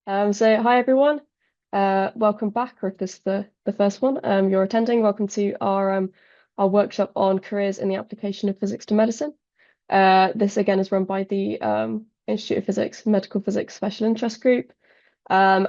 So hi everyone. Welcome back, or if this is the first one you're attending, welcome to our workshop on careers in the application of physics to medicine. This again is run by the Institute of Physics Medical Physics Special Interest Group. And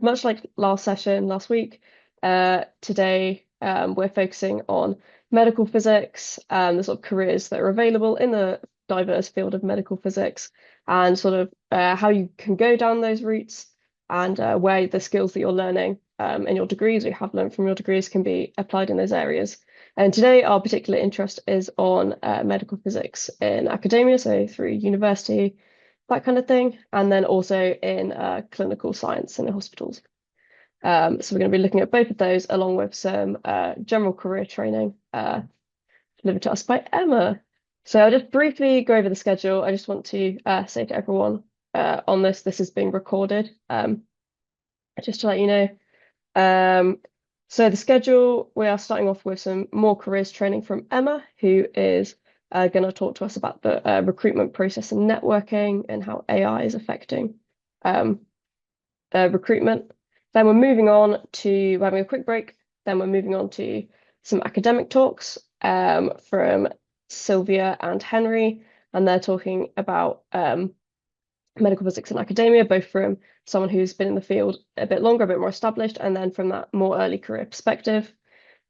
much like last week, today we're focusing on medical physics and the sort of careers that are available in the diverse field of medical physics and sort of how you can go down those routes and where the skills that you're learning in your degrees or you have learned from your degrees can be applied in those areas. And today our particular interest is on medical physics in academia, so through university, that kind of thing, and then also in clinical science in the hospitals. So we're going to be looking at both of those along with some general career training delivered to us by Emma. So I'll just briefly go over the schedule. I just want to say to everyone on this is being recorded, just to let you know. So the schedule, we are starting off with some more careers training from Emma, who is going to talk to us about the recruitment process and networking and how AI is affecting recruitment. Then we're having a quick break. Then we're moving on to some academic talks from Sylvia and Henry, and they're talking about medical physics and academia, both from someone who's been in the field a bit longer, a bit more established, and then from that more early career perspective.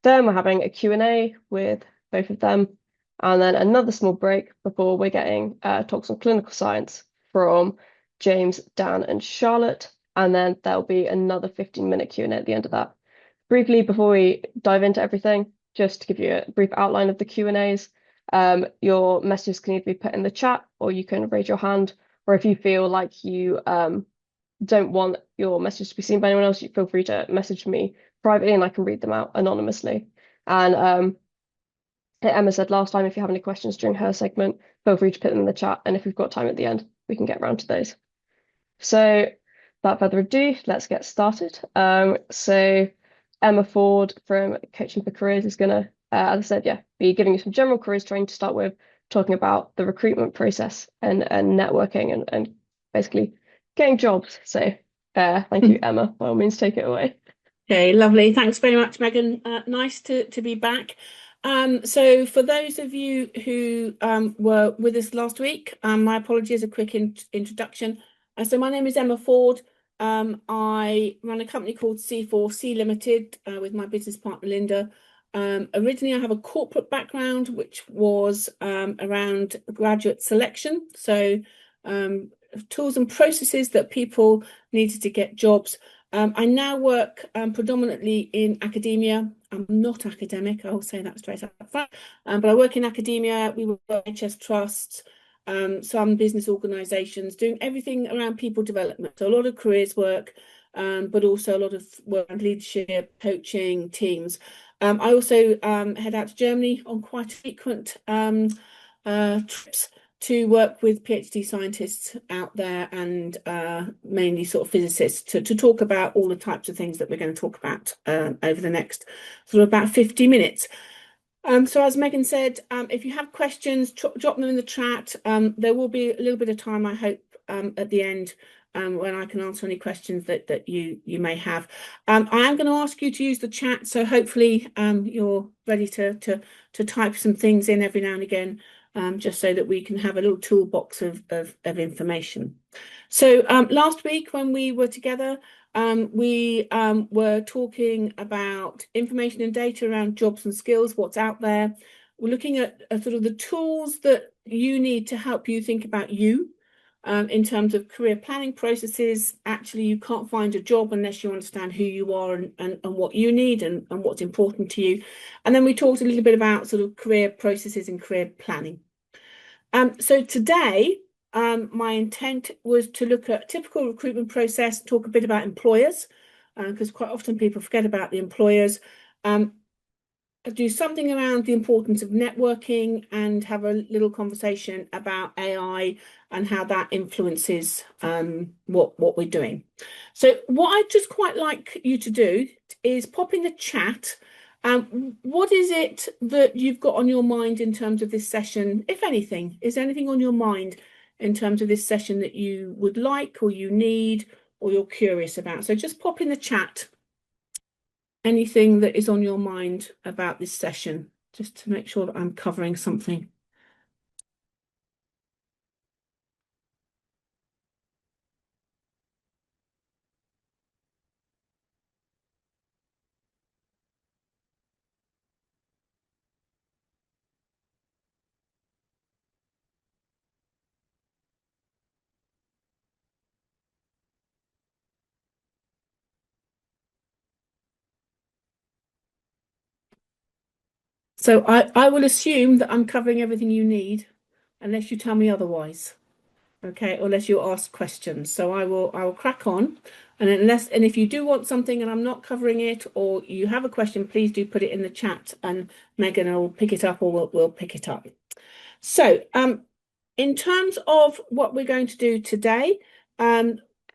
Then we're having a Q&A with both of them, and then another small break before we're getting talks on clinical science from James, Dan, and Charlotte, and then there'll be another 15-minute Q&A at the end of that. Briefly, before we dive into everything, just to give you a brief outline of the Q&As, your messages can either be put in the chat or you can raise your hand, or if you feel like you don't want your message to be seen by anyone else, you feel free to message me privately and I can read them out anonymously. And Emma said last time, if you have any questions during her segment, feel free to put them in the chat. And if we've got time at the end, we can get around to those. So without further ado, let's get started. So Emma Ford from Coaching for Careers is going to, as I said, be giving you some general careers training to start with, talking about the recruitment process and networking and basically getting jobs. So thank you, Emma. By all means, take it away. Okay, lovely. Thanks very much, Megan. Nice to be back. So for those of you who were with us last week, my apologies, a quick introduction. So my name is Emma Ford. I run a company called C4C Limited with my business partner, Linda. Originally, I have a corporate background, which was around graduate selection. So tools and processes that people needed to get jobs. I now work predominantly in academia. I'm not academic, I'll say that straight up front. But I work in academia, we work with NHS trusts, some business organisations, doing everything around people development. So a lot of careers work, but also a lot of work on leadership, coaching, teams. I also head out to Germany on quite frequent trips to work with PhD scientists out there and mainly sort of physicists to talk about all the types of things that we're going to talk about over the next sort of about 50 minutes. So as Megan said, if you have questions, drop them in the chat. There will be a little bit of time, I hope, at the end when I can answer any questions that you may have. I am going to ask you to use the chat, so hopefully you're ready to type some things in every now and again. Just so that we can have a little toolbox of information. So last week when we were together, we were talking about information and data around jobs and skills, what's out there. We're looking at sort of the tools that you need to help you think about you in terms of career planning processes. Actually, you can't find a job unless you understand who you are and what you need and what's important to you. And then we talked a little bit about sort of career processes and career planning. So today, my intent was to look at a typical recruitment process, talk a bit about employers, because quite often people forget about the employers. Do something around the importance of networking and have a little conversation about AI and how that influences what we're doing. So what I'd just quite like you to do is pop in the chat. What is it that you've got on your mind in terms of this session, if anything? Is there anything on your mind in terms of this session that you would like or you need or you're curious about. So just pop in the chat anything that is on your mind about this session, just to make sure that I'm covering something. So I will assume that I'm covering everything you need, unless you tell me otherwise. Okay, unless you ask questions. So I will crack on. And if you do want something and I'm not covering it, or you have a question, please do put it in the chat and Megan will pick it up, or we'll pick it up. So in terms of what we're going to do today,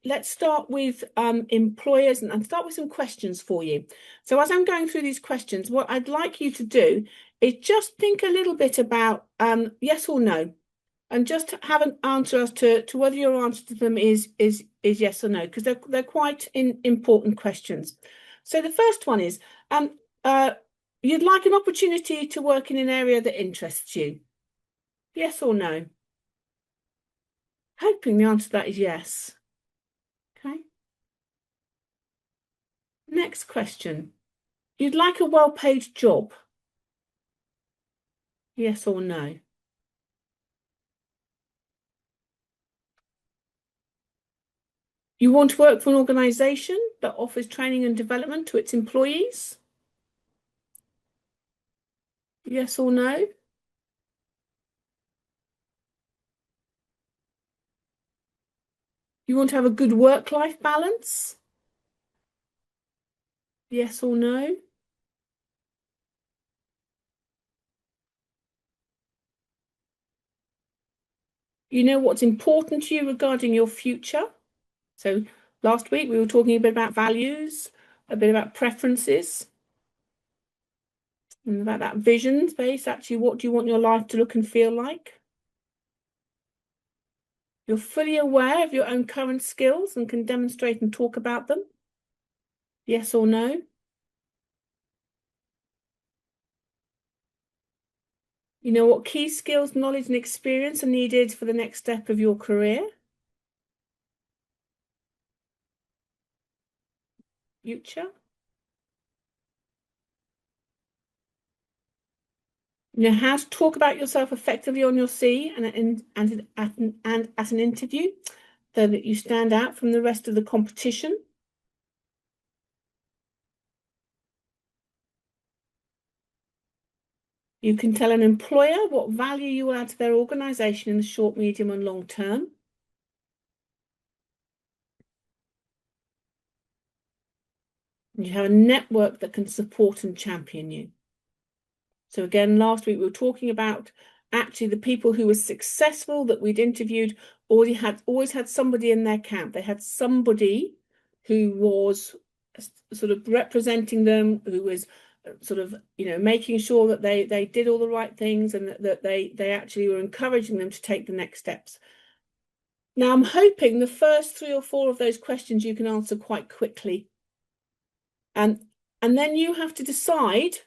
let's start with employers and start with some questions for you. So as I'm going through these questions, what I'd like you to do is just think a little bit about yes or no, and just have an answer as to whether your answer to them is yes or no, because they're quite important questions. So the first one is, you'd like an opportunity to work in an area that interests you. Yes or no? Hoping the answer to that is yes. Okay. Next question. You'd like a well-paid job. Yes or no? You want to work for an organisation that offers training and development to its employees? Yes or no? You want to have a good work-life balance? Yes or no? You know what's important to you regarding your future? So last week we were talking a bit about values, a bit about preferences, and about that vision space. Actually, what do you want your life to look and feel like? You're fully aware of your own current skills and can demonstrate and talk about them? Yes or no? You know what key skills, knowledge, and experience are needed for the next step of your career? Future? You know how to talk about yourself effectively on your C and at an interview, so that you stand out from the rest of the competition. You can tell an employer what value you will add to their organisation in the short, medium, and long term. You have a network that can support and champion you. So again, last week we were talking about actually the people who were successful that we'd interviewed always had somebody in their camp. They had somebody who was sort of representing them, who was sort of, you know, making sure that they did all the right things and that they actually were encouraging them to take the next steps. Now, I'm hoping the first 3 or 4 of those questions you can answer quite quickly. And then you have to decide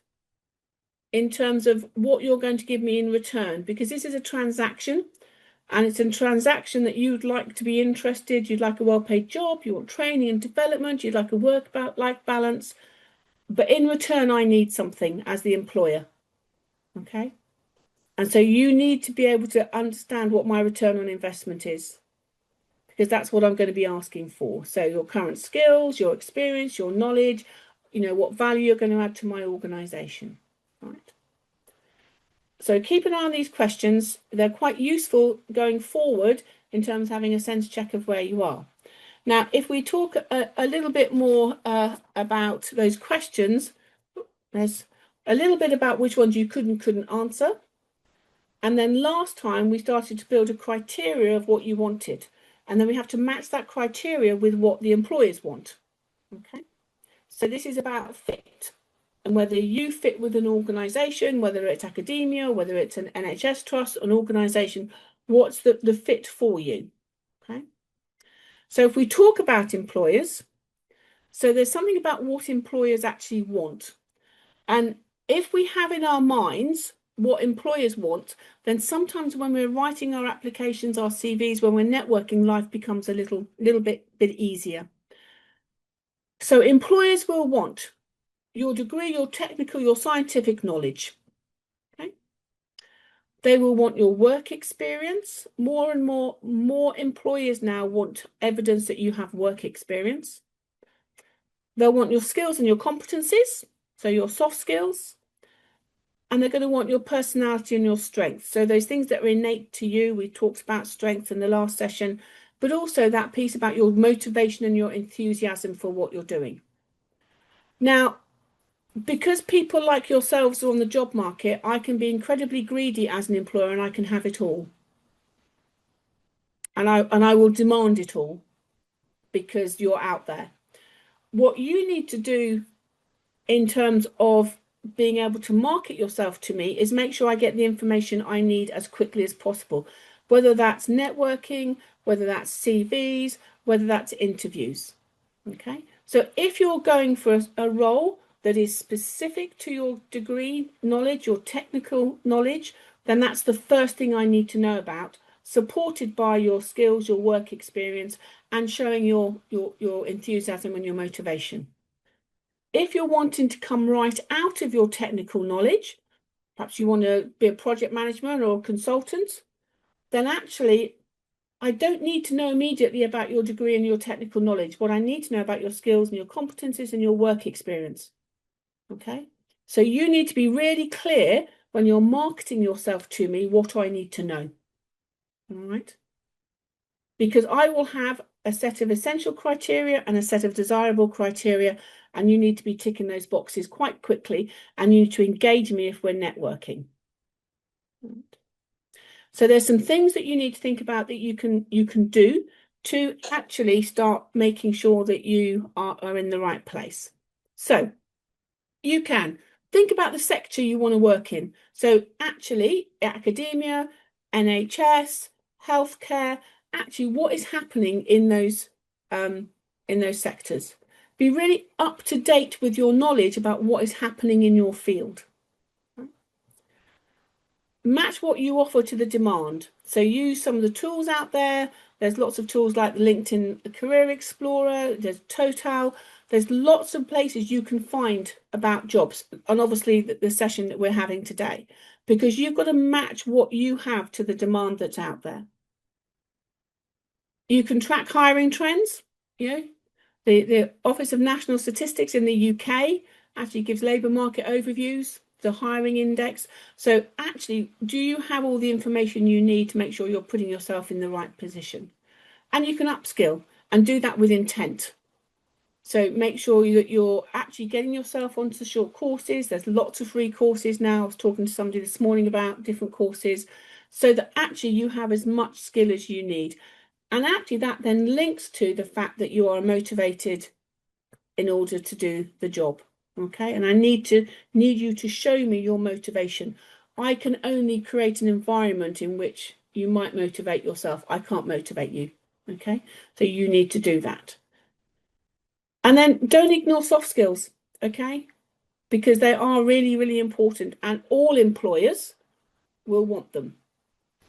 in terms of what you're going to give me in return, because this is a transaction, and it's a transaction that you'd like to be interested, you'd like a well-paid job, you want training and development, you'd like a work-life balance, but in return, I need something as the employer, okay? And so you need to be able to understand what my return on investment is, because that's what I'm going to be asking for. So your current skills, your experience, your knowledge, you know, what value you're going to add to my organisation, right? So keep an eye on these questions. They're quite useful going forward in terms of having a sense check of where you are. Now, if we talk a little bit more about those questions, there's a little bit about which ones you could and couldn't answer. And then last time we started to build a criteria of what you wanted. And then we have to match that criteria with what the employers want. Okay. So this is about fit. And whether you fit with an organisation, whether it's academia, whether it's an NHS trust, an organisation, what's the fit for you? Okay. So if we talk about employers, so there's something about what employers actually want. And if we have in our minds what employers want, then sometimes when we're writing our applications, our CVs, when we're networking, life becomes a little bit easier. So employers will want your degree, your technical, your scientific knowledge. Okay. They will want your work experience. More and more employers now want evidence that you have work experience. They'll want your skills and your competencies, so your soft skills. And they're going to want your personality and your strengths. So those things that are innate to you, we talked about strength in the last session, but also that piece about your motivation and your enthusiasm for what you're doing. Now, because people like yourselves are on the job market, I can be incredibly greedy as an employer and I can have it all. And I will demand it all because you're out there. What you need to do in terms of being able to market yourself to me is make sure I get the information I need as quickly as possible, whether that's networking, whether that's CVs, whether that's interviews. Okay, so if you're going for a role that is specific to your degree knowledge, your technical knowledge, then that's the first thing I need to know about, supported by your skills, your work experience, and showing your enthusiasm and your motivation. If you're wanting to come right out of your technical knowledge, perhaps you want to be a project manager or a consultant, then actually I don't need to know immediately about your degree and your technical knowledge. What I need to know about your skills and your competencies and your work experience. Okay, so you need to be really clear when you're marketing yourself to me what I need to know. All right, because I will have a set of essential criteria and a set of desirable criteria, and you need to be ticking those boxes quite quickly, and you need to engage me if we're networking. So there's some things that you need to think about that you can do to actually start making sure that you are in the right place. So you can think about the sector you want to work in. So actually, academia, NHS, healthcare, actually what is happening in those sectors. Be really up to date with your knowledge about what is happening in your field. Match what you offer to the demand. So use some of the tools out there. There's lots of tools like the LinkedIn Career Explorer, there's Total, there's lots of places you can find about jobs, and obviously the session that we're having today, because you've got to match what you have to the demand that's out there. You can track hiring trends. You know, the Office of National Statistics in the UK actually gives labour market overviews, the hiring index. So actually, do you have all the information you need to make sure you're putting yourself in the right position? And you can upskill and do that with intent. So make sure that you're actually getting yourself onto short courses. There's lots of free courses now. I was talking to somebody this morning about different courses, so that actually you have as much skill as you need. And actually that then links to the fact that you are motivated in order to do the job. Okay, and I need you to show me your motivation. I can only create an environment in which you might motivate yourself. I can't motivate you. Okay, so you need to do that. And then don't ignore soft skills, okay? Because they are really, really important, and all employers will want them.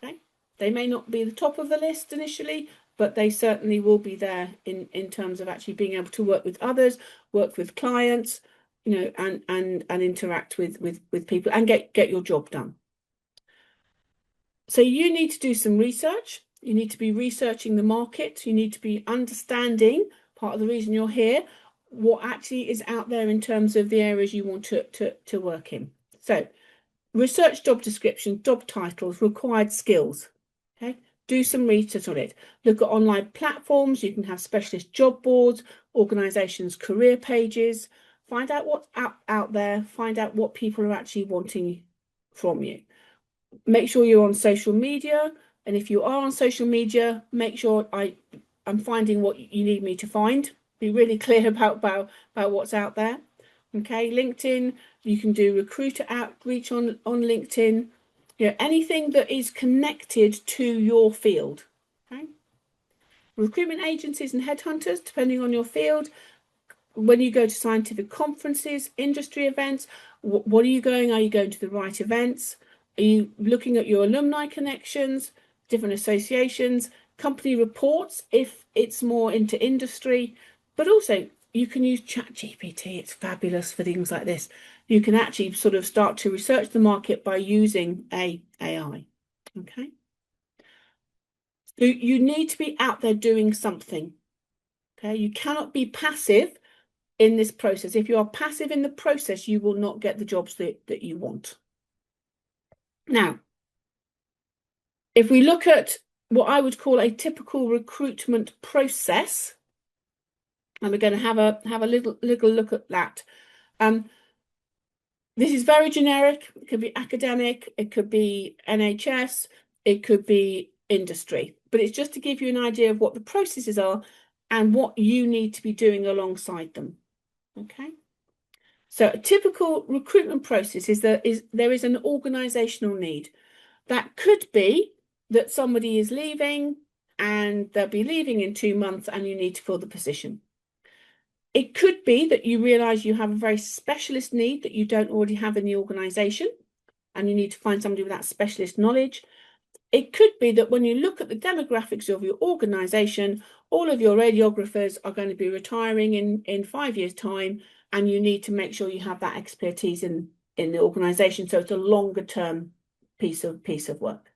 Okay, they may not be the top of the list initially, but they certainly will be there in terms of actually being able to work with others, work with clients, you know, and interact with people and get your job done. So you need to do some research. You need to be researching the market. You need to be understanding, part of the reason you're here, what actually is out there in terms of the areas you want to work in. So research job description, job titles, required skills. Okay, do some research on it. Look at online platforms. You can have specialist job boards, organizations' career pages. Find out what's out there. Find out what people are actually wanting from you. Make sure you're on social media. And if you are on social media, make sure I'm finding what you need me to find. Be really clear about what's out there. Okay, LinkedIn, you can do recruiter outreach on LinkedIn. You know, anything that is connected to your field. Okay. recruitment agencies and headhunters, depending on your field. When you go to scientific conferences, industry events, what are you going? Are you going to the right events? Are you looking at your alumni connections, different associations, company reports if it's more into industry? But also, you can use ChatGPT. It's fabulous for things like this. You can actually sort of start to research the market by using AI. Okay. So you need to be out there doing something. Okay. You cannot be passive in this process. If you are passive in the process, you will not get the jobs that you want. Now, if we look at what I would call a typical recruitment process, and we're going to have a little look at that. This is very generic. It could be academic, it could be NHS, it could be industry, but it's just to give you an idea of what the processes are and what you need to be doing alongside them. Okay. So a typical recruitment process is there is an organizational need. That could be that somebody is leaving and they'll be leaving in 2 months and you need to fill the position. It could be that you realize you have a very specialist need that you don't already have in the organization and you need to find somebody with that specialist knowledge. It could be that when you look at the demographics of your organization, all of your radiographers are going to be retiring in 5 years' time, and you need to make sure you have that expertise in the organization. So it's a longer term piece of work.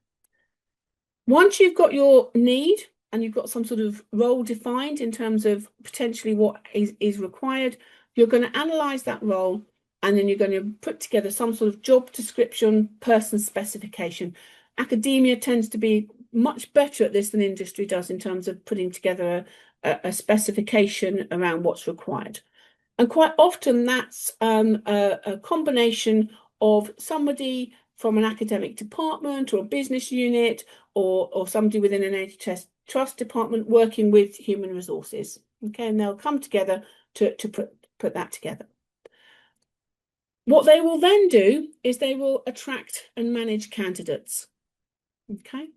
Once you've got your need and you've got some sort of role defined in terms of potentially what is required, you're going to analyze that role, and then you're going to put together some sort of job description, person specification. Academia tends to be much better at this than industry does in terms of putting together a specification around what's required. And quite often that's a combination of somebody from an academic department or a business unit or somebody within an NHS trust department working with human resources. Okay, and they'll come together to put that together. What they will then do is they will attract and manage candidates. Okay.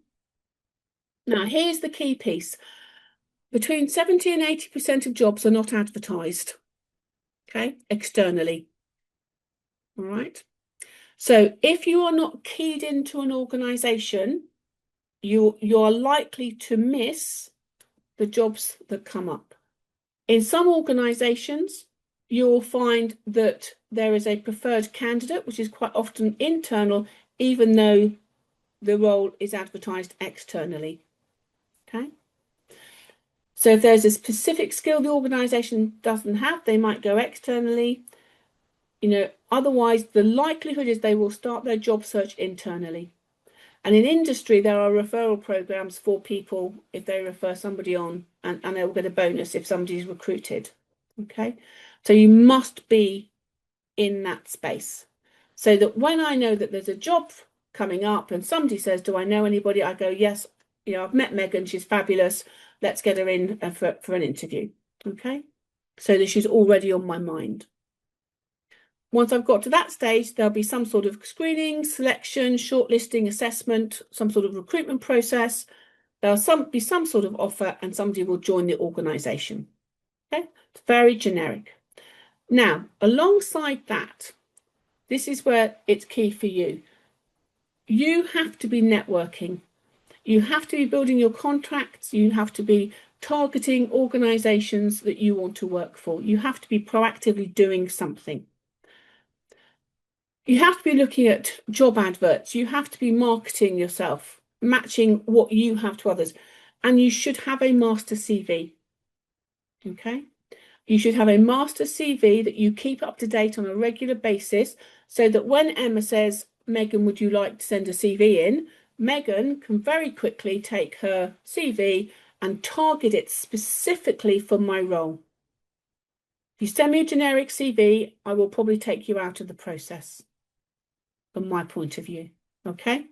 Now, here's the key piece. Between 70 and 80% of jobs are not advertised, okay, externally. All right. So if you are not keyed into an organization, you are likely to miss the jobs that come up. In some organizations, you will find that there is a preferred candidate, which is quite often internal, even though the role is advertised externally. Okay. So if there's a specific skill the organization doesn't have, they might go externally. You know, otherwise the likelihood is they will start their job search internally. And in industry, there are referral programs for people if they refer somebody on, and they'll get a bonus if somebody's recruited. Okay, so you must be in that space so that when I know that there's a job coming up and somebody says, do I know anybody? I go, yes, you know, I've met Megan, she's fabulous. Let's get her in for an interview. Okay, so that she's already on my mind. Once I've got to that stage, there'll be some sort of screening, selection, shortlisting, assessment, some sort of recruitment process. There'll be some sort of offer and somebody will join the organisation. Okay, it's very generic. Now, alongside that, this is where it's key for you. You have to be networking. You have to be building your contracts. You have to be targeting organisations that you want to work for. You have to be proactively doing something. You have to be looking at job adverts. You have to be marketing yourself, matching what you have to others. And you should have a master CV. Okay? You should have a master CV that you keep up to date on a regular basis so that when Emma says, Megan, would you like to send a CV in? Megan can very quickly take her CV and target it specifically for my role. If you send me a generic CV, I will probably take you out of the process. From my point of view, okay?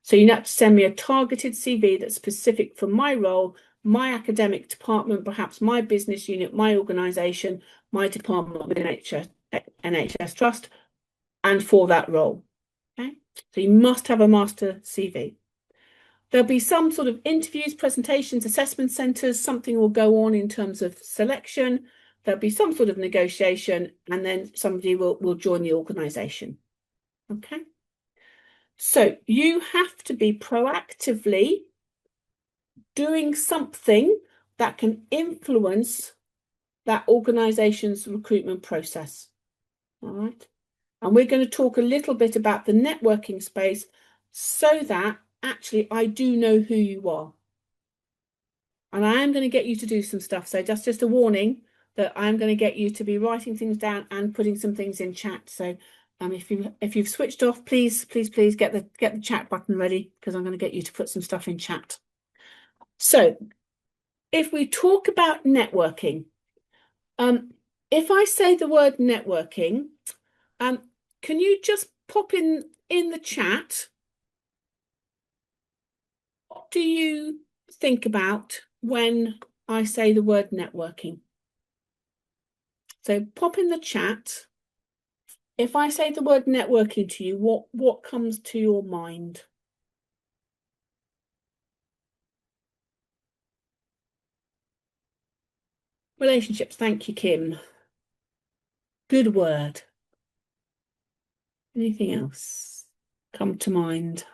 So you have to send me a targeted CV that's specific for my role, my academic department, perhaps my business unit, my organisation, my department with NHS Trust, and for that role, okay? So you must have a master CV. There'll be some sort of interviews, presentations, assessment centres, something will go on in terms of selection. There'll be some sort of negotiation, and then somebody will join the organisation. Okay. So you have to be proactively doing something that can influence that organisation's recruitment process. All right. And we're going to talk a little bit about the networking space so that actually I do know who you are. And I am going to get you to do some stuff. So just a warning that I'm going to get you to be writing things down and putting some things in chat. So if you've switched off, please get the chat button ready, because I'm going to get you to put some stuff in chat. So if we talk about networking, if I say the word networking, can you just pop in the chat, what do you think about when I say the word networking? So pop in the chat. If I say the word networking to you, what comes to your mind? Relationships. Thank you, Kim. Good word. Anything else come to mind?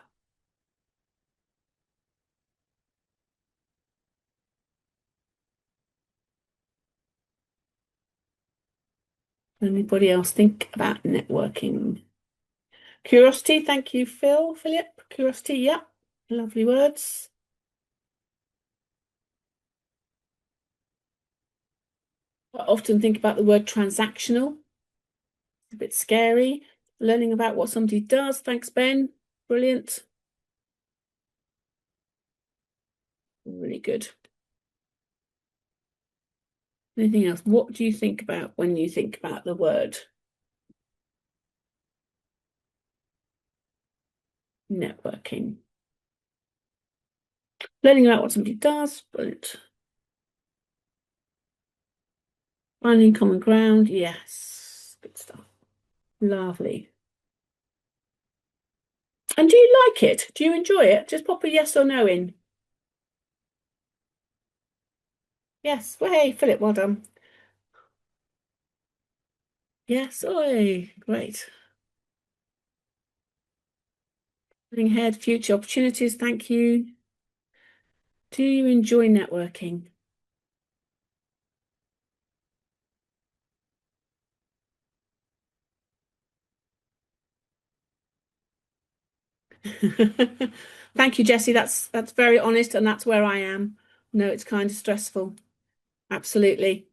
Anybody else think about networking? Curiosity. Thank you, Philip. Curiosity. Yeah. Lovely words. I often think about the word transactional. It's a bit scary. Learning about what somebody does. Thanks, Ben. Brilliant. Really good. Anything else? What do you think about when you think about the word networking? Learning about what somebody does. Brilliant. Finding common ground. Yes. Good stuff. Lovely. And do you like it? Do you enjoy it? Just pop a yes or no in. Yes. Well, hey, Philip, well done. Yes. Oi, great. Looking ahead, future opportunities. Thank you. Do you enjoy networking? Thank you, Jessie. That's very honest, and that's where I am. No, it's kind of stressful. Absolutely.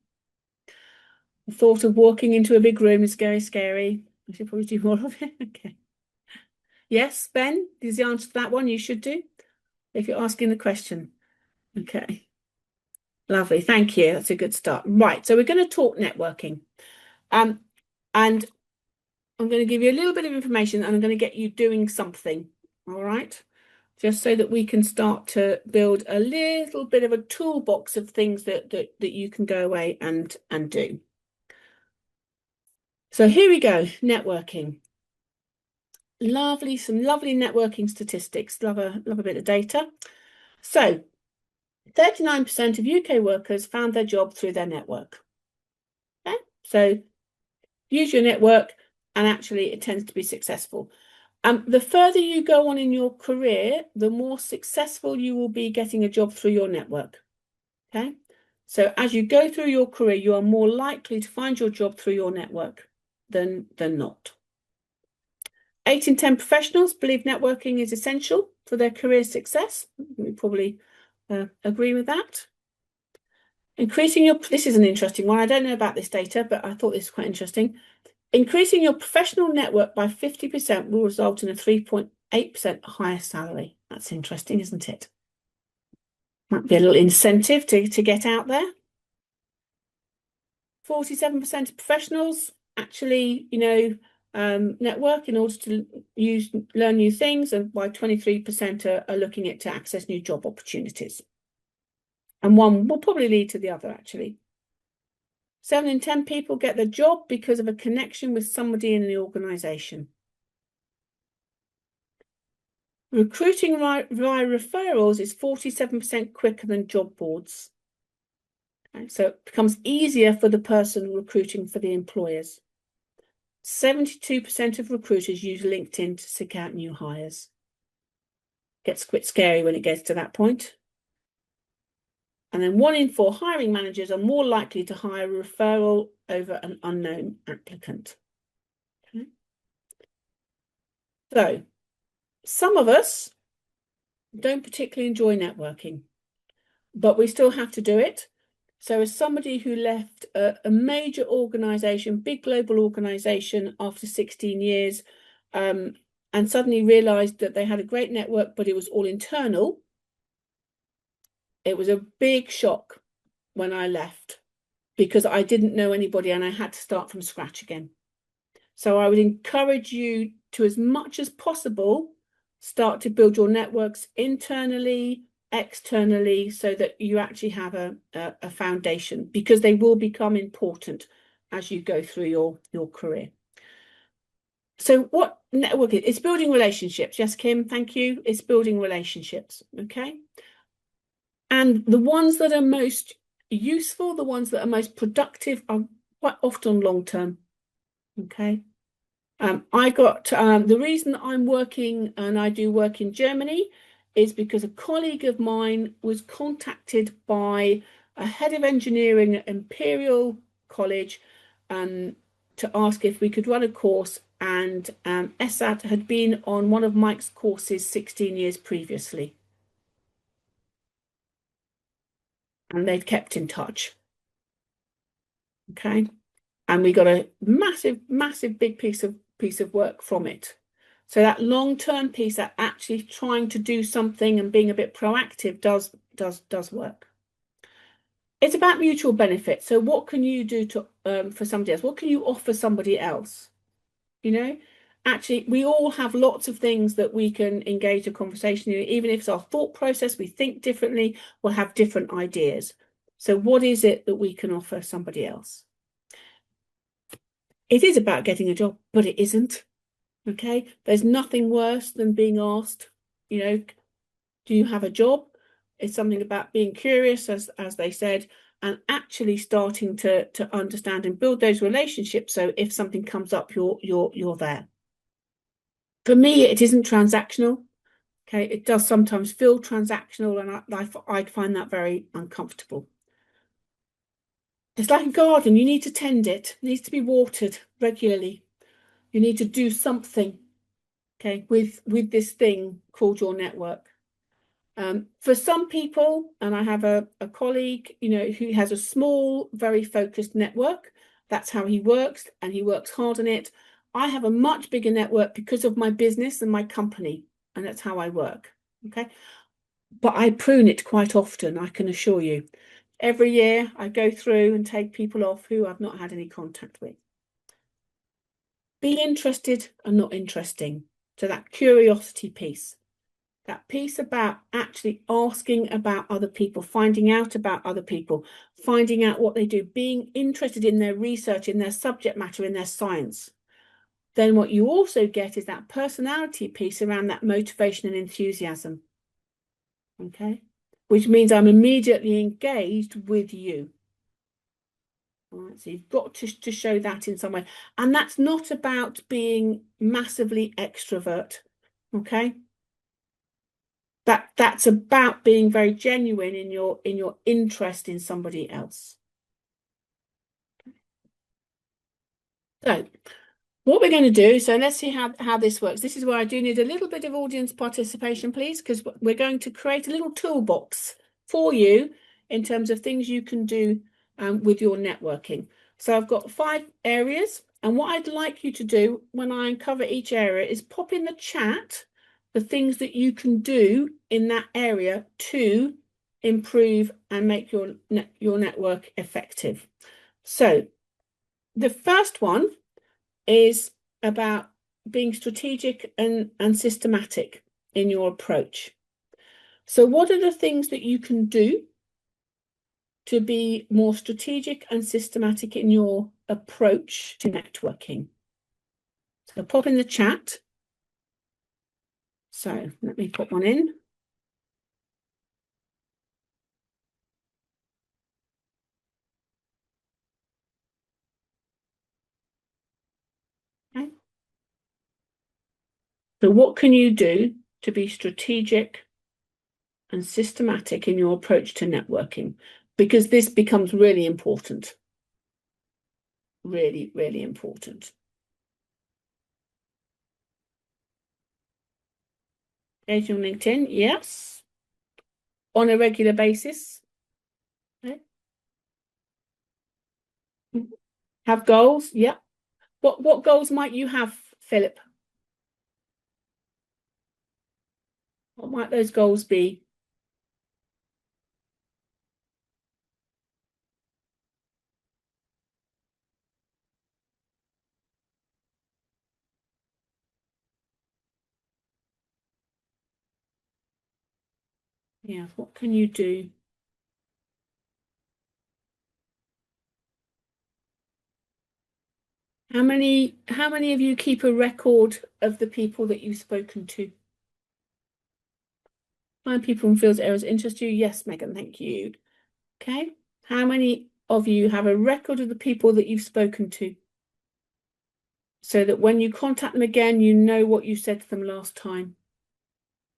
The thought of walking into a big room is very scary. I should probably do more of it. Okay. Yes, Ben, is the answer to that one. You should do, if you're asking the question. Okay. Lovely. Thank you. That's a good start. Right. So we're going to talk networking. And I'm going to give you a little bit of information, and I'm going to get you doing something. All right. Just so that we can start to build a little bit of a toolbox of things that you can go away and do. So here we go, networking. Lovely, some lovely networking statistics. Love a bit of data. So 39% of UK workers found their job through their network. Okay, so use your network, and actually it tends to be successful. The further you go on in your career, the more successful you will be getting a job through your network. Okay, so as you go through your career, you are more likely to find your job through your network than not. 8 in 10 professionals believe networking is essential for their career success. We probably agree with that. This is an interesting one. I don't know about this data, but I thought this was quite interesting. Increasing your professional network by 50% will result in a 3.8% higher salary. That's interesting, isn't it? Might be a little incentive to get out there. 47% of professionals actually, network in order to learn new things, and by 23% are looking at to access new job opportunities. And one will probably lead to the other, actually. 7 in 10 people get the job because of a connection with somebody in the organisation. Recruiting via referrals is 47% quicker than job boards. Okay, so it becomes easier for the person recruiting for the employers. 72% of recruiters use LinkedIn to seek out new hires. Gets quite scary when it gets to that point. And then 1 in 4 hiring managers are more likely to hire a referral over an unknown applicant. Okay. So some of us don't particularly enjoy networking, but we still have to do it. So as somebody who left a major organization, big global organization after 16 years, and suddenly realized that they had a great network, but it was all internal, it was a big shock when I left because I didn't know anybody and I had to start from scratch again. So I would encourage you to, as much as possible, start to build your networks internally, externally, so that you actually have a foundation, because they will become important as you go through your career. So what networking? It's building relationships. Yes, Kim, thank you. It's building relationships, okay? And the ones that are most useful, the ones that are most productive are quite often long-term, okay? I got the reason I'm working, and I do work in Germany, is because a colleague of mine was contacted by a head of engineering at Imperial College to ask if we could run a course, and Esat had been on one of Mike's courses 16 years previously. And they'd kept in touch. Okay. And we got a massive, massive big piece of work from it. So that long-term piece, that actually trying to do something and being a bit proactive does work. It's about mutual benefit. So what can you do to for somebody else? What can you offer somebody else? You know, actually, we all have lots of things that we can engage a conversation in. Even if it's our thought process, we think differently, we'll have different ideas. So what is it that we can offer somebody else? It is about getting a job, but it isn't. Okay, there's nothing worse than being asked, you know, do you have a job? It's something about being curious, as they said, and actually starting to understand and build those relationships. So if something comes up, you're there. For me, it isn't transactional. Okay, it does sometimes feel transactional, and I find that very uncomfortable. It's like a garden. You need to tend it. It needs to be watered regularly. You need to do something, okay, with this thing called your network. For some people, and I have a colleague, you know, who has a small, very focused network. That's how he works, and he works hard on it. I have a much bigger network because of my business and my company, and that's how I work, okay? But I prune it quite often, I can assure you. Every year I go through and take people off who I've not had any contact with. Be interested and not interesting. So that curiosity piece, that piece about actually asking about other people, finding out about other people, finding out what they do, being interested in their research, in their subject matter, in their science. Then what you also get is that personality piece around that motivation and enthusiasm. Okay, which means I'm immediately engaged with you. All right, so you've got to show that in some way. And that's not about being massively extrovert. Okay. That's about being very genuine in your interest in somebody else. So what we're going to do, so let's see how this works. This is where I do need a little bit of audience participation, please, because we're going to create a little toolbox for you in terms of things you can do with your networking. So I've got 5 areas, and what I'd like you to do when I uncover each area is pop in the chat the things that you can do in that area to improve and make your network effective. So the first one is about being strategic and systematic in your approach. So what are the things that you can do to be more strategic and systematic in your approach to networking? So pop in the chat So let me put one in. Okay. So what can you do to be strategic and systematic in your approach to networking? Because this becomes really important. Really, really important. Engaging on LinkedIn, yes. On a regular basis. Okay. Have goals, yeah. What goals might you have, Philip? What might those goals be? Yeah, what can you do? How many of you keep a record of the people that you've spoken to? Find people in fields areas interest you? Yes, Megan, thank you. Okay. How many of you have a record of the people that you've spoken to? So that when you contact them again, you know what you said to them last time.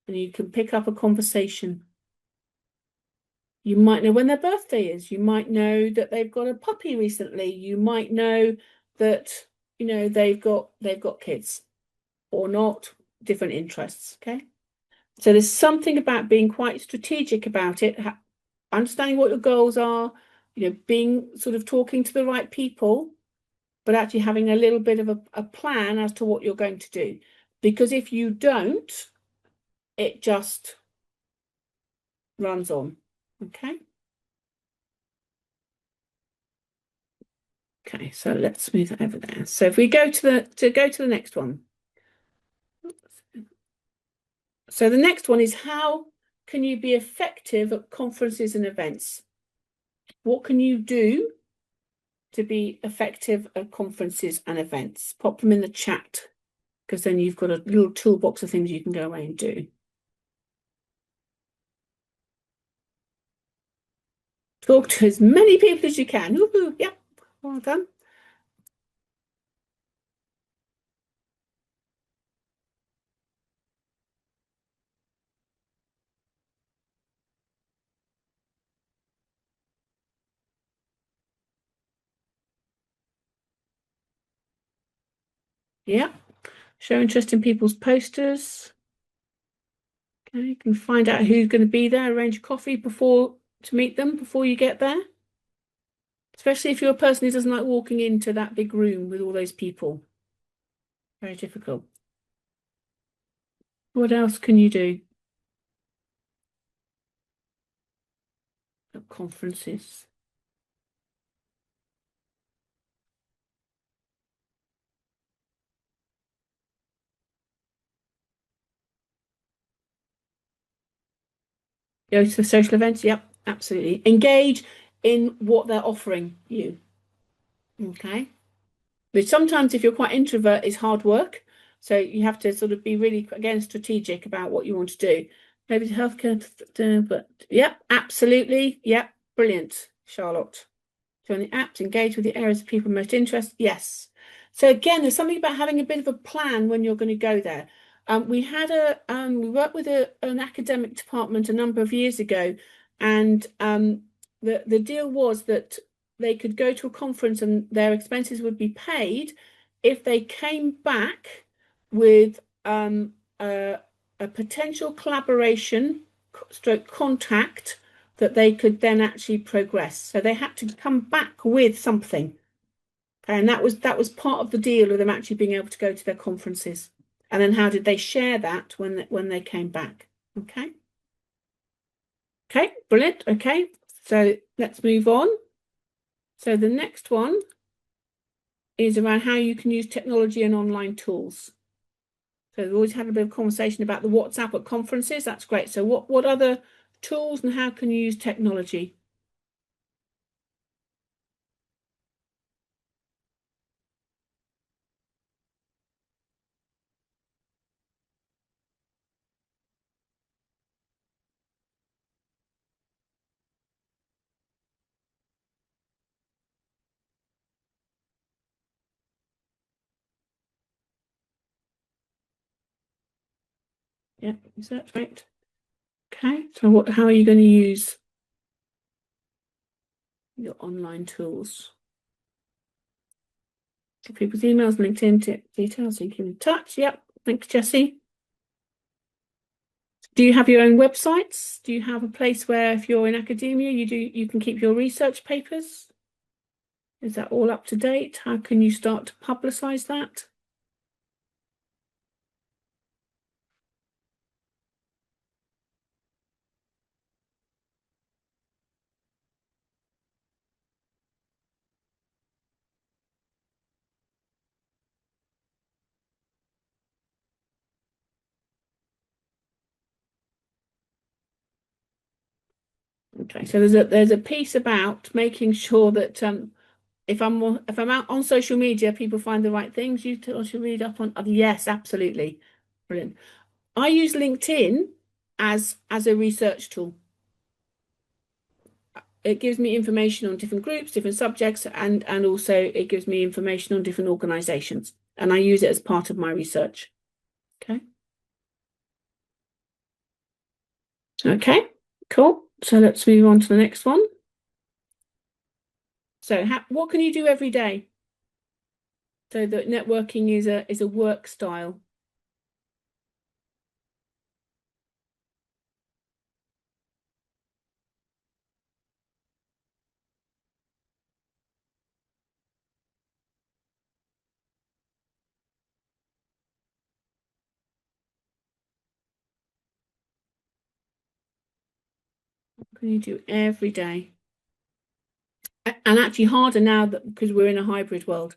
And you can pick up a conversation. You might know when their birthday is. You might know that they've got a puppy recently. You might know that, you know, they've got kids or not, different interests. Okay. So there's something about being quite strategic about it, understanding what your goals are, you know, being sort of talking to the right people, but actually having a little bit of a plan as to what you're going to do. Because if you don't, it just runs on. Okay. Okay, so let's move that over there. So if we go to the next one. So the next one is, how can you be effective at conferences and events? What can you do to be effective at conferences and events? Pop them in the chat, because then you've got a little toolbox of things you can go away and do. Talk to as many people as you can. Woohoo, yep, well done. Yeah, show interest in people's posters. Okay, you can find out who's going to be there, arrange coffee to meet them before you get there. Especially if you're a person who doesn't like walking into that big room with all those people. Very difficult. What else can you do at conferences? Go to the social events? Yep, absolutely. Engage in what they're offering you. Okay. But sometimes if you're quite introvert, it's hard work. So you have to sort of be really, again, strategic about what you want to do. Maybe healthcare, but yep, absolutely. Yep, brilliant, Charlotte. Join the apps, engage with the areas of people most interest. Yes. So again, there's something about having a bit of a plan when you're going to go there. We worked with an academic department a number of years ago, and the deal was that they could go to a conference and their expenses would be paid if they came back with a potential collaboration stroke contact that they could then actually progress. So they had to come back with something. And that was part of the deal of them actually being able to go to their conferences. And then how did they share that when they came back? Okay. Okay, brilliant. Okay, so let's move on. So the next one is around how you can use technology and online tools. So we've always had a bit of conversation about the WhatsApp at conferences. That's great. So what other tools and how can you use technology? Yeah, is that right? Okay, so how are you going to use your online tools? So people's emails, LinkedIn details, so you can touch. Yep, thanks, Jessie. Do you have your own websites? Do you have a place where if you're in academia, you can keep your research papers? Is that all up to date? How can you start to publicize that? Okay, so there's a piece about making sure that if I'm out on social media, people find the right things. You should read up on other. Yes, absolutely, brilliant. I use LinkedIn as a research tool. It gives me information on different groups, different subjects, and also it gives me information on different organizations, and I use it as part of my research. Okay. Okay, cool. So let's move on to the next one. So what can you do every day? So that networking is a work style. What can you do every day? And actually harder now that because we're in a hybrid world,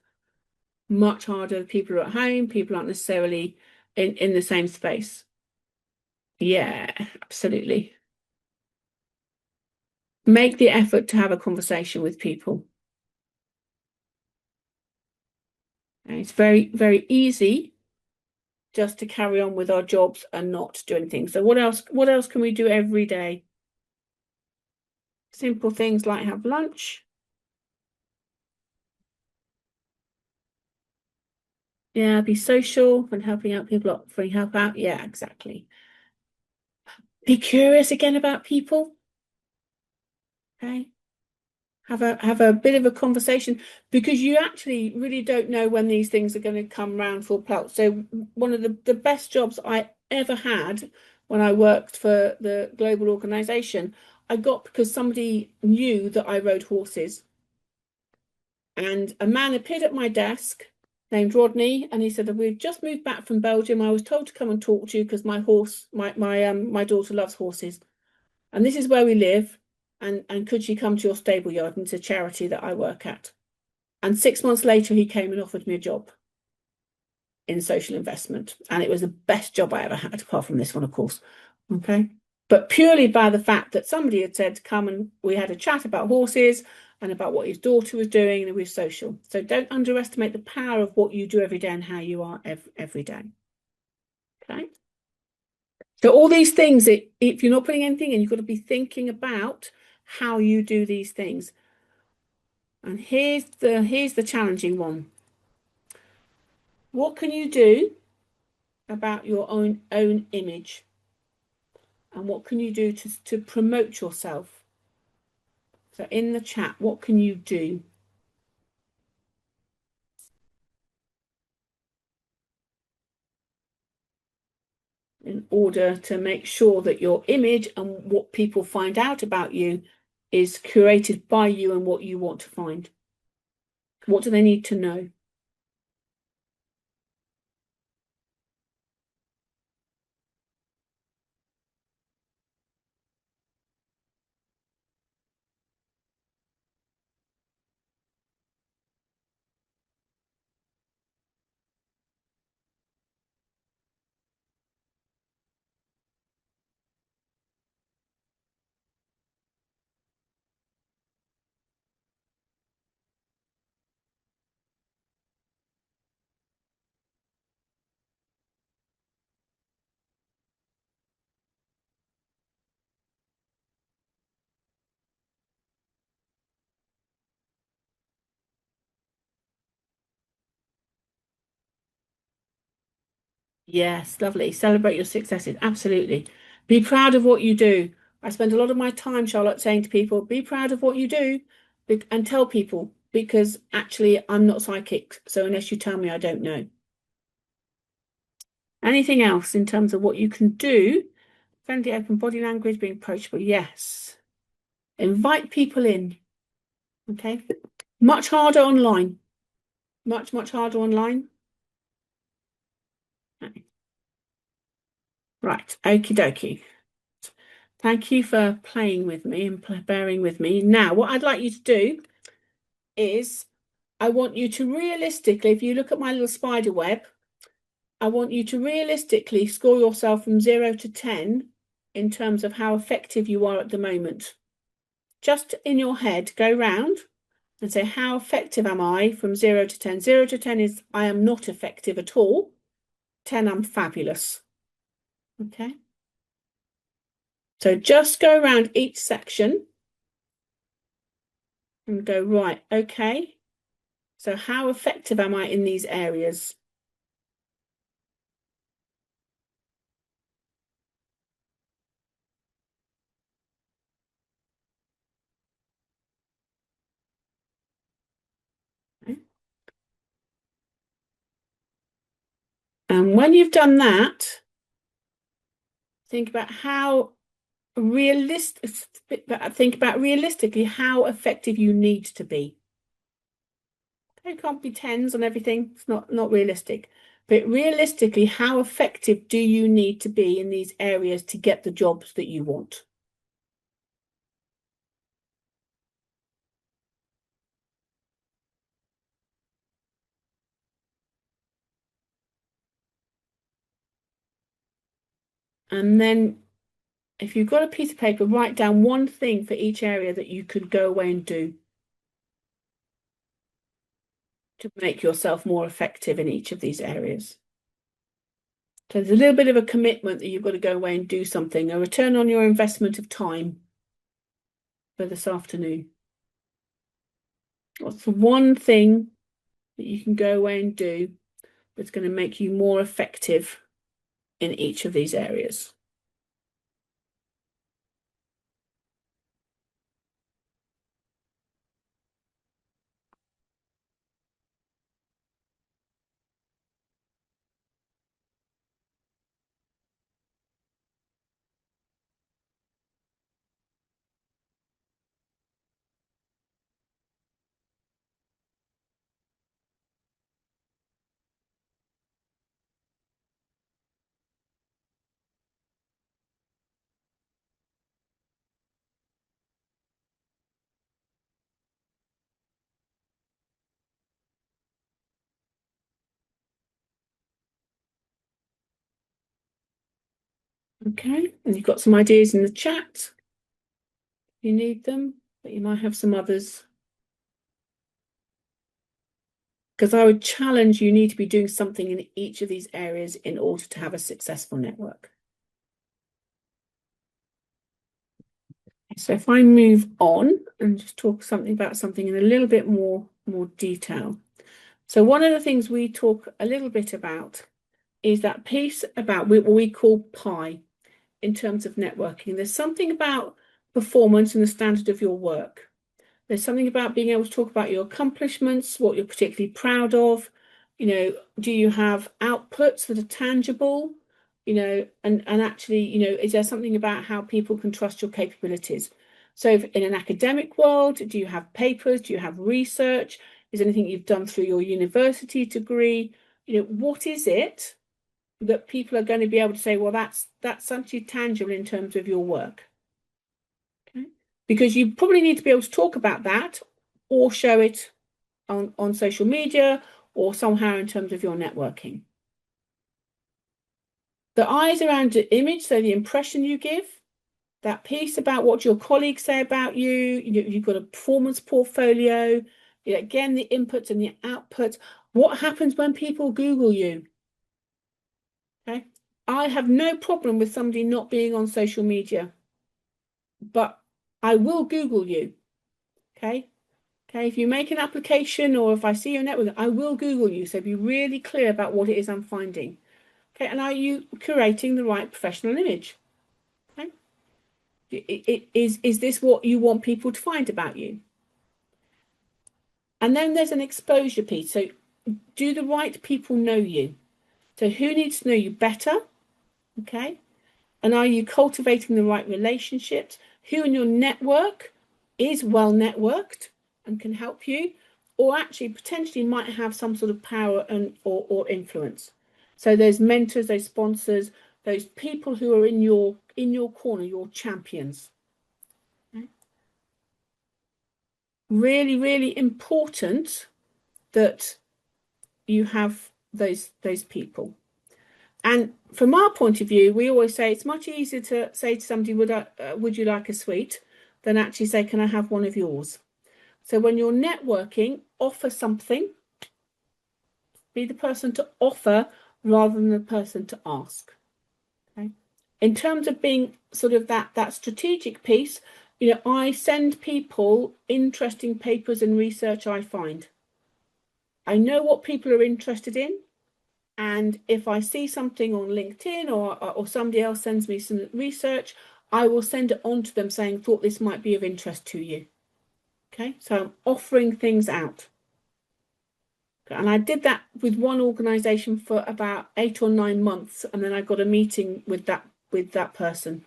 much harder. People are at home, people aren't necessarily in the same space. Yeah, absolutely. Make the effort to have a conversation with people. And it's very, very easy just to carry on with our jobs and not do anything. So what else can we do every day? Simple things like have lunch. Yeah, be social and helping out people, offering help out. Yeah, exactly. Be curious again about people. Okay. Have a bit of a conversation because you actually really don't know when these things are going to come round full pelt. So one of the best jobs I ever had when I worked for the global organization, I got because somebody knew that I rode horses. And a man appeared at my desk named Rodney, and he said, "We've just moved back from Belgium. I was told to come and talk to you because my daughter loves horses, and this is where we live. And could she come to your stable yard? And it's a charity that I work at." And 6 months later, he came and offered me a job in social investment, and it was the best job I ever had, apart from this one, of course. Okay. But purely by the fact that somebody had said, come and we had a chat about horses and about what his daughter was doing, and we were social. So don't underestimate the power of what you do every day and how you are every day. Okay. So all these things, if you're not putting anything in, you've got to be thinking about how you do these things. And here's the challenging one. What can you do about your own image? And what can you do to promote yourself? So in the chat, what can you do? In order to make sure that your image and what people find out about you is curated by you and what you want to find. What do they need to know? Yes, lovely. Celebrate your successes. Absolutely. Be proud of what you do. I spend a lot of my time, Charlotte, saying to people, be proud of what you do and tell people because actually I'm not psychic. So unless you tell me, I don't know. Anything else in terms of what you can do? Friendly, open body language, being approachable. Yes. Invite people in. Okay. Much harder online. Much, much harder online. Okay. Right. Okie dokie. Thank you for playing with me and bearing with me. Now, what I'd like you to do is I want you to realistically, if you look at my little spider web, I want you to realistically score yourself from 0 to 10 in terms of how effective you are at the moment. Just in your head, go round and say, how effective am I from 0 to 10? 0 to 10 is I am not effective at all. 10, I'm fabulous. Okay. So just go around each section and go, right, okay. So how effective am I in these areas? Okay. And when you've done that, think about how realistic, think about realistically how effective you need to be. It can't be tens on everything. It's not realistic. But realistically, how effective do you need to be in these areas to get the jobs that you want? And then if you've got a piece of paper, write down one thing for each area that you could go away and do to make yourself more effective in each of these areas. So there's a little bit of a commitment that you've got to go away and do something, a return on your investment of time for this afternoon. What's the one thing that you can go away and do that's going to make you more effective in each of these areas? Okay, and you've got some ideas in the chat. You need them, but you might have some others. Because I would challenge you need to be doing something in each of these areas in order to have a successful network. So if I move on and just talk something about something in a little bit more detail. So one of the things we talk a little bit about is that piece about what we call PI in terms of networking. There's something about performance and the standard of your work. There's something about being able to talk about your accomplishments, what you're particularly proud of. You know, do you have outputs that are tangible? You know, and actually, you know, is there something about how people can trust your capabilities? So in an academic world, do you have papers? Do you have research? Is there anything you've done through your university degree? You know, what is it that people are going to be able to say, well, that's something tangible in terms of your work? Okay. Because you probably need to be able to talk about that or show it on social media or somehow in terms of your networking. The eyes around the image, so the impression you give, that piece about what your colleagues say about you, you've got a performance portfolio, again, the inputs and the outputs. What happens when people Google you? Okay. I have no problem with somebody not being on social media, but I will Google you. Okay. Okay. If you make an application or if I see your network, I will Google you. So be really clear about what it is I'm finding. Okay, and are you curating the right professional image? Okay. Is this what you want people to find about you? And then there's an exposure piece. So do the right people know you? So who needs to know you better? Okay. And are you cultivating the right relationships? Who in your network is well networked and can help you, or actually potentially might have some sort of power and or influence? So those mentors, those sponsors, those people who are in your corner, your champions. Okay. Really, really important that you have those people. And from our point of view, we always say it's much easier to say to somebody, would you like a sweet, than actually say, can I have one of yours? So when you're networking, offer something. Be the person to offer rather than the person to ask. Okay. In terms of being sort of that strategic piece, I send people interesting papers and research I find. I know what people are interested in. And if I see something on LinkedIn or somebody else sends me some research, I will send it on to them saying, thought this might be of interest to you. Okay, so I'm offering things out. And I did that with one organization for about 8 or 9 months. And then I got a meeting with that person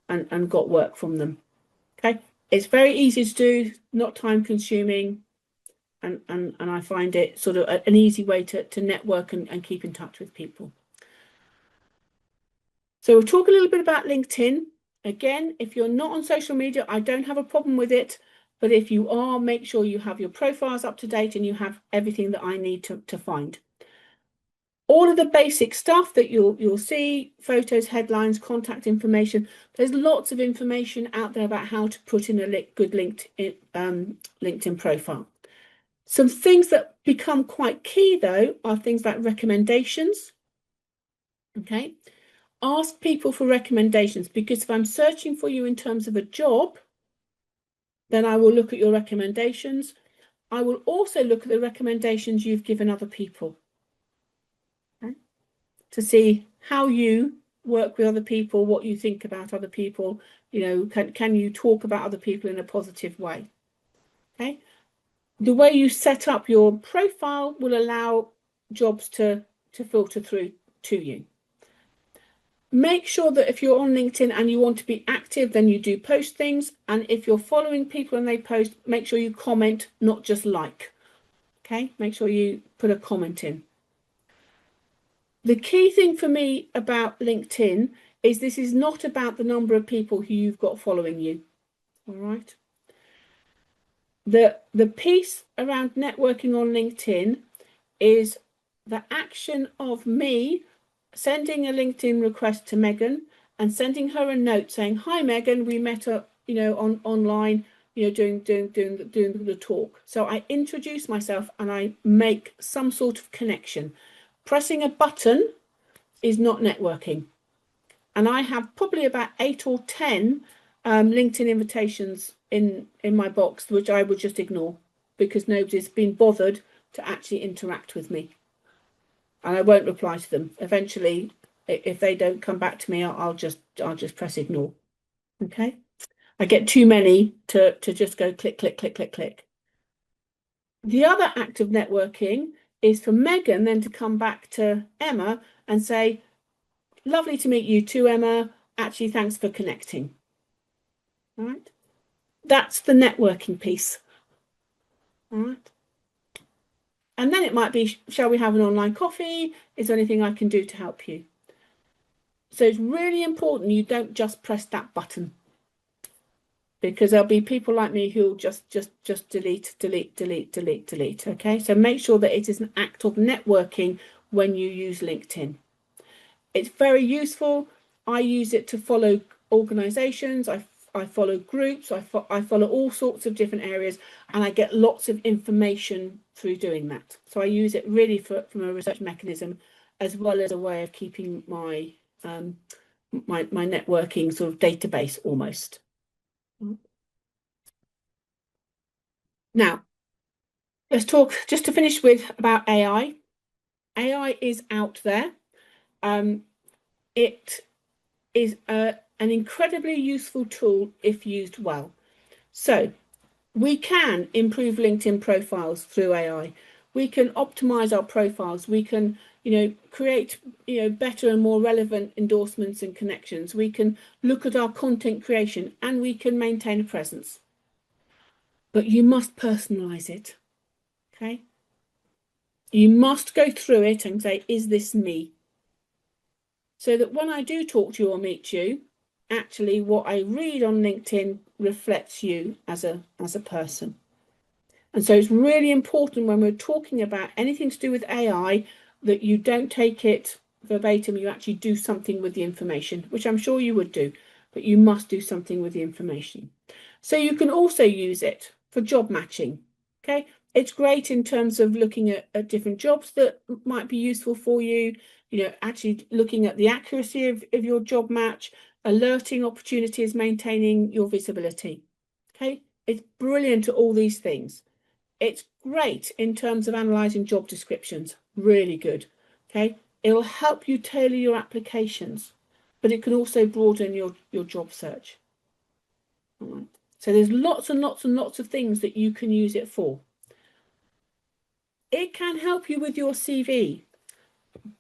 and got work from them. Okay, it's very easy to do, not time consuming. And I find it sort of an easy way to network and keep in touch with people. So we'll talk a little bit about LinkedIn. Again, if you're not on social media, I don't have a problem with it. But if you are, make sure you have your profiles up to date and you have everything that I need to find. All of the basic stuff that you'll see, photos, headlines, contact information. There's lots of information out there about how to put in a good LinkedIn profile. Some things that become quite key, though, are things like recommendations. Okay. Ask people for recommendations, because if I'm searching for you in terms of a job, then I will look at your recommendations. I will also look at the recommendations you've given other people, okay, to see how you work with other people, what you think about other people. Can you talk about other people in a positive way? Okay. The way you set up your profile will allow jobs to filter through to you. Make sure that if you're on LinkedIn and you want to be active, then you do post things. And if you're following people and they post, make sure you comment, not just like. Okay, make sure you put a comment in. The key thing for me about LinkedIn is this is not about the number of people who you've got following you. All right. The piece around networking on LinkedIn is the action of me sending a LinkedIn request to Megan and sending her a note saying, "Hi, Megan, we met up, online, doing the talk." So I introduce myself and I make some sort of connection. Pressing a button is not networking. And I have probably about 8 or 10 LinkedIn invitations in my box, which I would just ignore because nobody's been bothered to actually interact with me. And I won't reply to them. Eventually, if they don't come back to me, I'll just press ignore. Okay. I get too many to just go click, click, click, click, click. The other act of networking is for Megan then to come back to Emma and say, "Lovely to meet you too, Emma. Actually, thanks for connecting." All right. That's the networking piece. All right. And then it might be, shall we have an online coffee? Is there anything I can do to help you? So it's really important you don't just press that button, because there'll be people like me who'll just delete. Okay, so make sure that it is an act of networking when you use LinkedIn. It's very useful. I use it to follow organizations. I follow groups. I follow all sorts of different areas, and I get lots of information through doing that. So I use it really from a research mechanism, as well as a way of keeping my my networking sort of database almost. Now, let's talk just to finish with about AI. AI is out there. It is an incredibly useful tool if used well. So we can improve LinkedIn profiles through AI. We can optimize our profiles. We can, create, better and more relevant endorsements and connections. We can look at our content creation and we can maintain a presence. But you must personalize it. Okay. You must go through it and say, is this me? So that when I do talk to you or meet you, actually what I read on LinkedIn reflects you as a person. And so it's really important when we're talking about anything to do with AI that you don't take it verbatim, you actually do something with the information, which I'm sure you would do, but you must do something with the information. So you can also use it for job matching. Okay, it's great in terms of looking at different jobs that might be useful for you, actually looking at the accuracy of your job match, alerting opportunities, maintaining your visibility. Okay, it's brilliant at all these things. It's great in terms of analysing job descriptions, really good. Okay, it'll help you tailor your applications, but it can also broaden your job search. All right. So there's lots and lots and lots of things that you can use it for. It can help you with your CV.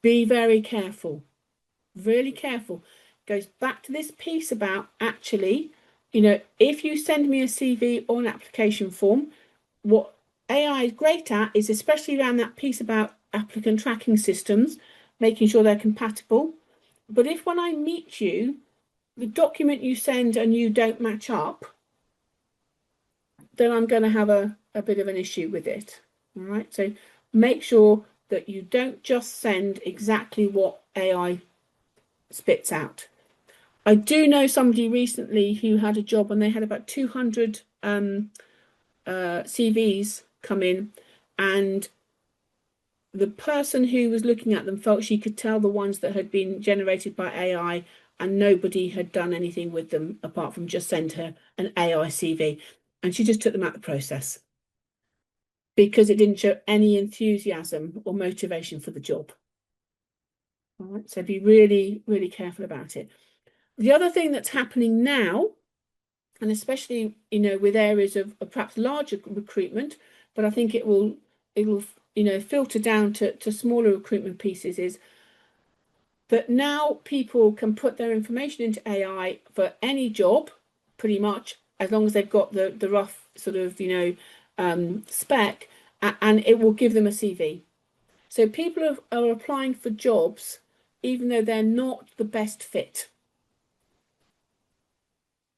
Be very careful, really careful. Goes back to this piece about actually, if you send me a CV or an application form, what AI is great at is especially around that piece about applicant tracking systems, making sure they're compatible. But if when I meet you, the document you send and you don't match up, then I'm going to have a bit of an issue with it. All right. So make sure that you don't just send exactly what AI spits out. I do know somebody recently who had a job and they had about 200 CVs come in, and the person who was looking at them felt she could tell the ones that had been generated by AI and nobody had done anything with them apart from just send her an AI CV. And she just took them out of the process because it didn't show any enthusiasm or motivation for the job. All right, so be really, really careful about it. The other thing that's happening now, and especially, with areas of perhaps larger recruitment, but I think it will filter down to smaller recruitment pieces, is that now people can put their information into AI for any job, pretty much, as long as they've got the rough sort of, spec, and it will give them a CV. So people are applying for jobs, even though they're not the best fit.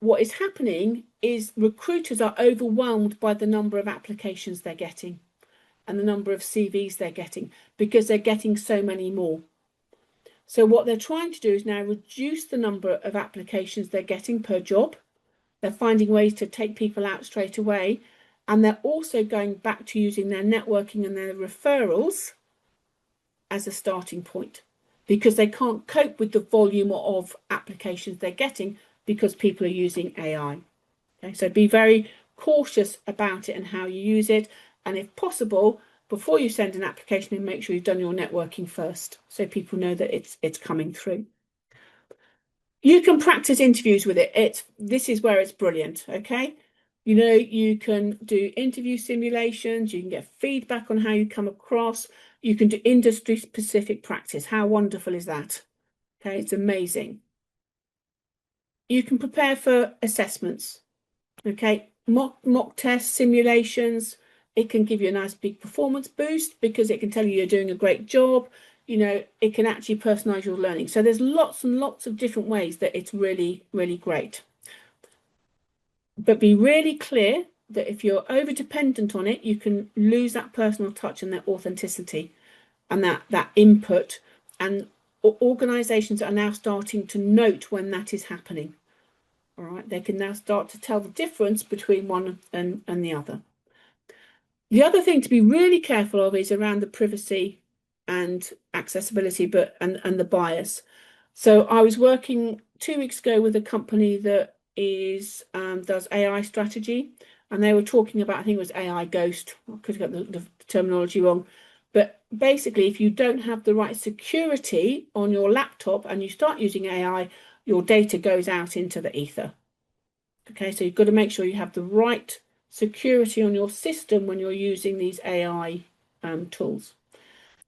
What is happening is recruiters are overwhelmed by the number of applications they're getting and the number of CVs they're getting because they're getting so many more. So what they're trying to do is now reduce the number of applications they're getting per job. They're finding ways to take people out straight away. And they're also going back to using their networking and their referrals as a starting point because they can't cope with the volume of applications they're getting because people are using AI. Okay, so be very cautious about it and how you use it. And if possible, before you send an application in, make sure you've done your networking first so people know that it's coming through. You can practice interviews with it. This is where it's brilliant, okay? You can do interview simulations, you can get feedback on how you come across, you can do industry-specific practice. How wonderful is that? Okay, it's amazing. You can prepare for assessments, okay? Mock tests, simulations. It can give you a nice big performance boost because it can tell you you're doing a great job. It can actually personalize your learning. So there's lots and lots of different ways that it's really, really great. But be really clear that if you're over dependent on it, you can lose that personal touch and that authenticity and that input. And organizations are now starting to note when that is happening. All right, they can now start to tell the difference between one and the other. The other thing to be really careful of is around the privacy and accessibility, and the bias. So I was working 2 weeks ago with a company that does AI strategy, and they were talking about, I think it was AI ghost. I could have got the terminology wrong, But basically, if you don't have the right security on your laptop and you start using AI, your data goes out into the ether. Okay, so you've got to make sure you have the right security on your system when you're using these AI tools.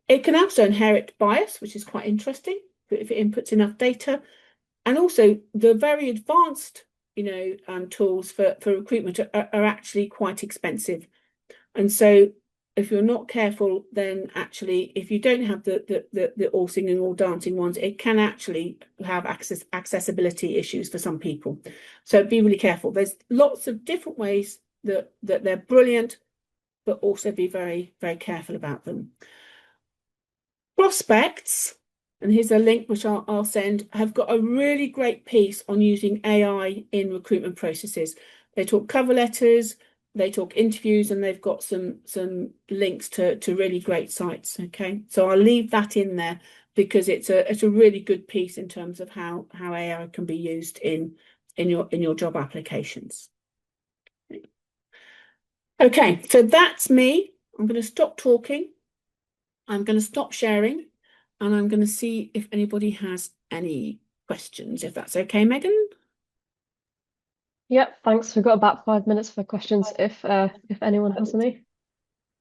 It can also inherit bias, which is quite interesting if it inputs enough data. And also the very advanced, tools for recruitment are actually quite expensive. And so if you're not careful, then actually, if you don't have the all singing, all dancing ones, it can actually have accessibility issues for some people. So be really careful. There's lots of different ways that they're brilliant, but also be very, very careful about them. Prospects, and here's a link which I'll send, have got a really great piece on using AI in recruitment processes. They talk cover letters, they talk interviews, and they've got some links to really great sites. Okay, so I'll leave that in there because it's a really good piece in terms of how AI can be used in your job applications. Okay, so that's me. I'm going to stop talking. I'm going to stop sharing, and I'm going to see if anybody has any questions, if that's okay, Megan. Yep, thanks. We've got about 5 minutes for questions if anyone has any.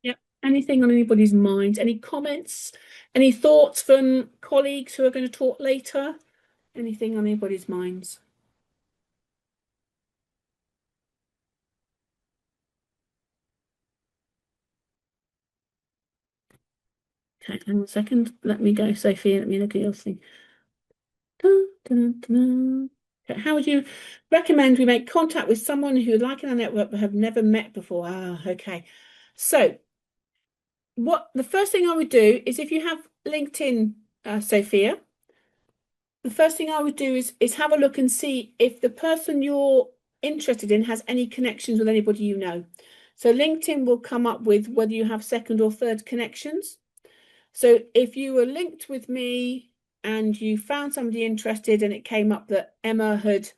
Yep. Anything on anybody's mind? Any comments? Any thoughts from colleagues who are going to talk later? Anything on anybody's minds? Okay, hang on a second. Let me go, Sophie. Let me look at your thing. Dun, dun, dun, dun. Okay, how would you recommend we make contact with someone who like in our network but have never met before? Ah, okay. So what the first thing I would do is if you have LinkedIn, Sophia, the first thing I would do is have a look and see if the person you're interested in has any connections with anybody you know. So LinkedIn will come up with whether you have second or third connections. So if you were linked with me and you found somebody interested and it came up that Emma had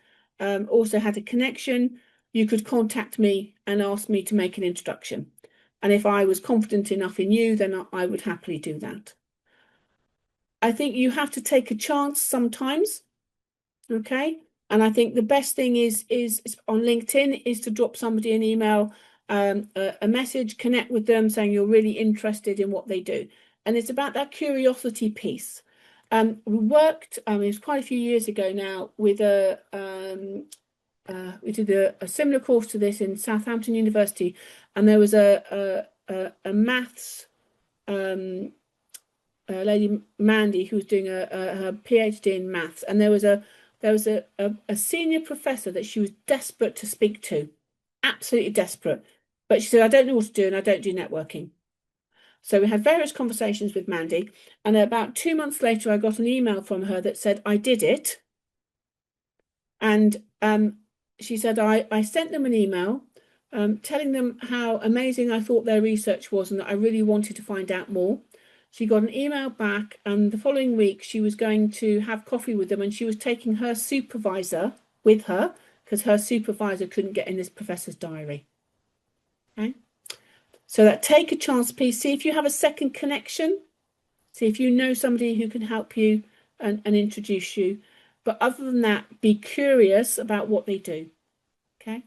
also had a connection, you could contact me and ask me to make an introduction. And if I was confident enough in you, then I would happily do that. I think you have to take a chance sometimes, okay? And I think the best thing is on LinkedIn is to drop somebody an email, a message, connect with them saying you're really interested in what they do. And it's about that curiosity piece. We worked, it was quite a few years ago now, with we did a similar course to this in Southampton University, and there was a maths lady Mandy who was doing her PhD in maths, and there was a senior professor that she was desperate to speak to, absolutely desperate. But she said, I don't know what to do and I don't do networking. So we had various conversations with Mandy, and about 2 months later, I got an email from her that said, I did it. And she said, I sent them an email telling them how amazing I thought their research was and that I really wanted to find out more. She got an email back, and the following week she was going to have coffee with them, and she was taking her supervisor with her because her supervisor couldn't get in this professor's diary. Okay. So that take a chance piece. See if you have a second connection. See if you know somebody who can help you and introduce you. But other than that, be curious about what they do. Okay.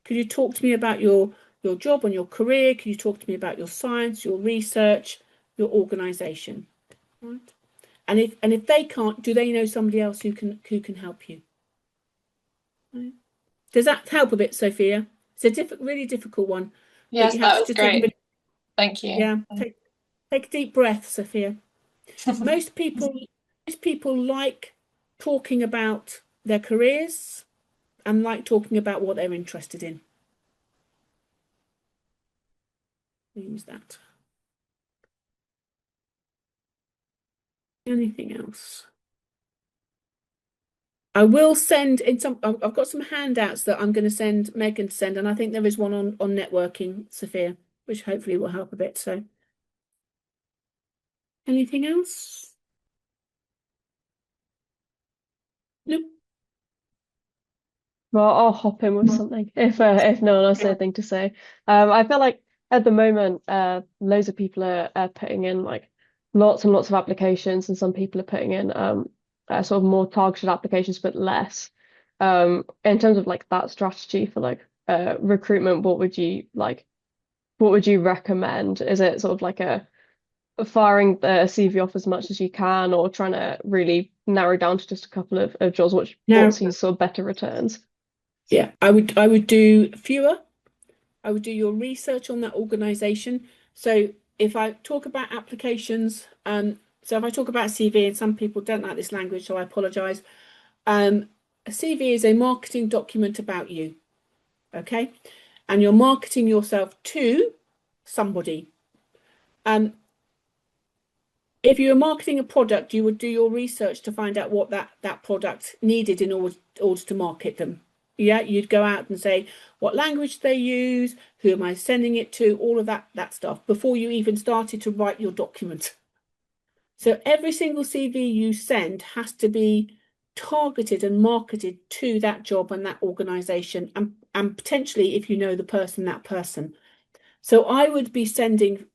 Could you talk to me about your job and your career? Could you talk to me about your science, your research, your organization? Right. And if they can't, do they know somebody else who can help you? Right. Does that help a bit, Sophia? It's a really difficult one, but Yes, you have that to was just take a great. bit. Thank you. Yeah, take a deep breath, Sophia. Most people like talking about their careers and like talking about what they're interested in. Use that. Anything else? I will send in some. I've got some handouts that I'm going to send Megan to send, and I think there is one on networking, Sophia, which hopefully will help a bit. So, anything else? Nope. Well, I'll hop in with something if no one else has anything to say. I feel like at the moment, loads of people are putting in like lots and lots of applications, and some people are putting in sort of more targeted applications, but less. In terms of like that strategy for like recruitment, what would you like? What would you recommend? Is it sort of like a firing the CV off as much as you can, or trying to really narrow down to just a couple of jobs, what No, sees sort of better returns? yeah, I would do fewer. I would do your research on that organization. So if I talk about applications, so if I talk about CV, and some people don't like this language, so I apologize. A CV is a marketing document about you, okay? And you're marketing yourself to somebody. Um, if you were marketing a product, you would do your research to find out what that product needed in order to market them. Yeah, you'd go out and say what language they use, who am I sending it to, all of that stuff before you even started to write your document. So every single CV you send has to be targeted and marketed to that job and that organization, and potentially, if you know the person, that person. So I would be sending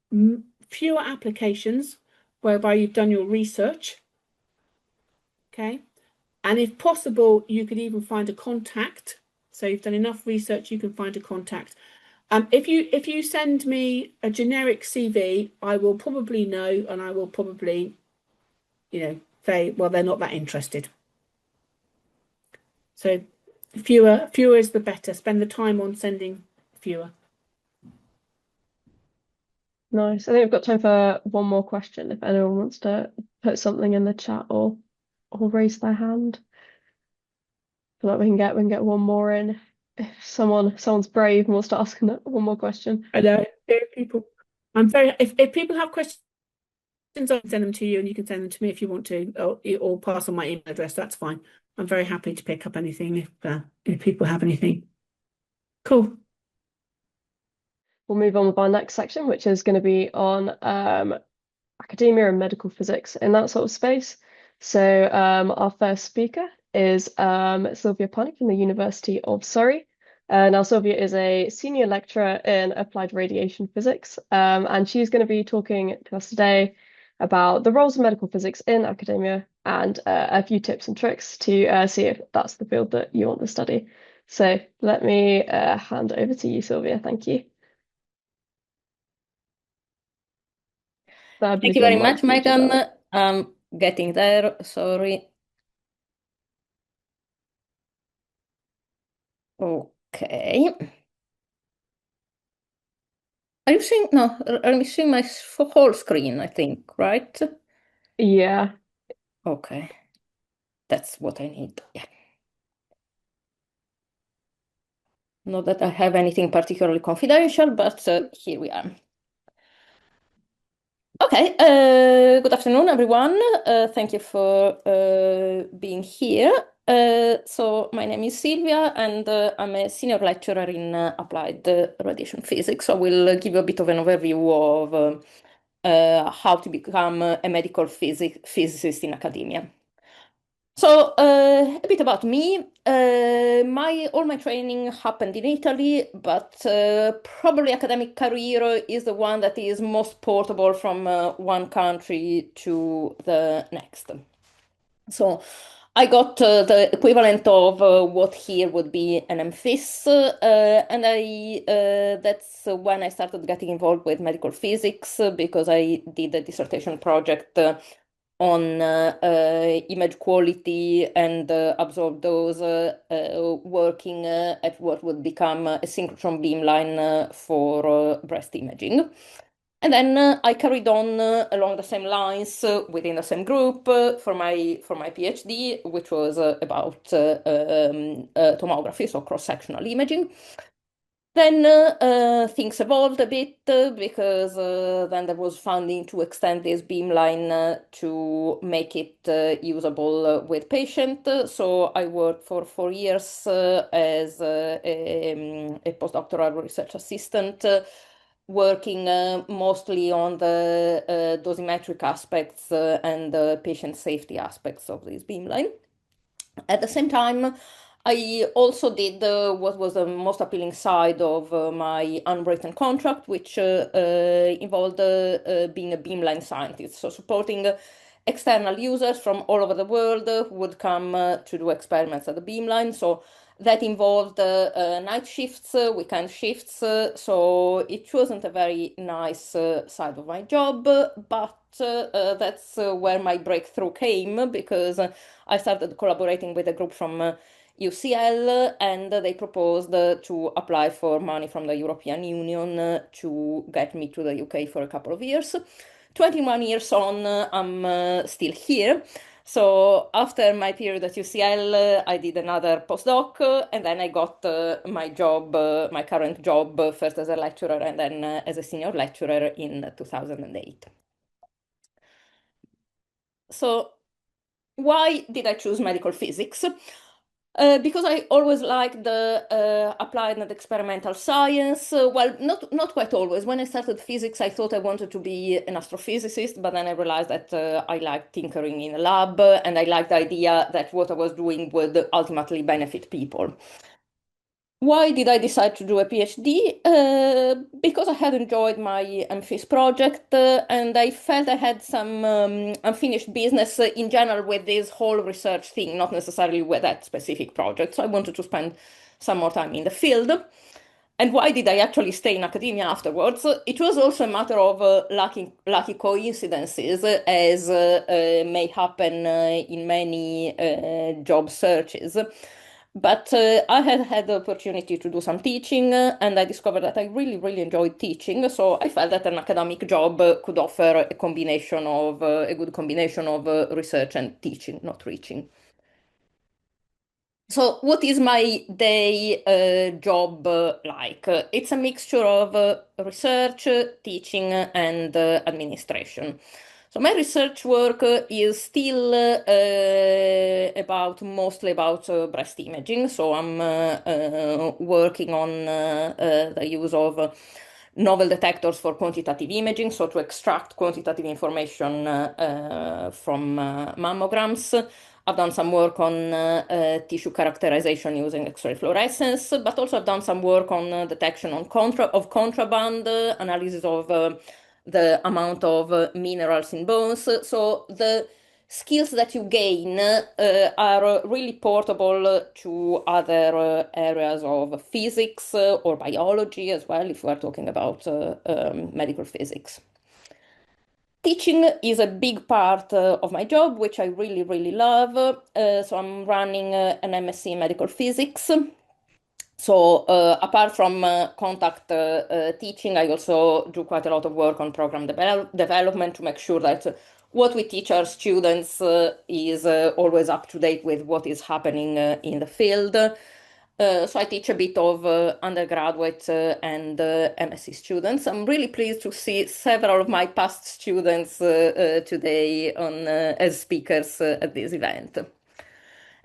fewer applications whereby you've done your research, okay? And if possible, you could even find a contact. So you've done enough research, you can find a contact. If you send me a generic CV, I will probably know, and I will probably, say, well, they're not that interested. So fewer is the better. Spend the time on sending fewer. Nice. I think we've got time for one more question if anyone wants to put something in the chat or raise their hand. I feel like we can get one more in if someone's brave and wants to ask one more question. I know if people. If people have questions, I can send them to you, and you can send them to me if you want to, or pass on my email address. That's fine. I'm very happy to pick up anything if people have anything. Cool. We'll move on with our next section, which is going to be on academia and medical physics in that sort of space. So our first speaker is Sylvia Panic from the University of Surrey. Now, Sylvia is a senior lecturer in applied radiation physics, and she's going to be talking to us today about the roles of medical physics in academia and a few tips and tricks to see if that's the field that you want to study. So let me hand over to you, Sylvia. Thank you. I Thank believe you your very much, mic's muted Megan. up. I'm getting there. Sorry. Okay. Are you seeing? No, are you seeing my whole screen, I think, right? Yeah. Okay. That's what I need. Yeah. Not that I have anything particularly confidential, but here we are. Okay, good afternoon, everyone. Thank you for being here. So my name is Silvia, and I'm a senior lecturer in applied radiation physics. So I will give you a bit of an overview of how to become a medical physicist in academia. So a bit about me. All my training happened in Italy, but probably academic career is the one that is most portable from one country to the next. So I got the equivalent of what here would be an MPhils, and that's when I started getting involved with medical physics because I did a dissertation project on image quality and absorb those working at what would become a synchrotron beamline for breast imaging. And then I carried on along the same lines within the same group for my PhD, which was about tomography, so cross-sectional imaging. Then things evolved a bit because then there was funding to extend this beamline to make it usable with patient. So I worked for 4 years as a postdoctoral research assistant, working mostly on the dosimetric aspects and patient safety aspects of this beamline. At the same time, I also did what was the most appealing side of my unwritten contract, which involved being a beamline scientist, so supporting external users from all over the world who would come to do experiments at the beamline. So that involved night shifts, weekend shifts, so it wasn't a very nice side of my job, but that's where my breakthrough came, because I started collaborating with a group from UCL, and they proposed to apply for money from the European Union to get me to the UK for a couple of years. 21 years on, I'm still here. So after my period at UCL, I did another postdoc, and then I got my job, my current job, first as a lecturer and then as a senior lecturer in 2008. So why did I choose medical physics? Because I always liked the applied and experimental science. Well, not quite always. When I started physics, I thought I wanted to be an astrophysicist, but then I realized that I liked tinkering in a lab, and I liked the idea that what I was doing would ultimately benefit people. Why did I decide to do a PhD? Because I had enjoyed my MPhil project, and I felt I had some unfinished business in general with this whole research thing, not necessarily with that specific project. So I wanted to spend some more time in the field. And why did I actually stay in academia afterwards? It was also a matter of lucky coincidences, as may happen in many job searches. But I had had the opportunity to do some teaching, and I discovered that I really, really enjoyed teaching. So I felt that an academic job could offer a combination of a good combination of research and teaching, not reaching. So what is my day job like? It's a mixture of research, teaching, and administration. So my research work is still mostly about breast imaging. So I'm working on the use of novel detectors for quantitative imaging, so to extract quantitative information from mammograms. I've done some work on tissue characterization using X-ray fluorescence, but also I've done some work on detection of contraband, analysis of the amount of minerals in bones. So the skills that you gain are really portable to other areas of physics or biology as well, if we're talking about medical physics. Teaching is a big part of my job, which I really, really love. So I'm running an MSc in medical physics. So apart from contact teaching, I also do quite a lot of work on program development to make sure that what we teach our students is always up to date with what is happening in the field. So I teach a bit of undergraduate and MSc students. I'm really pleased to see several of my past students today as speakers at this event.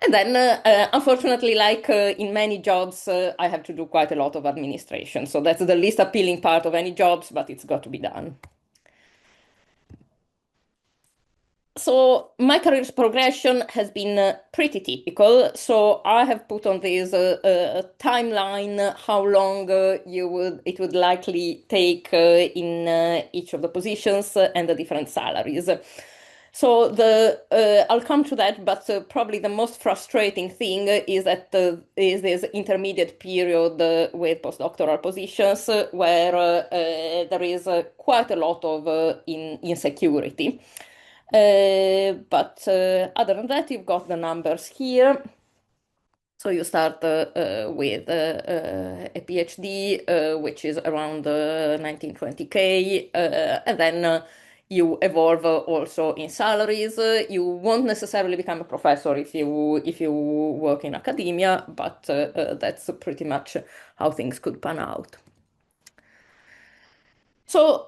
And then, unfortunately, like in many jobs, I have to do quite a lot of administration. So that's the least appealing part of any jobs, but it's got to be done. So my career progression has been pretty typical. So I have put on this timeline how long it would likely take in each of the positions and the different salaries. So I'll come to that, but probably the most frustrating thing is that is this intermediate period with postdoctoral positions where there is quite a lot of insecurity. But other than that, you've got the numbers here. So you start with a PhD, which is around 19-20K, and then you evolve also in salaries. You won't necessarily become a professor if you work in academia, but that's pretty much how things could pan out. So,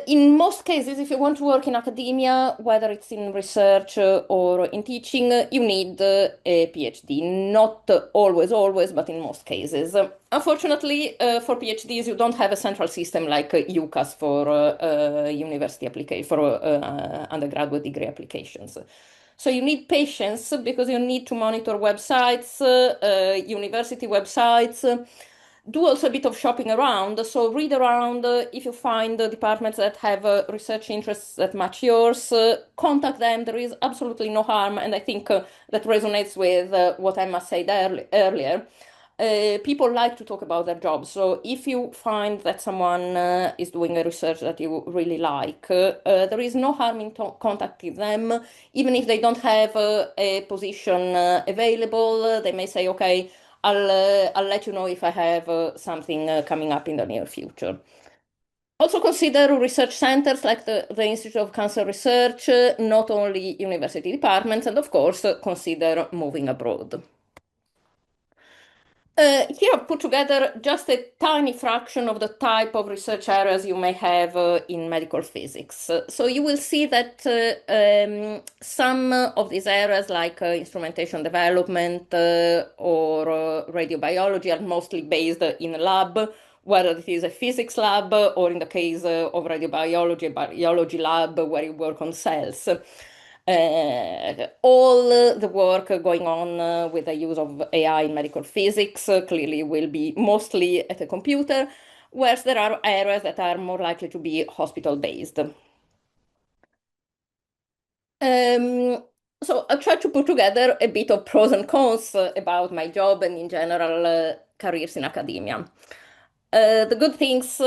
in most cases, if you want to work in academia, whether it's in research or in teaching, you need a PhD. Not always, but in most cases. Unfortunately, for PhDs, you don't have a central system like UCAS for university application for undergraduate degree applications. So you need patience because you need to monitor websites, university websites. Do also a bit of shopping around. So read around. If you find departments that have research interests that match yours, contact them. There is absolutely no harm. And I think that resonates with what Emma said earlier. People like to talk about their jobs. So if you find that someone is doing a research that you really like, there is no harm in contacting them, even if they don't have a position available. They may say, okay, I'll let you know if I have something coming up in the near future. Also consider research centers like the Institute of Cancer Research, not only university departments, and of course, consider moving abroad. Here I've put together just a tiny fraction of the type of research areas you may have in medical physics. So you will see that some of these areas like instrumentation development or radiobiology are mostly based in a lab, whether it is a physics lab or in the case of radiobiology, a biology lab where you work on cells. All the work going on with the use of AI in medical physics clearly will be mostly at a computer, whereas there are areas that are more likely to be hospital-based. So I'll try to put together a bit of pros and cons about my job and in general careers in academia. The good things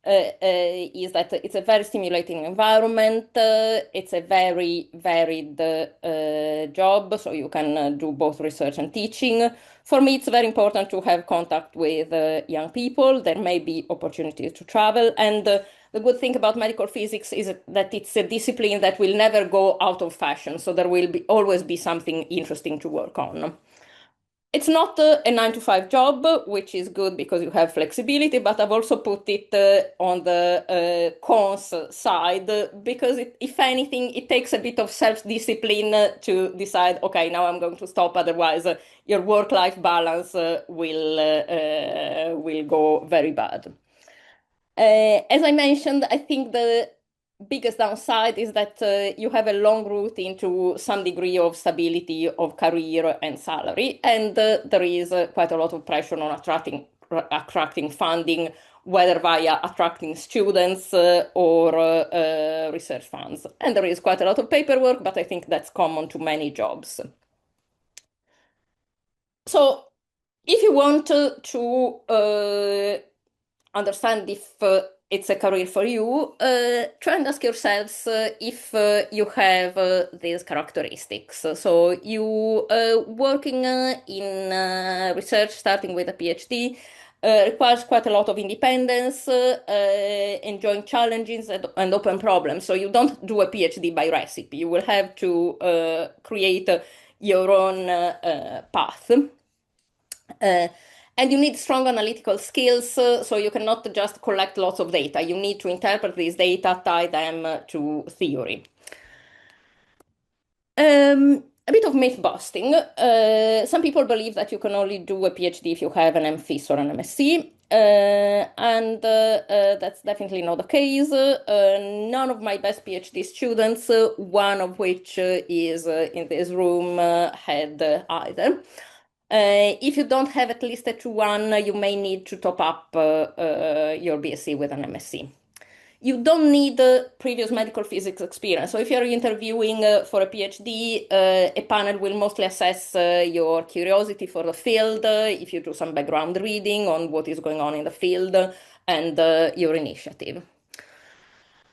is that it's a very stimulating environment. It's a very varied job, so you can do both research and teaching. For me, it's very important to have contact with young people. There may be opportunities to travel, and the good thing about medical physics is that it's a discipline that will never go out of fashion, so there will always be something interesting to work on. It's not a 9 to 5 job, which is good because you have flexibility, but I've also put it on the cons side because if anything, it takes a bit of self-discipline to decide, okay, now I'm going to stop, otherwise your work-life balance will go very bad. As I mentioned, I think the biggest downside is that you have a long route into some degree of stability of career and salary, and there is quite a lot of pressure on attracting funding, whether via attracting students or research funds. And there is quite a lot of paperwork, but I think that's common to many jobs. So if you want to understand if it's a career for you, try and ask yourselves if you have these characteristics. So you working in research, starting with a PhD, requires quite a lot of independence, enjoying challenges and open problems. So you don't do a PhD by recipe. You will have to create your own path. And you need strong analytical skills, so you cannot just collect lots of data. You need to interpret these data, tie them to theory. A bit of myth busting. Some people believe that you can only do a PhD if you have an MPhil or an MSc, and that's definitely not the case. None of my best PhD students, one of which is in this room, had either. If you don't have at least a 2-1, you may need to top up your BSc with an MSc. You don't need previous medical physics experience. So if you're interviewing for a PhD, a panel will mostly assess your curiosity for the field, if you do some background reading on what is going on in the field, and your initiative.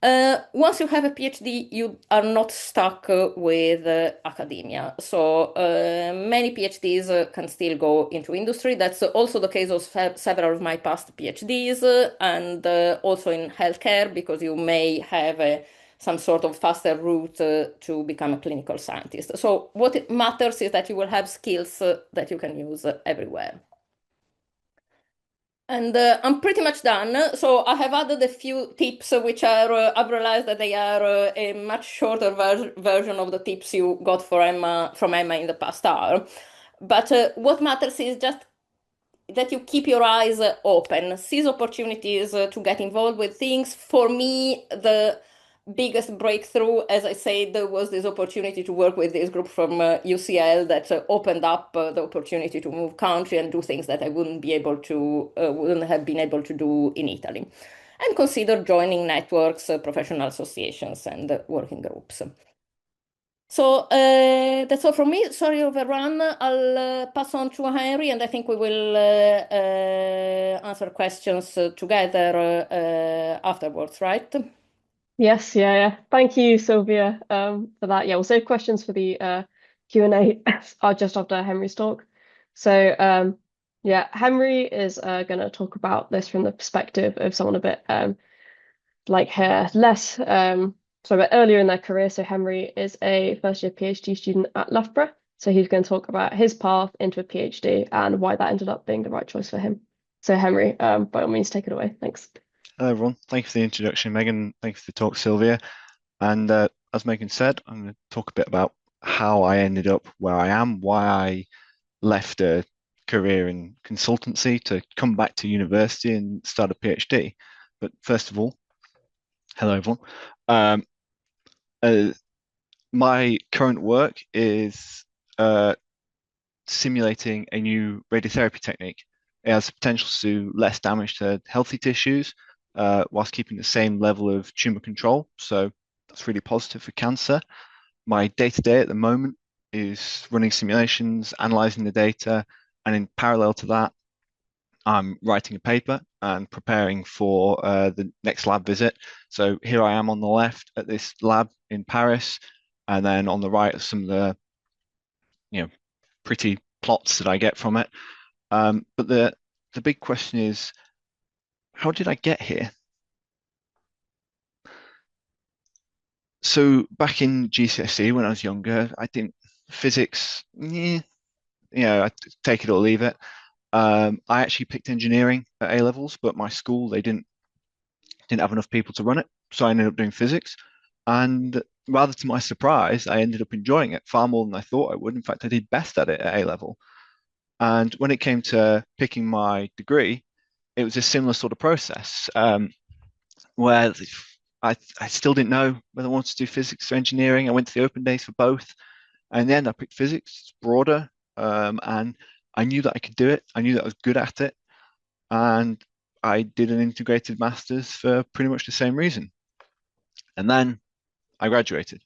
Once you have a PhD, you are not stuck with academia. So many PhDs can still go into industry. That's also the case of several of my past PhDs and also in healthcare, because you may have some sort of faster route to become a clinical scientist. So what matters is that you will have skills that you can use everywhere. And I'm pretty much done. So I have added a few tips, which are, I've realized that they are a much shorter version of the tips you got from Emma in the past hour. But what matters is just that you keep your eyes open, seize opportunities to get involved with things. For me, the biggest breakthrough, as I said, there was this opportunity to work with this group from UCL that opened up the opportunity to move country and do things that I wouldn't have been able to do in Italy, and consider joining networks, professional associations, and working groups. So that's all from me. Sorry, overrun. I'll pass on to Henry, and I think we will answer questions together afterwards, right? Yes, yeah. Thank you, Sylvia, for that. Yeah, we'll save questions for the Q&A just after Henry's talk. So, yeah, Henry is going to talk about this from the perspective of someone a bit like her, a bit earlier in their career. So Henry is a first-year PhD student at Loughborough. So he's going to talk about his path into a PhD and why that ended up being the right choice for him. So Henry, by all means, take it away. Thanks. Hello, everyone. Thank you for the introduction, Megan. Thank you for the talk, Sylvia. And as Megan said, I'm going to talk a bit about how I ended up where I am, why I left a career in consultancy to come back to university and start a PhD. But first of all, hello, everyone. My current work is simulating a new radiotherapy technique. It has the potential to do less damage to healthy tissues whilst keeping the same level of tumor control. So that's really positive for cancer. My day-to-day at the moment is running simulations, analyzing the data, and in parallel to that, I'm writing a paper and preparing for the next lab visit. So here I am on the left at this lab in Paris, and then on the right are some of the pretty plots that I get from it. But the big question is, how did I get here? So back in GCSE when I was younger, I didn't physics, I take it or leave it. I actually picked engineering at A levels, but my school they didn't have enough people to run it, so I ended up doing physics. And rather to my surprise, I ended up enjoying it far more than I thought I would. In fact, I did best at it at A level. And when it came to picking my degree, it was a similar sort of process where I still didn't know whether I wanted to do physics or engineering. I went to the open days for both. And in the end, I picked physics. It's broader. And I knew that I could do it. I knew that I was good at it. And I did an integrated master's for pretty much the same reason. And then I graduated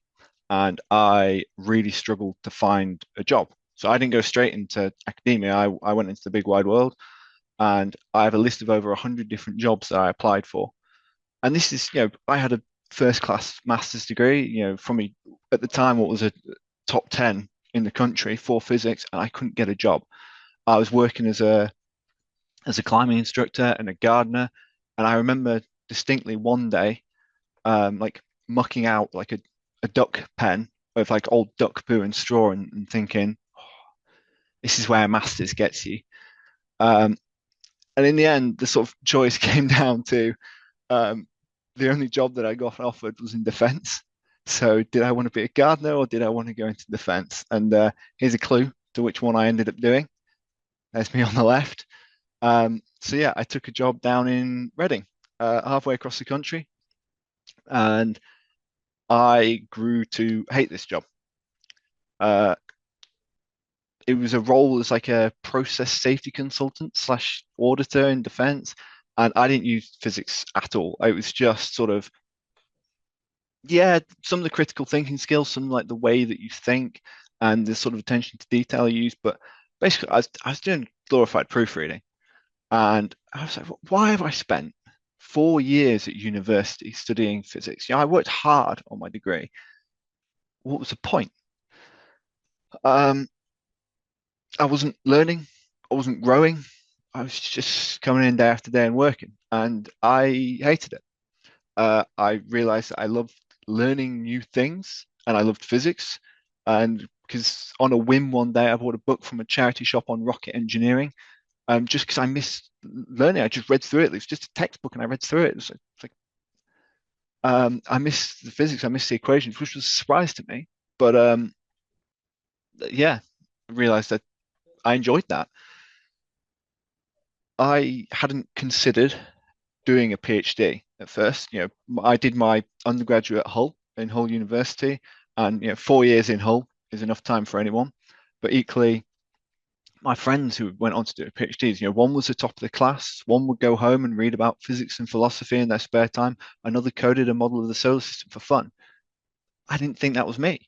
and I really struggled to find a job. So I didn't go straight into academia. I went into the big wide world, and I have a list of over 100 different jobs that I applied for. And this is, I had a first class master's degree, from at the time, what was a top 10 in the country for physics, and I couldn't get a job. I was working as a climbing instructor and a gardener. And I remember distinctly one day, like mucking out like a duck pen with like old duck poo and straw and thinking, this is where a master's gets you. And in the end, the sort of choice came down to the only job that I got offered was in defense. So did I want to be a gardener or did I want to go into defense? And here's a clue to which one I ended up doing. There's me on the left. So yeah, I took a job down in Reading, halfway across the country. And I grew to hate this job. It was a role as like a process safety consultant / auditor in defense. And I didn't use physics at all. It was just sort of, some of the critical thinking skills, some like the way that you think and the sort of attention to detail you use. But basically, I was doing glorified proofreading. And I was like, why have I spent 4 years at university studying physics? I worked hard on my degree. What was the point? I wasn't learning. I wasn't growing. I was just coming in day after day and working, and I hated it. I realized that I loved learning new things, and I loved physics. And because on a whim one day, I bought a book from a charity shop on rocket engineering, just because I missed learning. I just read through it. It was just a textbook, and I read through it. It was like I missed the physics. I missed the equations, which was a surprise to me. But I realized that I enjoyed that. I hadn't considered doing a PhD at first. I did my undergraduate at Hull in Hull University, and 4 years in Hull is enough time for anyone. But equally, my friends who went on to do PhDs, one was the top of the class, one would go home and read about physics and philosophy in their spare time, another coded a model of the solar system for fun. I didn't think that was me.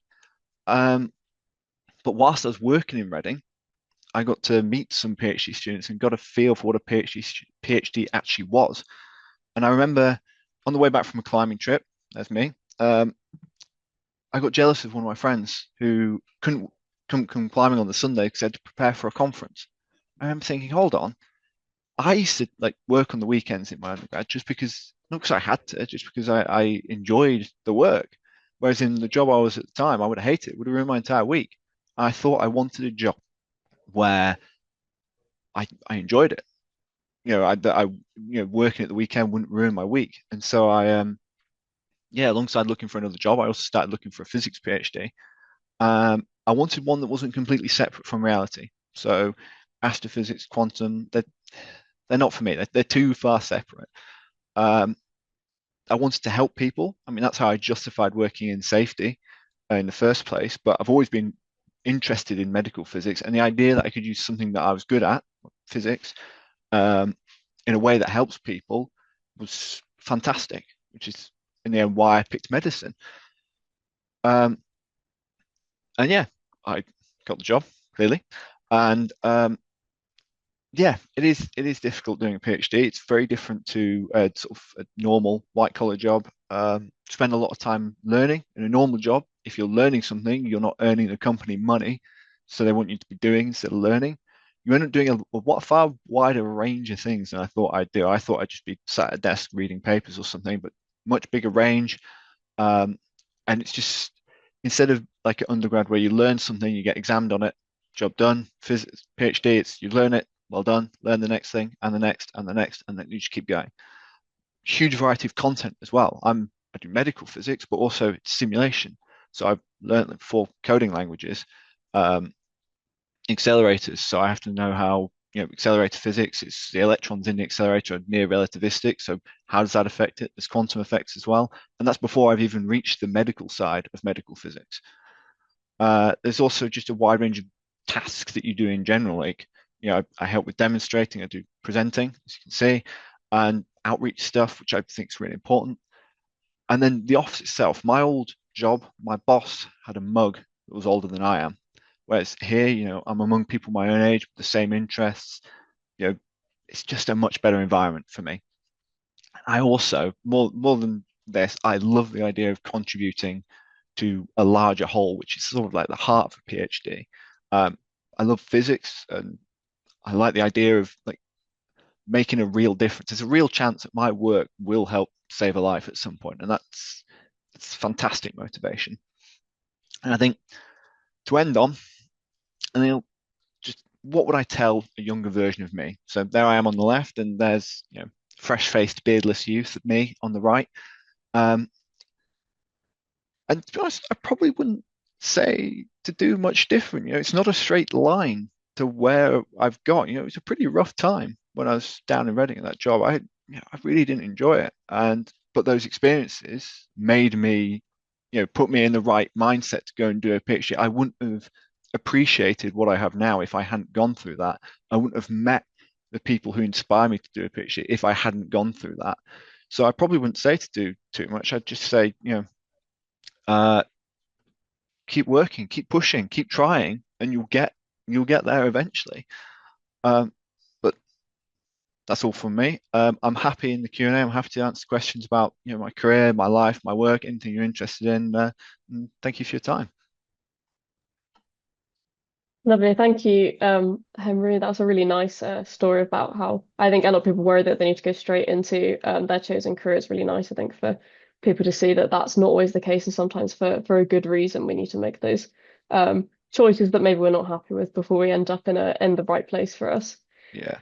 But whilst I was working in Reading, I got to meet some PhD students and got a feel for what a PhD actually was. And I remember on the way back from a climbing trip, that's me, I got jealous of one of my friends who couldn't come climbing on the Sunday because they had to prepare for a conference. I remember thinking, hold on, I used to work on the weekends in my undergrad just because, not because I had to, just because I enjoyed the work. Whereas in the job I was at the time, I would have hated it. It would have ruined my entire week. I thought I wanted a job where I enjoyed it. Working at the weekend wouldn't ruin my week. And so alongside looking for another job, I also started looking for a physics PhD. I wanted one that wasn't completely separate from reality. So astrophysics, quantum, they're not for me. They're too far separate. I wanted to help people. I mean, that's how I justified working in safety in the first place. But I've always been interested in medical physics, and the idea that I could use something that I was good at, physics, in a way that helps people was fantastic, which is in the end why I picked medicine. And yeah, I got the job clearly, and it is difficult doing a PhD. It's very different to sort of a normal white collar job. Spend a lot of time learning. In a normal job, if you're learning something, you're not earning the company money, so they want you to be doing instead of learning. You end up doing a far wider range of things than I thought I'd do. I thought I'd just be sat at a desk reading papers or something, but much bigger range. And it's just, instead of like an undergrad where you learn something, you get examined on it, job done. Physics, PhD, it's you learn it, well done, learn the next thing, and the next, and the next, and then you just keep going. Huge variety of content as well. I do medical physics, but also simulation. So I've learned 4 coding languages, accelerators. So I have to know how, accelerator physics, it's the electrons in the accelerator are near relativistic. So how does that affect it? There's quantum effects as well. And that's before I've even reached the medical side of medical physics. There's also just a wide range of tasks that you do in general. Like, I help with demonstrating, I do presenting, as you can see, and outreach stuff, which I think is really important. And then the office itself, my old job, my boss had a mug that was older than I am. Whereas here, I'm among people my own age with the same interests. It's just a much better environment for me. I also, more than this, I love the idea of contributing to a larger whole, which is sort of like the heart of a PhD. I love physics, and I like the idea of making a real difference. There's a real chance that my work will help save a life at some point, and it's fantastic motivation. And I think to end on, just what would I tell a younger version of me? So there I am on the left, and there's fresh-faced, beardless youth of me on the right. And to be honest, I probably wouldn't say to do much different. It's not a straight line to where I've got. It was a pretty rough time when I was down in Reading at that job. I really didn't enjoy it, but those experiences made me, put me in the right mindset to go and do a PhD. I wouldn't have appreciated what I have now if I hadn't gone through that. I wouldn't have met the people who inspire me to do a PhD if I hadn't gone through that. So I probably wouldn't say to do too much. I'd just say, keep working, keep pushing, keep trying, and you'll get there eventually. But that's all from me. I'm happy in the Q&A. I'm happy to answer questions about my career, my life, my work, anything you're interested in. And thank you for your time. Lovely, thank you, Henry. That was a really nice story about how I think a lot of people worry that they need to go straight into their chosen career. It's really nice, I think, for people to see that that's not always the case, and sometimes for a good reason we need to make those choices that maybe we're not happy with before we end up in the right place for us. Yeah.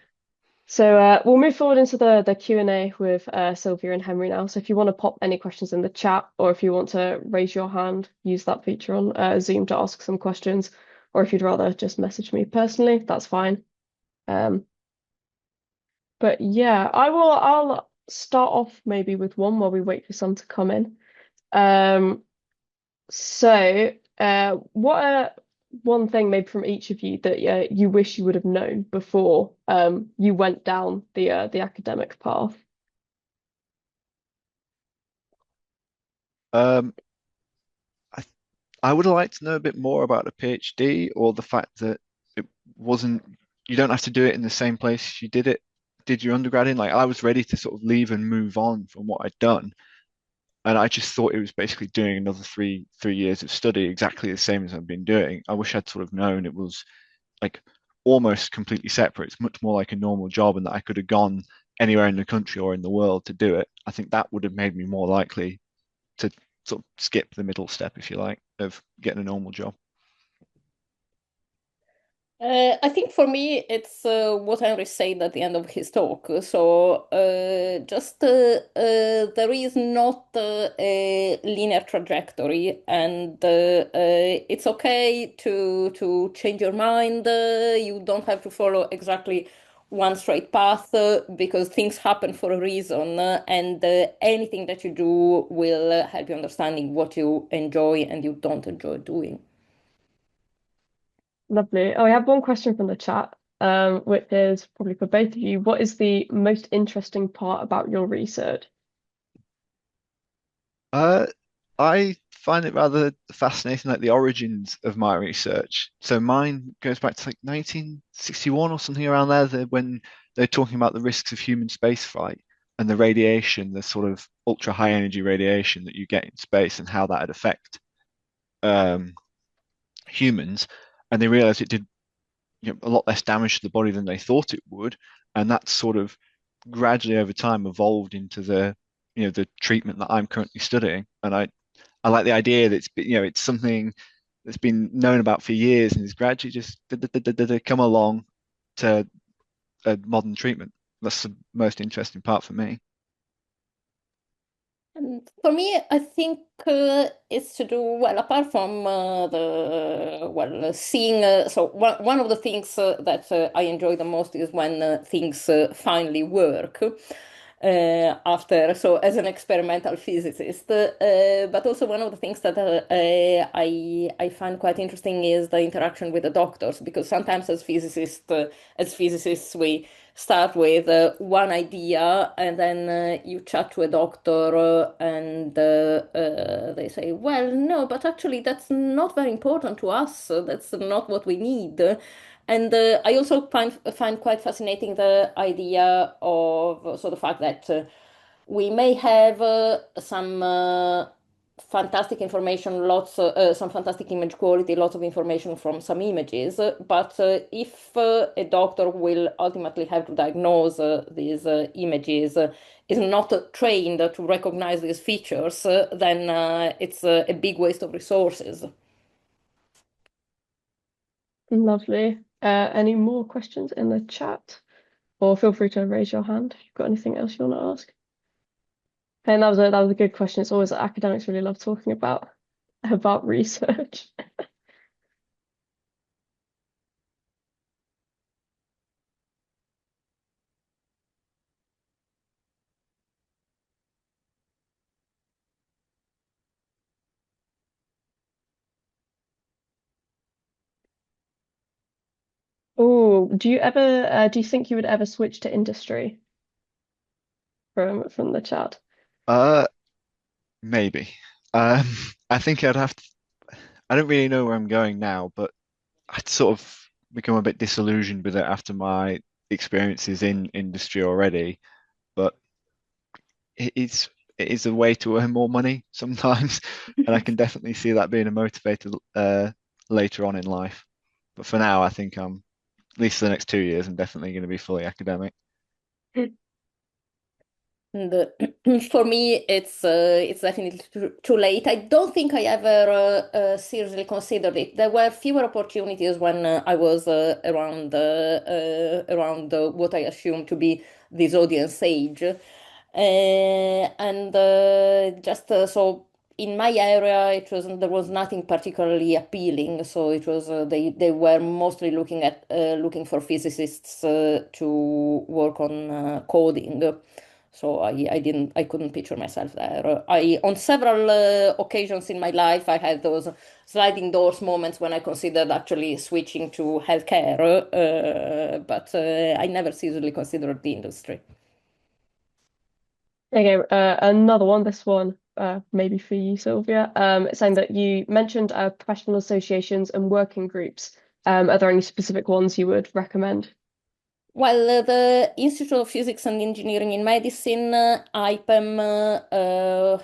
So we'll move forward into the Q&A with Sylvia and Henry now. So if you want to pop any questions in the chat, or if you want to raise your hand, use that feature on Zoom to ask some questions, or if you'd rather just message me personally, that's fine. But yeah, I'll start off maybe with one while we wait for some to come in. Um, what one thing maybe from each of you that you wish you would have known before you went down the academic path? Um, I I would like to know a bit more about a PhD, or the fact that it wasn't, you don't have to do it in the same place you did your undergrad in. Like, I was ready to sort of leave and move on from what I'd done. And I just thought it was basically doing another three years of study, exactly the same as I've been doing. I wish I'd sort of known it was like almost completely separate. It's much more like a normal job, and that I could have gone anywhere in the country or in the world to do it. I think that would have made me more likely to sort of skip the middle step, if you like, of getting a normal job. I think for me, it's what Henry said at the end of his talk. So, there is not a linear trajectory, and it's okay to change your mind. You don't have to follow exactly one straight path because things happen for a reason, and anything that you do will help you understanding what you enjoy and you don't enjoy doing. Lovely. Oh, I have one question from the chat, which is probably for both of you. What is the most interesting part about your research? Uh, I find it rather fascinating, like the origins of my research. So mine goes back to like 1961 or something around there, when they're talking about the risks of human spaceflight and the radiation, the sort of ultra high energy radiation that you get in space, and how that'd affect um, humans. And they realized it did, a lot less damage to the body than they thought it would, and that sort of gradually over time evolved into the treatment that I'm currently studying. And I like the idea that it's something that's been known about for years and is gradually just come along to a modern treatment. That's the most interesting part for me. And for me, I think it's to do well, apart from seeing. So one of the things that I enjoy the most is when things finally work. After, so as an experimental physicist, but also one of the things that I find quite interesting is the interaction with the doctors, because sometimes as physicists we start with one idea, and then you chat to a doctor and they say, well, no, but actually that's not very important to us. That's not what we need. And I also find quite fascinating the idea of so the fact that we may have fantastic information, some fantastic image quality, lots of information from some images. But if a doctor will ultimately have to diagnose these images, is not trained to recognize these features, then it's a big waste of resources. Lovely. Any more questions in the chat? Or feel free to raise your hand if you've got anything else you want to ask. Okay, and that was a good question. It's always academics really love talking about research. Oh, do you think you would ever switch to industry from the chat? Uh, Maybe. Um, I think I'd have to. I don't really know where I'm going now, but I'd sort of become a bit disillusioned with it after my experiences in industry already. But it is a way to earn more money sometimes, and I can definitely see that being a motivator later on in life. But for now, I think at least for the next 2 years, I'm definitely going to be fully academic. And for me, it's definitely too late. I don't think I ever seriously considered it. There were fewer opportunities when I was around what I assume to be this audience age, and just so in my area, there was nothing particularly appealing. So it was they were mostly looking for physicists to work on coding. So I couldn't picture myself there. On several occasions in my life, I had those sliding doors moments when I considered actually switching to healthcare, but I never seriously considered the industry. Okay, another one. This one, maybe for you, Sylvia. It's saying that you mentioned professional associations and working groups. Are there any specific ones you would recommend? Well, the Institute of Physics and Engineering in Medicine, IPEM,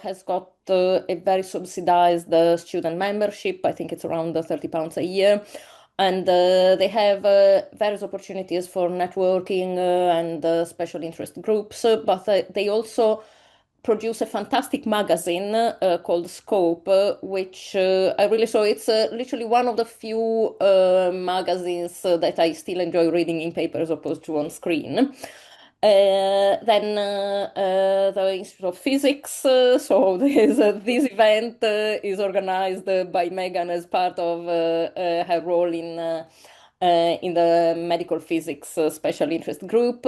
has got a very subsidized student membership. I think it's around £30 a year. And they have various opportunities for networking and special interest groups, but they also produce a fantastic magazine called Scope, which I really saw. It's literally one of the few magazines that I still enjoy reading in paper as opposed to on screen. Then the Institute of Physics. So this event is organized by Megan as part of her role in the medical physics special interest group.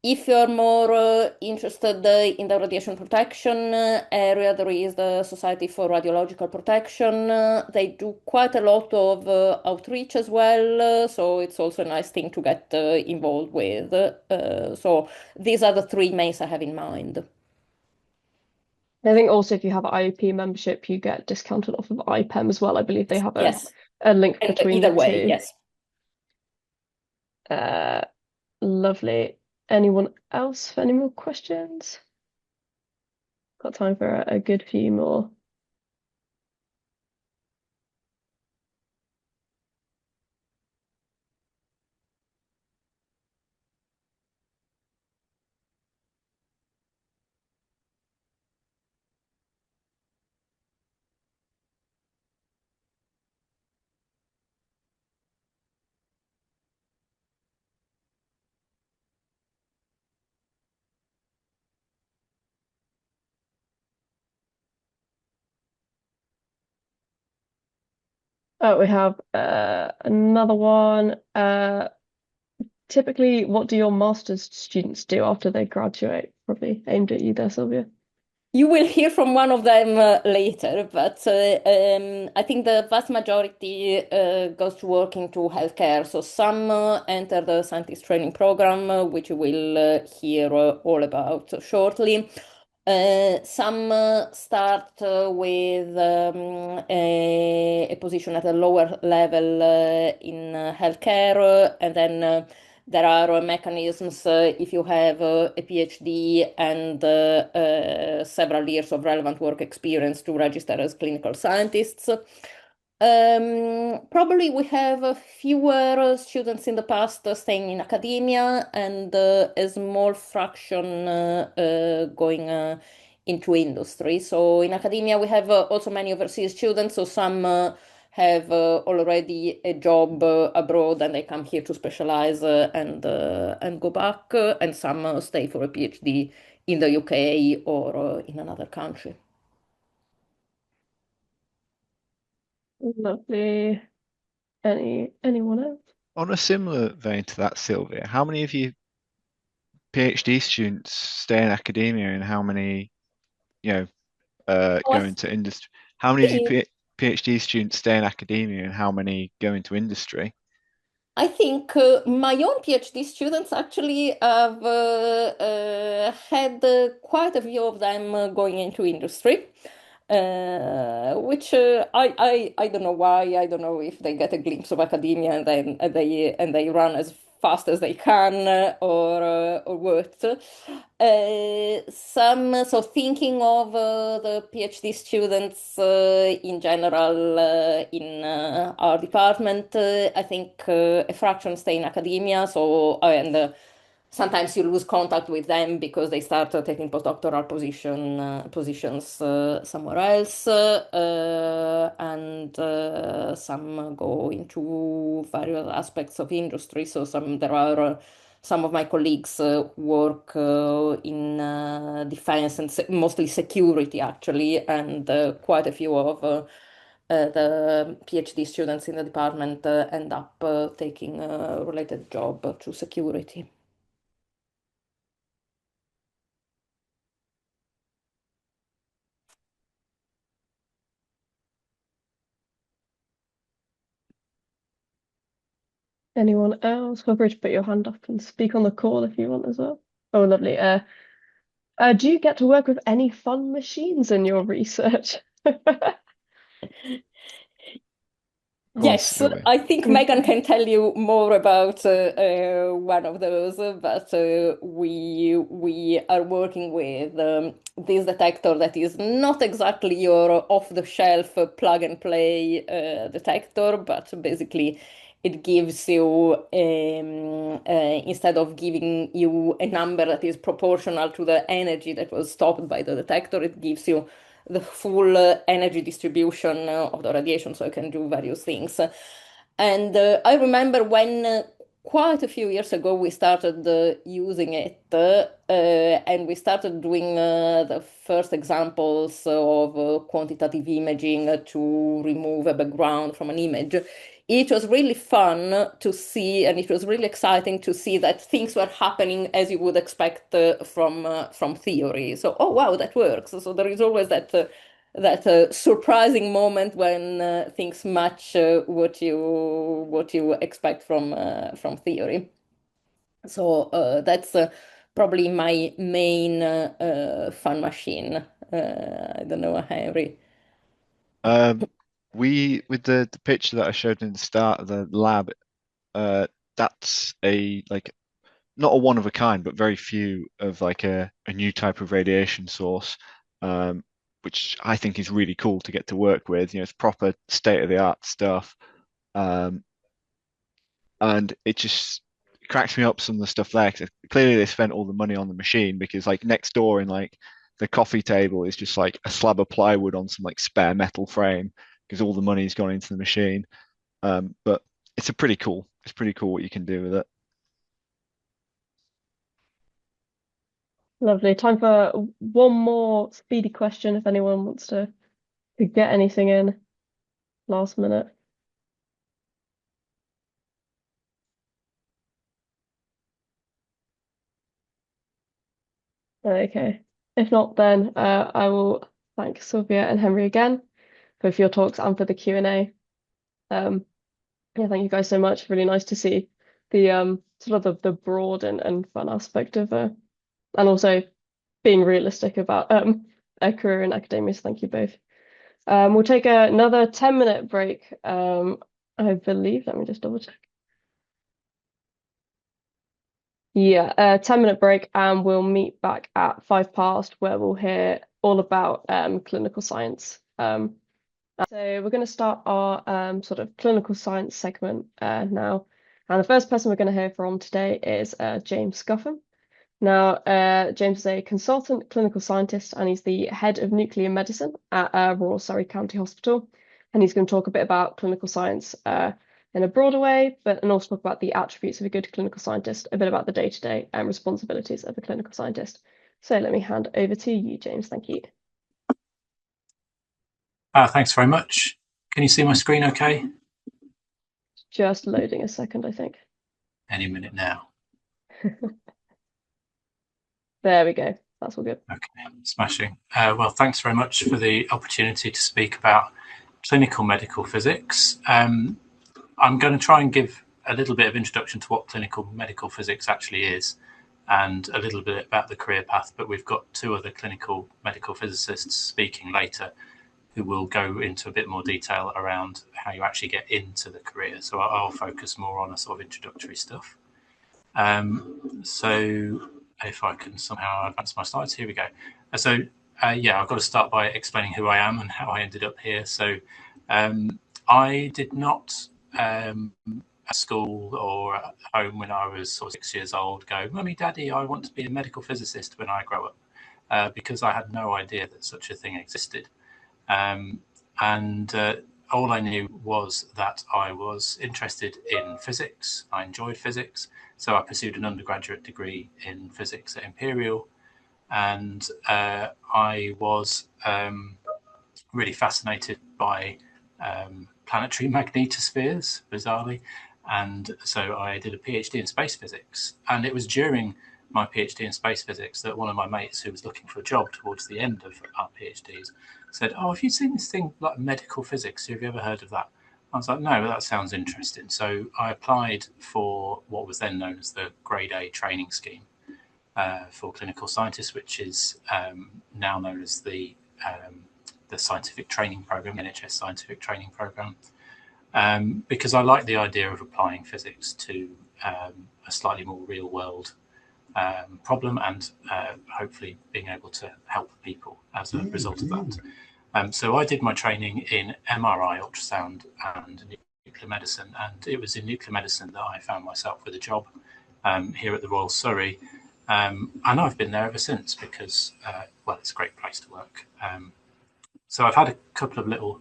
If you're more interested in the radiation protection area, there is the Society for Radiological Protection. They do quite a lot of outreach as well, so it's also a nice thing to get involved with. So these are the three mains I have in mind. I think also if you have IOP membership, you get discounted off of IPEM as well. I believe they have Yes, a link between either the way, two. yes. Lovely. Anyone else for any more questions? Got time for a good few more. We have another one. Typically, what do your master's students do after they graduate? Probably aimed at you there, Sylvia. You will hear from one of them later, but I think the vast majority goes to work into healthcare. So some enter the scientist training program, which you will hear all about shortly. Some start with a position at a lower level in healthcare, and then there are mechanisms if you have a PhD and several years of relevant work experience to register as clinical scientists. Probably we have fewer students in the past staying in academia and a small fraction going into industry. So in academia, we have also many overseas students. So some have already a job abroad and they come here to specialize and go back. And some stay for a PhD in the UK or in another country. Lovely. Anyone else? On a similar vein to that, Sylvia, how many of you PhD students stay in academia and how many, go into industry? How many of you PhD students stay in academia and how many go into industry? I think my own PhD students actually have had quite a few of them going into industry, which I don't know why. I don't know if they get a glimpse of academia and then they run as fast as they can or what. So thinking of the PhD students in general in our department, I think a fraction stay in academia. So and sometimes you lose contact with them because they start taking postdoctoral positions somewhere else, and some go into various aspects of industry. So there are some of my colleagues who work in defense and mostly security, actually, and quite a few of the PhD students in the department end up taking a related job to security. Anyone else? Feel free to put your hand up and speak on the call if you want as well. Oh, lovely. Do you get to work with any fun machines in your research? Yes, Also, I think Megan can tell you more about one of those, but we are working with this detector that is not exactly your off-the-shelf plug-and-play detector, but basically it gives you instead of giving you a number that is proportional to the energy that was stopped by the detector, it gives you the full energy distribution of the radiation, so I can do various things. And I remember when quite a few years ago we started using it, and we started doing the first examples of quantitative imaging to remove a background from an image. It was really fun to see, and it was really exciting to see that things were happening as you would expect from theory. So, oh wow, that works. So there is always that surprising moment when things match what you expect from theory. So that's probably my main fun machine. I don't know, Henry. we with the picture that I showed in the start of the lab, that's a like not a one of a kind, but very few of like a new type of radiation source, which I think is really cool to get to work with. You know, it's proper state of the art stuff. Um, and it just cracks me up some of the stuff there, 'cause clearly they spent all the money on the machine, because like next door in like the coffee table is just like a slab of plywood on some like spare metal frame, because all the money's gone into the machine. But it's pretty cool what you can do with it. Lovely. Time for one more speedy question if anyone wants to get anything in last minute. Okay. If not, then I will thank Sylvia and Henry again both for your talks and for the Q&A. Yeah, thank you guys so much. Really nice to see the sort of the broad and fun aspect of and also being realistic about a career in academia. So thank you both. We'll take another 10-minute break. I believe. Let me just double check. Yeah, 10-minute break, and we'll meet back at 5 past, where we'll hear all about clinical science. So we're going to start our sort of clinical science segment now. And the first person we're going to hear from today is James Scuffham. Now, James is a consultant clinical scientist, and he's the head of nuclear medicine at Royal Surrey County Hospital. And he's going to talk a bit about clinical science in a broader way, and also talk about the attributes of a good clinical scientist, a bit about the day-to-day responsibilities of a clinical scientist. So let me hand over to you, James. Thank you. Thanks very much. Can you see my screen okay? Just loading a second, I think. Any minute now. There we go. That's all good. Okay, smashing. Well, thanks very much for the opportunity to speak about clinical medical physics. I'm going to try and give a little bit of introduction to what clinical medical physics actually is, and a little bit about the career path, but we've got two other clinical medical physicists speaking later who will go into a bit more detail around how you actually get into the career. So I'll focus more on the sort of introductory stuff. So if I can somehow advance my slides, here we go. Yeah, I've got to start by explaining who I am and how I ended up here. So I did not at school or at home when I was sort of 6 years old go, "Mummy, Daddy, I want to be a medical physicist when I grow up," because I had no idea that such a thing existed. All I knew was that I was interested in physics. I enjoyed physics, so I pursued an undergraduate degree in physics at Imperial, and I was really fascinated by planetary magnetospheres, bizarrely, and so I did a PhD in space physics. And it was during my PhD in space physics that one of my mates, who was looking for a job towards the end of our PhDs, said, "Oh, have you seen this thing like medical physics? Have you ever heard of that?" I was like, no, that sounds interesting. So I applied for what was then known as the Grade A training scheme for clinical scientists, which is now known as the scientific training program, NHS scientific training program, because I like the idea of applying physics to a slightly more real world problem, and hopefully being able to help people as a result of that. So I did my training in MRI, ultrasound, and nuclear medicine, and it was in nuclear medicine that I found myself with a job here at the Royal Surrey, and I've been there ever since because, well, it's a great place to work. So I've had a couple of little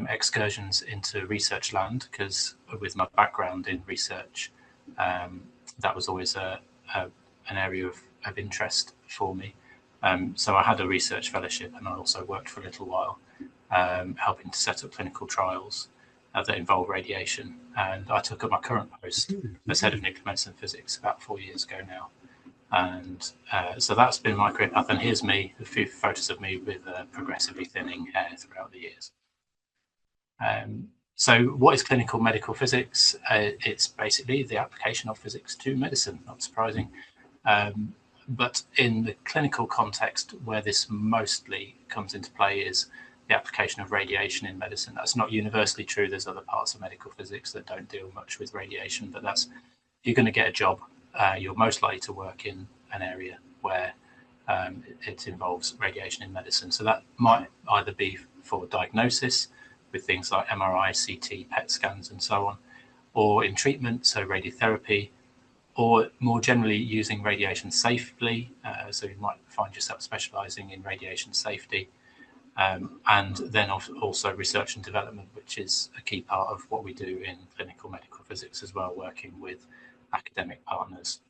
excursions into research land, because with my background in research, that was always an area of interest for me. So I had a research fellowship, and I also worked for a little while helping to set up clinical trials that involve radiation. And I took up my current post as head of nuclear medicine physics about 4 years ago now. And so that's been my career path. And here's me, a few photos of me with progressively thinning hair throughout the years. So what is clinical medical physics? It's basically the application of physics to medicine, not surprising. But in the clinical context, where this mostly comes into play is the application of radiation in medicine. That's not universally true. There's other parts of medical physics that don't deal much with radiation, but that's, if you're going to get a job, you're most likely to work in an area where it involves radiation in medicine. So that might either be for diagnosis with things like MRI, CT, PET scans, and so on, or in treatment, so radiotherapy, or more generally using radiation safely. So you might find yourself specializing in radiation safety, and then also research and development, which is a key part of what we do in clinical medical physics as well, working with academic partners.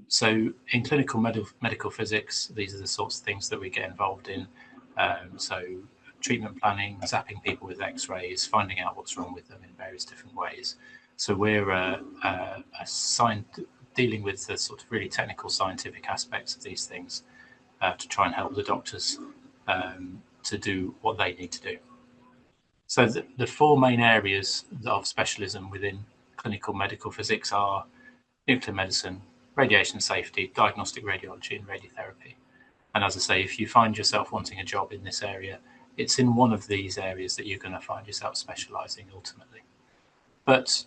So in clinical medical physics, these are the sorts of things that we get involved in. So treatment planning, zapping people with X-rays, finding out what's wrong with them in various different ways. So we're dealing with the sort of really technical scientific aspects of these things to try and help the doctors to do what they need to do. So the four main areas of specialism within clinical medical physics are nuclear medicine, radiation safety, diagnostic radiology, and radiotherapy. And as I say, if you find yourself wanting a job in this area, it's in one of these areas that you're going to find yourself specialising ultimately. But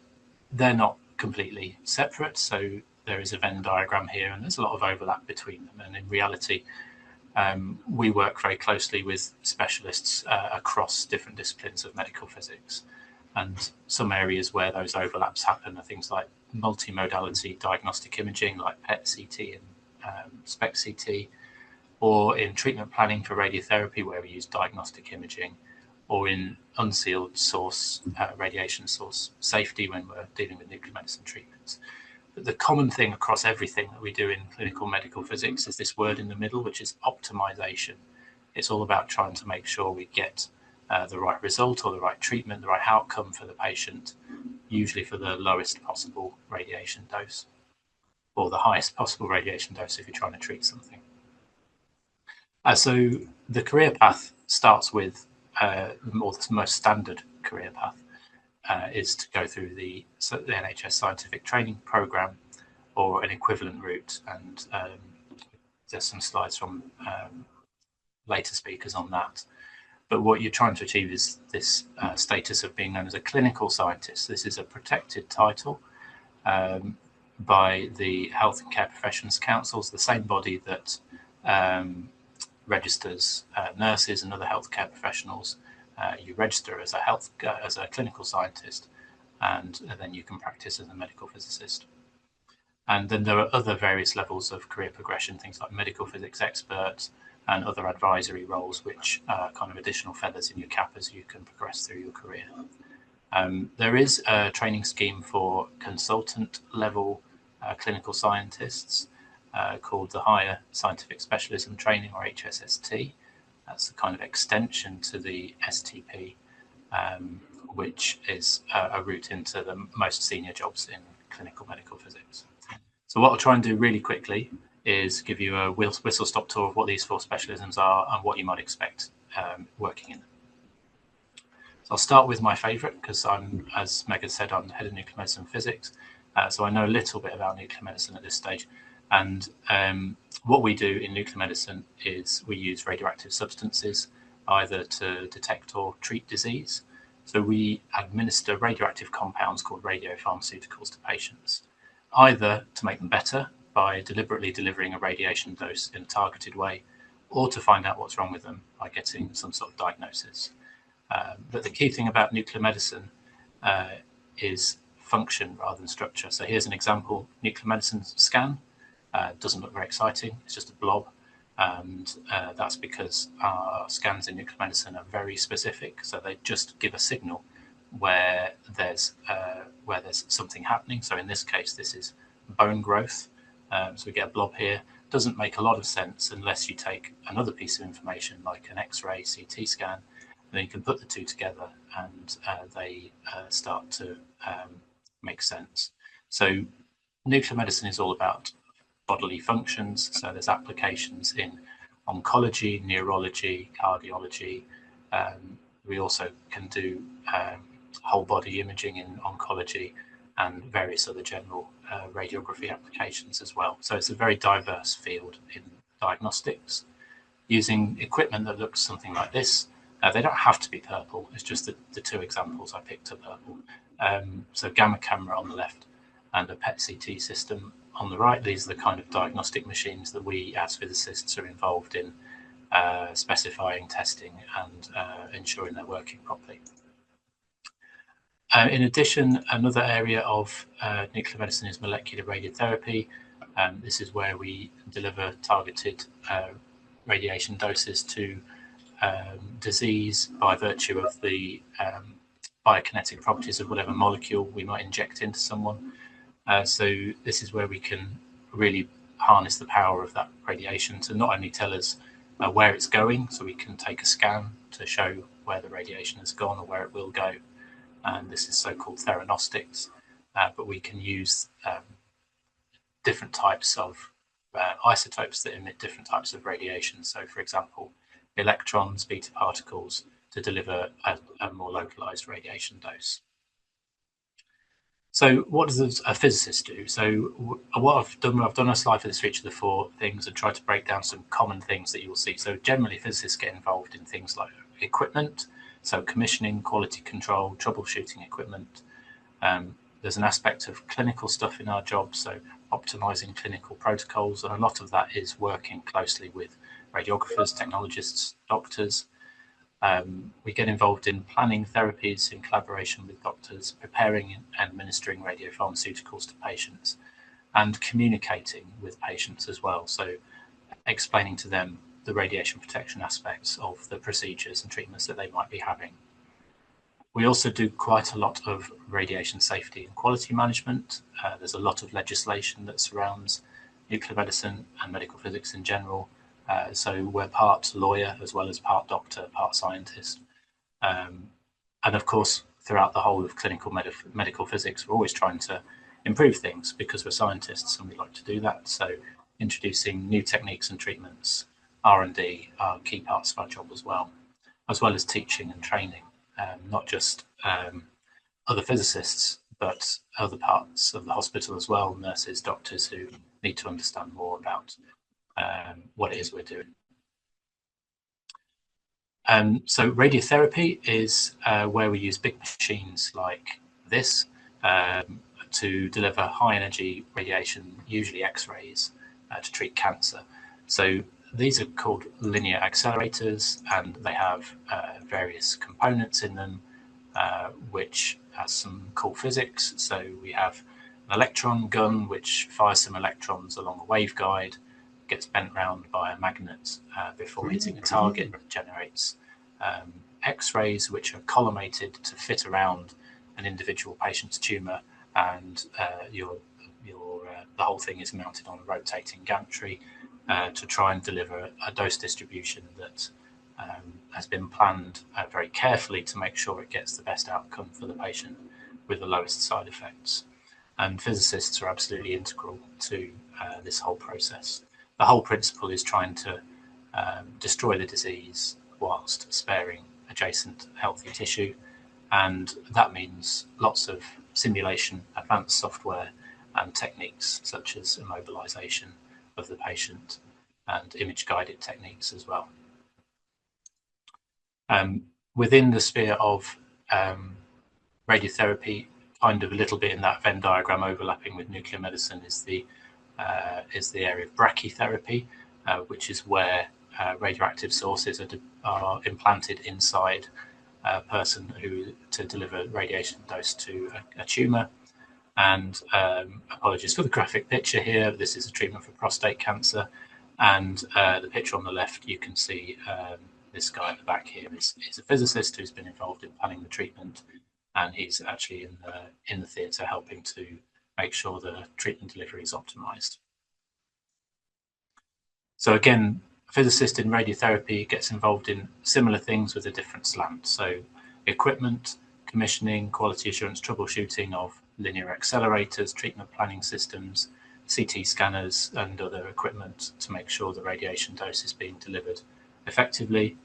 they're not completely separate, so there is a Venn diagram here, and there's a lot of overlap between them. And in reality, we work very closely with specialists across different disciplines of medical physics. And some areas where those overlaps happen are things like multimodality diagnostic imaging, like PET CT and SPECT CT, or in treatment planning for radiotherapy, where we use diagnostic imaging, or in unsealed source radiation source safety when we're dealing with nuclear medicine treatments. But the common thing across everything that we do in clinical medical physics is this word in the middle, which is optimization. It's all about trying to make sure we get the right result or the right treatment, the right outcome for the patient, usually for the lowest possible radiation dose, or the highest possible radiation dose if you're trying to treat something. So the career path starts with, or the most standard career path is to go through the NHS scientific training program or an equivalent route. And there's some slides from later speakers on that. But what you're trying to achieve is this status of being known as a clinical scientist. This is a protected title by the Health and Care Professions Councils, the same body that registers nurses and other healthcare professionals. You register as a clinical scientist, and then you can practice as a medical physicist. And then there are other various levels of career progression, things like medical physics expert and other advisory roles, which are kind of additional feathers in your cap as you can progress through your career. There is a training scheme for consultant level clinical scientists called the Higher Scientific Specialism Training, or HSST. That's a kind of extension to the STP, which is a route into the most senior jobs in clinical medical physics. So what I'll try and do really quickly is give you a whistle-stop tour of what these four specialisms are and what you might expect working in them. I'll start with my favourite because I'm, as Megan said, I'm the head of nuclear medicine and physics, so I know a little bit about nuclear medicine at this stage. And what we do in nuclear medicine is we use radioactive substances either to detect or treat disease. So we administer radioactive compounds called radiopharmaceuticals to patients, either to make them better by deliberately delivering a radiation dose in a targeted way, or to find out what's wrong with them by getting some sort of diagnosis. But the key thing about nuclear medicine is function rather than structure. So here's an example nuclear medicine scan. Doesn't look very exciting, it's just a blob. And that's because our scans in nuclear medicine are very specific. So they just give a signal where there's something happening. So in this case, this is bone growth. So we get a blob here. Doesn't make a lot of sense unless you take another piece of information like an X-ray, CT scan, and then you can put the two together and they start to make sense. So nuclear medicine is all about bodily functions. So there's applications in oncology, neurology, cardiology. We also can do whole body imaging in oncology and various other general radiography applications as well. So it's a very diverse field in diagnostics, using equipment that looks something like this. They don't have to be purple, it's just that the two examples I picked are purple. So gamma camera on the left and a PET-CT system on the right. These are the kind of diagnostic machines that we as physicists are involved in specifying, testing and ensuring they're working properly. In addition, another area of nuclear medicine is molecular radiotherapy. This is where we deliver targeted radiation doses to disease by virtue of the biokinetic properties of whatever molecule we might inject into someone. So this is where we can really harness the power of that radiation to not only tell us where it's going, so we can take a scan to show where the radiation has gone or where it will go. And this is so-called theranostics, but we can use different types of isotopes that emit different types of radiation. So, for example, electrons, beta particles, to deliver a more localized radiation dose. So what does a physicist do? So what I've done a slide for this for each of the four things and tried to break down some common things that you will see. So generally physicists get involved in things like equipment, so commissioning, quality control, troubleshooting equipment. There's an aspect of clinical stuff in our job, so optimizing clinical protocols, and a lot of that is working closely with radiographers, technologists, doctors. We get involved in planning therapies in collaboration with doctors, preparing and administering radiopharmaceuticals to patients, and communicating with patients as well. So explaining to them the radiation protection aspects of the procedures and treatments that they might be having. We also do quite a lot of radiation safety and quality management. There's a lot of legislation that surrounds nuclear medicine and medical physics in general. So we're part lawyer as well as part doctor, part scientist. And of course, throughout the whole of clinical medical physics, we're always trying to improve things because we're scientists and we like to do that. So introducing new techniques and treatments, R&D are key parts of our job as well as teaching and training, not just other physicists, but other parts of the hospital as well, nurses, doctors who need to understand more about what it is we're doing. So radiotherapy is where we use big machines like this to deliver high energy radiation, usually X-rays, to treat cancer. So these are called linear accelerators, and they have various components in them, which has some cool physics. So we have an electron gun, which fires some electrons along a waveguide, gets bent round by a magnet before hitting a target, generates X-rays, which are collimated to fit around an individual patient's tumour, and the whole thing is mounted on a rotating gantry to try and deliver a dose distribution that has been planned very carefully to make sure it gets the best outcome for the patient with the lowest side effects. And physicists are absolutely integral to this whole process. The whole principle is trying to destroy the disease whilst sparing adjacent healthy tissue, and that means lots of simulation, advanced software and techniques such as immobilization of the patient and image-guided techniques as well. Within the sphere of radiotherapy, kind of a little bit in that Venn diagram overlapping with nuclear medicine is the area of brachytherapy, which is where radioactive sources are implanted inside a person to deliver radiation dose to a tumour. And apologies for the graphic picture here. This is a treatment for prostate cancer, and the picture on the left, you can see this guy at the back here is a physicist who's been involved in planning the treatment, and he's actually in the theatre helping to make sure the treatment delivery is optimized. So again, a physicist in radiotherapy gets involved in similar things with a different slant. So equipment, commissioning, quality assurance, troubleshooting of linear accelerators, treatment planning systems, CT scanners and other equipment to make sure the radiation dose is being delivered effectively.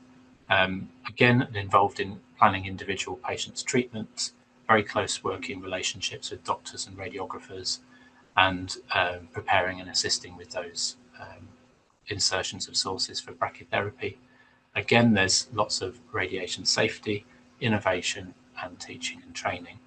Again, involved in planning individual patients' treatments, very close working relationships with doctors and radiographers, and preparing and assisting with those insertions of sources for brachytherapy. Again, there's lots of radiation safety, innovation, and teaching and training.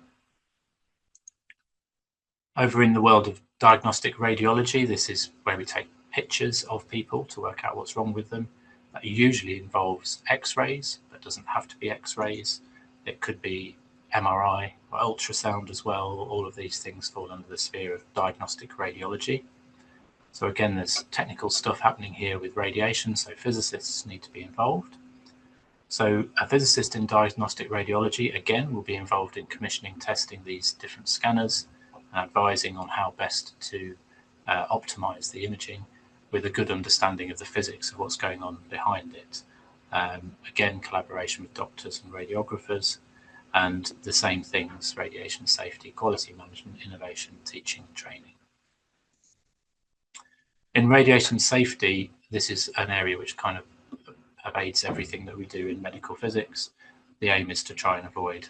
Over in the world of diagnostic radiology, this is where we take pictures of people to work out what's wrong with them. That usually involves X-rays, but doesn't have to be X-rays. It could be MRI or ultrasound as well. All of these things fall under the sphere of diagnostic radiology. So again, there's technical stuff happening here with radiation, so physicists need to be involved. So a physicist in diagnostic radiology, again, will be involved in commissioning, testing these different scanners, and advising on how best to optimize the imaging with a good understanding of the physics of what's going on behind it. Again, collaboration with doctors and radiographers, and the same things: radiation safety, quality management, innovation, teaching, and training. In radiation safety, this is an area which kind of pervades everything that we do in medical physics. The aim is to try and avoid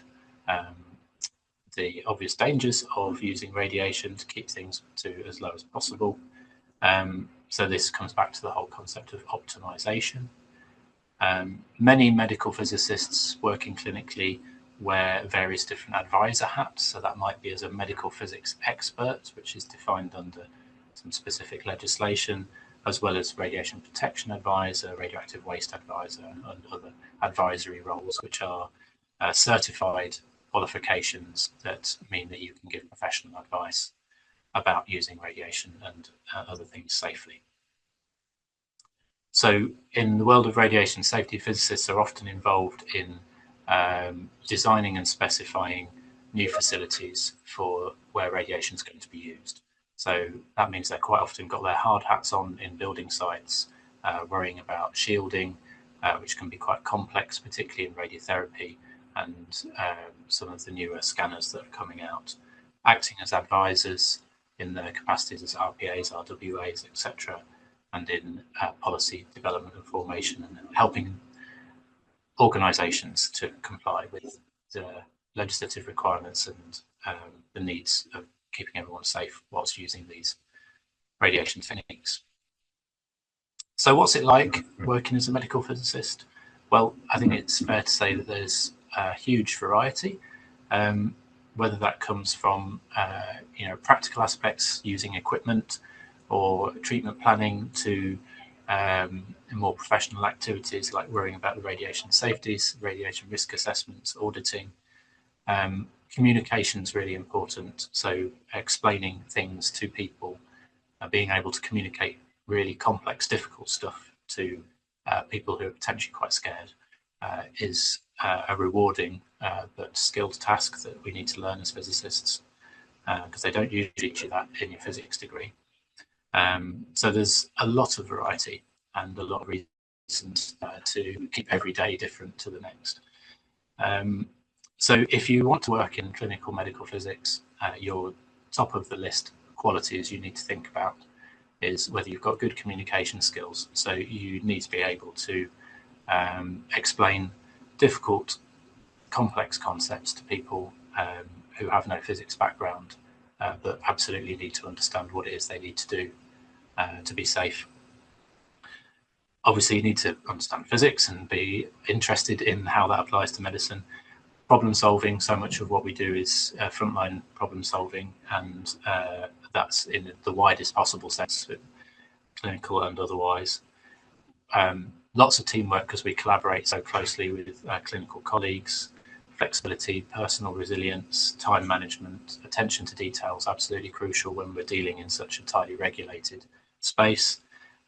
the obvious dangers of using radiation to keep things to as low as possible. So this comes back to the whole concept of optimization. Many medical physicists working clinically wear various different advisor hats. So that might be as a medical physics expert, which is defined under some specific legislation, as well as radiation protection advisor, radioactive waste advisor, and other advisory roles, which are certified qualifications that mean that you can give professional advice about using radiation and other things safely. So in the world of radiation safety, physicists are often involved in designing and specifying new facilities for where radiation is going to be used. So that means they're quite often got their hard hats on in building sites, worrying about shielding, which can be quite complex, particularly in radiotherapy, and some of the newer scanners that are coming out, acting as advisors in their capacities as RPAs, RWAs, etc., and in policy development and formation, and helping organisations to comply with the legislative requirements and the needs of keeping everyone safe whilst using these radiation techniques. So what's it like working as a medical physicist? Well, I think it's fair to say that there's a huge variety, whether that comes from practical aspects using equipment or treatment planning to more professional activities like worrying about the radiation safeties, radiation risk assessments, auditing. Communication is really important. So explaining things to people, being able to communicate really complex, difficult stuff to people who are potentially quite scared is a rewarding but skilled task that we need to learn as physicists, because they don't usually teach you that in your physics degree. So there's a lot of variety and a lot of reasons to keep every day different to the next. So if you want to work in clinical medical physics, your top of the list qualities you need to think about is whether you've got good communication skills. So you need to be able to explain difficult complex concepts to people who have no physics background, but absolutely need to understand what it is they need to do to be safe. Obviously, you need to understand physics and be interested in how that applies to medicine. Problem solving, so much of what we do is frontline problem solving, and that's in the widest possible sense, clinical and otherwise. Lots of teamwork because we collaborate so closely with clinical colleagues. Flexibility, personal resilience, time management, attention to details, absolutely crucial when we're dealing in such a tightly regulated space.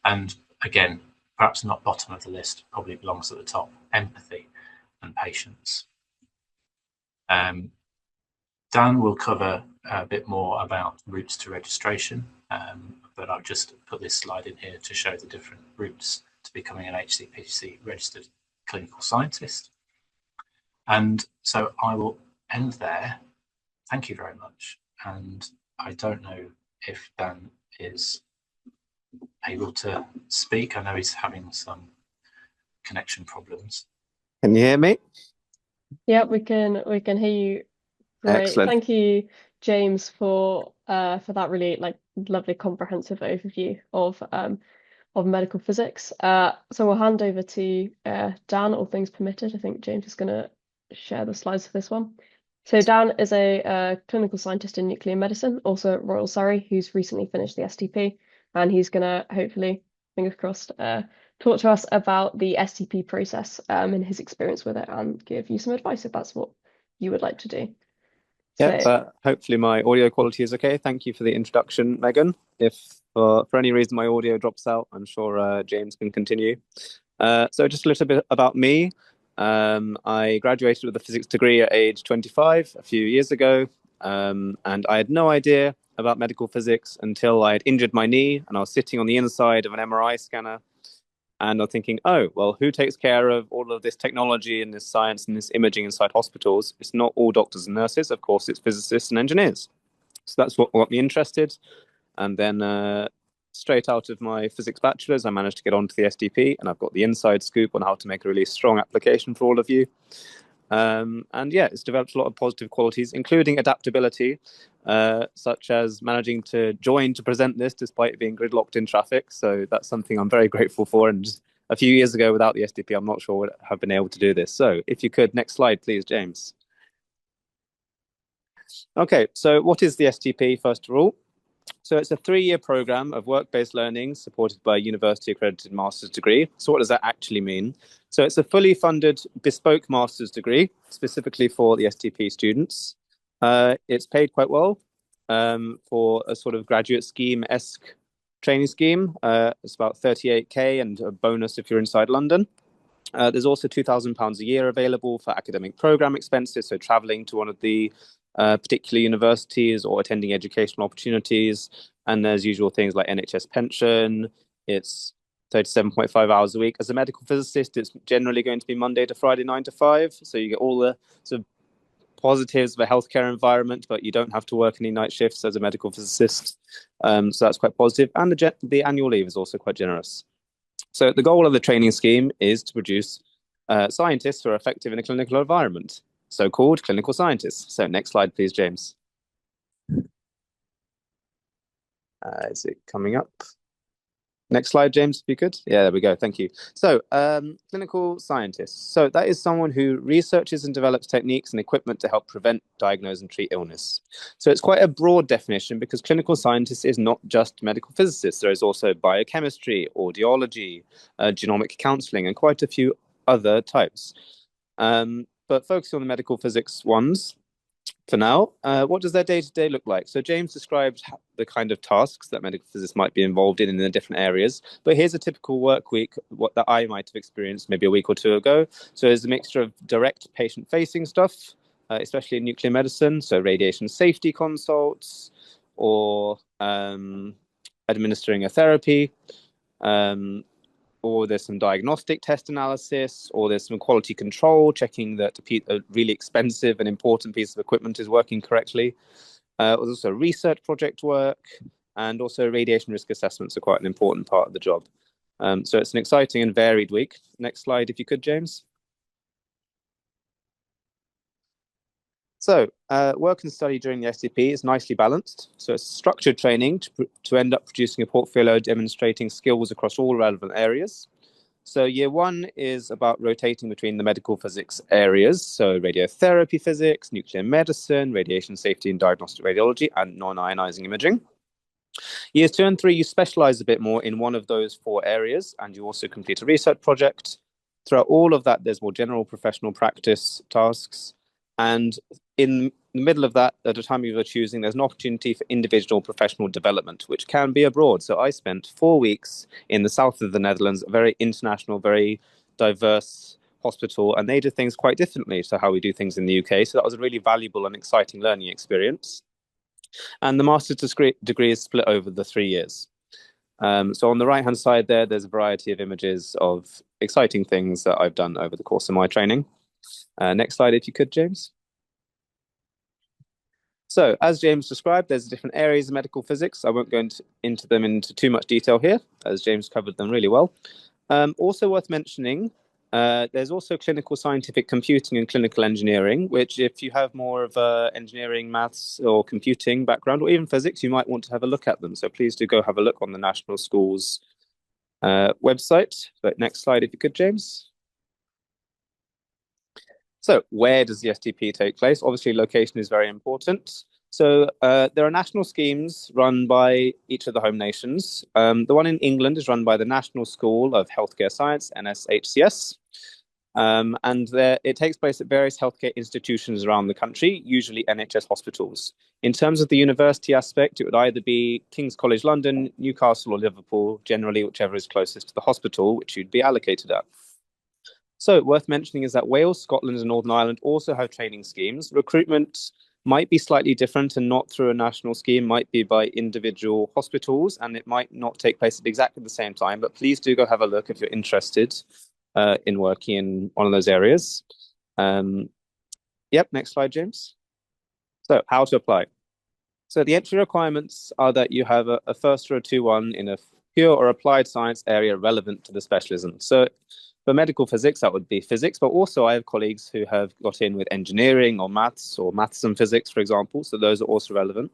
And again, perhaps not bottom of the list, probably belongs at the top, empathy and patience. Dan will cover a bit more about routes to registration, but I've just put this slide in here to show the different routes to becoming an HCPC registered clinical scientist. And so I will end there. Thank you very much. And I don't know if Dan is able to speak. I know he's having some connection problems. Can you hear me? Yeah, we can hear you. Great. Excellent. Thank you, James, for that really lovely comprehensive overview of medical physics. So we'll hand over to Dan, all things permitted. I think James is going to share the slides for this one. So Dan is a clinical scientist in nuclear medicine, also at Royal Surrey, who's recently finished the STP, and he's going to hopefully, fingers crossed, talk to us about the STP process and his experience with it, and give you some advice if that's what you would like to do. Yeah, So, hopefully my audio quality is okay. Thank you for the introduction, Megan. If for any reason my audio drops out, I'm sure James can continue. So just a little bit about me. I graduated with a physics degree at age 25 a few years ago, and I had no idea about medical physics until I had injured my knee and I was sitting on the inside of an MRI scanner. And I'm thinking, oh, well, who takes care of all of this technology and this science and this imaging inside hospitals? It's not all doctors and nurses. Of course, it's physicists and engineers. So that's what got me interested. And then straight out of my physics bachelor's, I managed to get onto the STP, and I've got the inside scoop on how to make a really strong application for all of you. And yeah, it's developed a lot of positive qualities, including adaptability, such as managing to join to present this despite being gridlocked in traffic. So that's something I'm very grateful for. And just a few years ago, without the STP, I'm not sure would have been able to do this. So if you could, next slide, please, James. Okay, so what is the STP, first of all? So it's a 3-year program of work-based learning supported by a university-accredited master's degree. So what does that actually mean? So it's a fully funded bespoke master's degree, specifically for the STP students. It's paid quite well for a sort of graduate scheme-esque training scheme. It's about 38k and a bonus if you're inside London. There's also £2,000 a year available for academic program expenses, so traveling to one of the particular universities or attending educational opportunities. And there's usual things like NHS pension. It's 37.5 hours a week. As a medical physicist, it's generally going to be Monday to Friday, 9 to 5. So you get all the sort of positives of a healthcare environment, but you don't have to work any night shifts as a medical physicist. So that's quite positive. And the annual leave is also quite generous. So the goal of the training scheme is to produce scientists who are effective in a clinical environment, so-called clinical scientists. So next slide, please, James. Is it coming up? Next slide, James, if you could. Yeah, there we go. Thank you. So clinical scientists. So that is someone who researches and develops techniques and equipment to help prevent, diagnose, and treat illness. So it's quite a broad definition because clinical scientist is not just medical physicists. There is also biochemistry, audiology, genomic counseling, and quite a few other types. But focusing on the medical physics ones, for now, what does their day-to-day look like? So James described the kind of tasks that medical physicists might be involved in the different areas. But here's a typical work week that I might have experienced maybe a week or two ago. So there's a mixture of direct patient-facing stuff, especially in nuclear medicine. So radiation safety consults or administering a therapy. Or there's some diagnostic test analysis, or there's some quality control, checking that a really expensive and important piece of equipment is working correctly. There's also research project work, and also radiation risk assessments are quite an important part of the job. So it's an exciting and varied week. Next slide, if you could, James. So work and study during the STP is nicely balanced. So it's structured training to end up producing a portfolio demonstrating skills across all relevant areas. So year one is about rotating between the medical physics areas. So radiotherapy physics, nuclear medicine, radiation safety and diagnostic radiology, and non-ionizing imaging. Years 2 and 3, you specialize a bit more in one of those 4 areas, and you also complete a research project. Throughout all of that, there's more general professional practice tasks. And in the middle of that, at the time you were choosing, there's an opportunity for individual professional development, which can be abroad. So I spent 4 weeks in the south of the Netherlands, a very international, very diverse hospital, and they did things quite differently to how we do things in the UK. So that was a really valuable and exciting learning experience. And the master's degree is split over the 3 years. So on the right-hand side there's a variety of images of exciting things that I've done over the course of my training. Next slide, if you could, James. So as James described, there's different areas of medical physics. I won't go into them into too much detail here, as James covered them really well. Also worth mentioning, there's also clinical scientific computing and clinical engineering, which if you have more of a engineering, maths or computing background, or even physics, you might want to have a look at them. So please do go have a look on the National Schools website. But next slide, if you could, James. So where does the STP take place? Obviously, location is very important. So there are national schemes run by each of the home nations. The one in England is run by the National School of Healthcare Science, NSHCS. And it takes place at various healthcare institutions around the country, usually NHS hospitals. In terms of the university aspect, it would either be King's College London, Newcastle or Liverpool, generally whichever is closest to the hospital, which you'd be allocated at. So worth mentioning is that Wales, Scotland and Northern Ireland also have training schemes. Recruitment might be slightly different and not through a national scheme, might be by individual hospitals, and it might not take place at exactly the same time, but please do go have a look if you're interested in working in one of those areas. Yep, next slide, James. So how to apply. So the entry requirements are that you have a first or a 2-1 in a pure or applied science area relevant to the specialism. So for medical physics, that would be physics, but also I have colleagues who have got in with engineering or maths and physics, for example. So those are also relevant.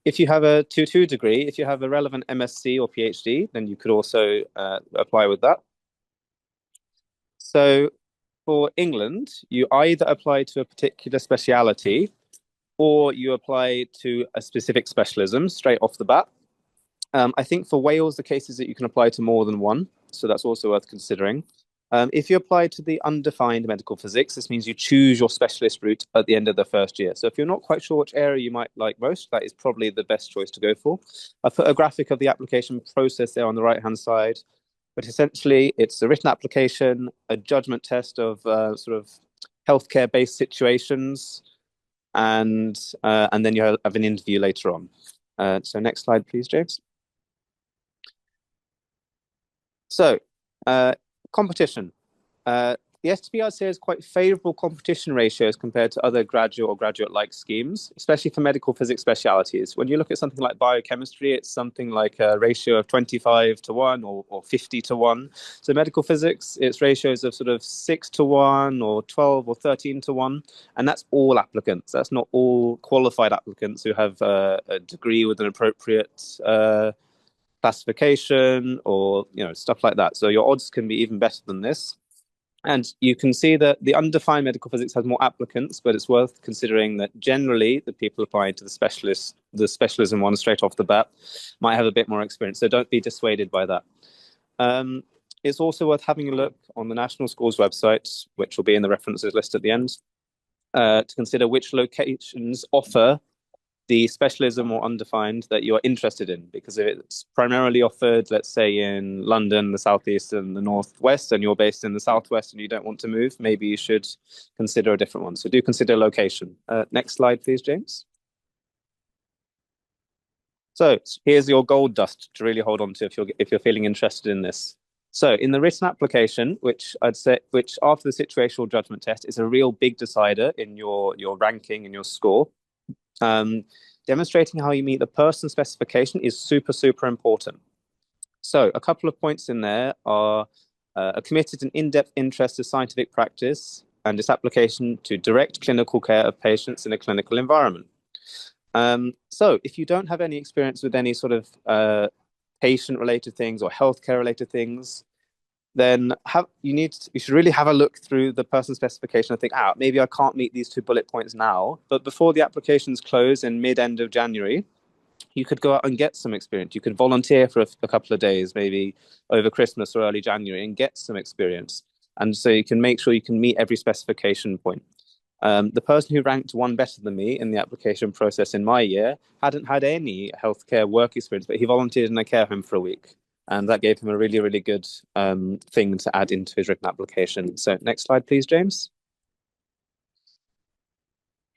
If you have a 2-2 degree, if you have a relevant MSc or PhD, then you could also apply with that. So for England, you either apply to a particular speciality or you apply to a specific specialism straight off the bat. I think for Wales, the case is that you can apply to more than one. So that's also worth considering. If you apply to the undefined medical physics, this means you choose your specialist route at the end of the first year. So if you're not quite sure which area you might like most, that is probably the best choice to go for. I've put a graphic of the application process there on the right-hand side. But essentially, it's a written application, a judgment test of sort of healthcare-based situations, and then you have an interview later on. So next slide, please, James. So competition. The STP, I'd say, has quite favorable competition ratios compared to other graduate or graduate-like schemes, especially for medical physics specialities. When you look at something like biochemistry, it's something like a ratio of 25-1 or 50-1. So medical physics, it's ratios of sort of 6-1 or 12 or 13-1, and that's all applicants. That's not all qualified applicants who have a degree with an appropriate classification or stuff like that. So your odds can be even better than this. And you can see that the undefined medical physics has more applicants, but it's worth considering that generally the people applying to the specialism one straight off the bat might have a bit more experience. So don't be dissuaded by that. It's also worth having a look on the National Schools website, which will be in the references list at the end, to consider which locations offer the specialism or undefined that you're interested in, because if it's primarily offered, let's say in London, the southeast and the northwest, and you're based in the southwest and you don't want to move, maybe you should consider a different one. So do consider location. Next slide, please, James. So here's your gold dust to really hold on to if you're feeling interested in this. So in the written application, which after the situational judgment test is a real big decider in your ranking and your score, demonstrating how you meet the person specification is super, super important. So a couple of points in there are a committed and in-depth interest to scientific practice, and its application to direct clinical care of patients in a clinical environment. So if you don't have any experience with any sort of patient-related things or healthcare-related things, then you should really have a look through the person specification and think, maybe I can't meet these 2 bullet points now, but before the applications close in mid-end of January, you could go out and get some experience. You could volunteer for a couple of days, maybe over Christmas or early January, and get some experience. And so you can make sure you can meet every specification point. The person who ranked one better than me in the application process in my year hadn't had any healthcare work experience, but he volunteered in a care home for a week. And that gave him a really, really good thing to add into his written application. So next slide, please, James.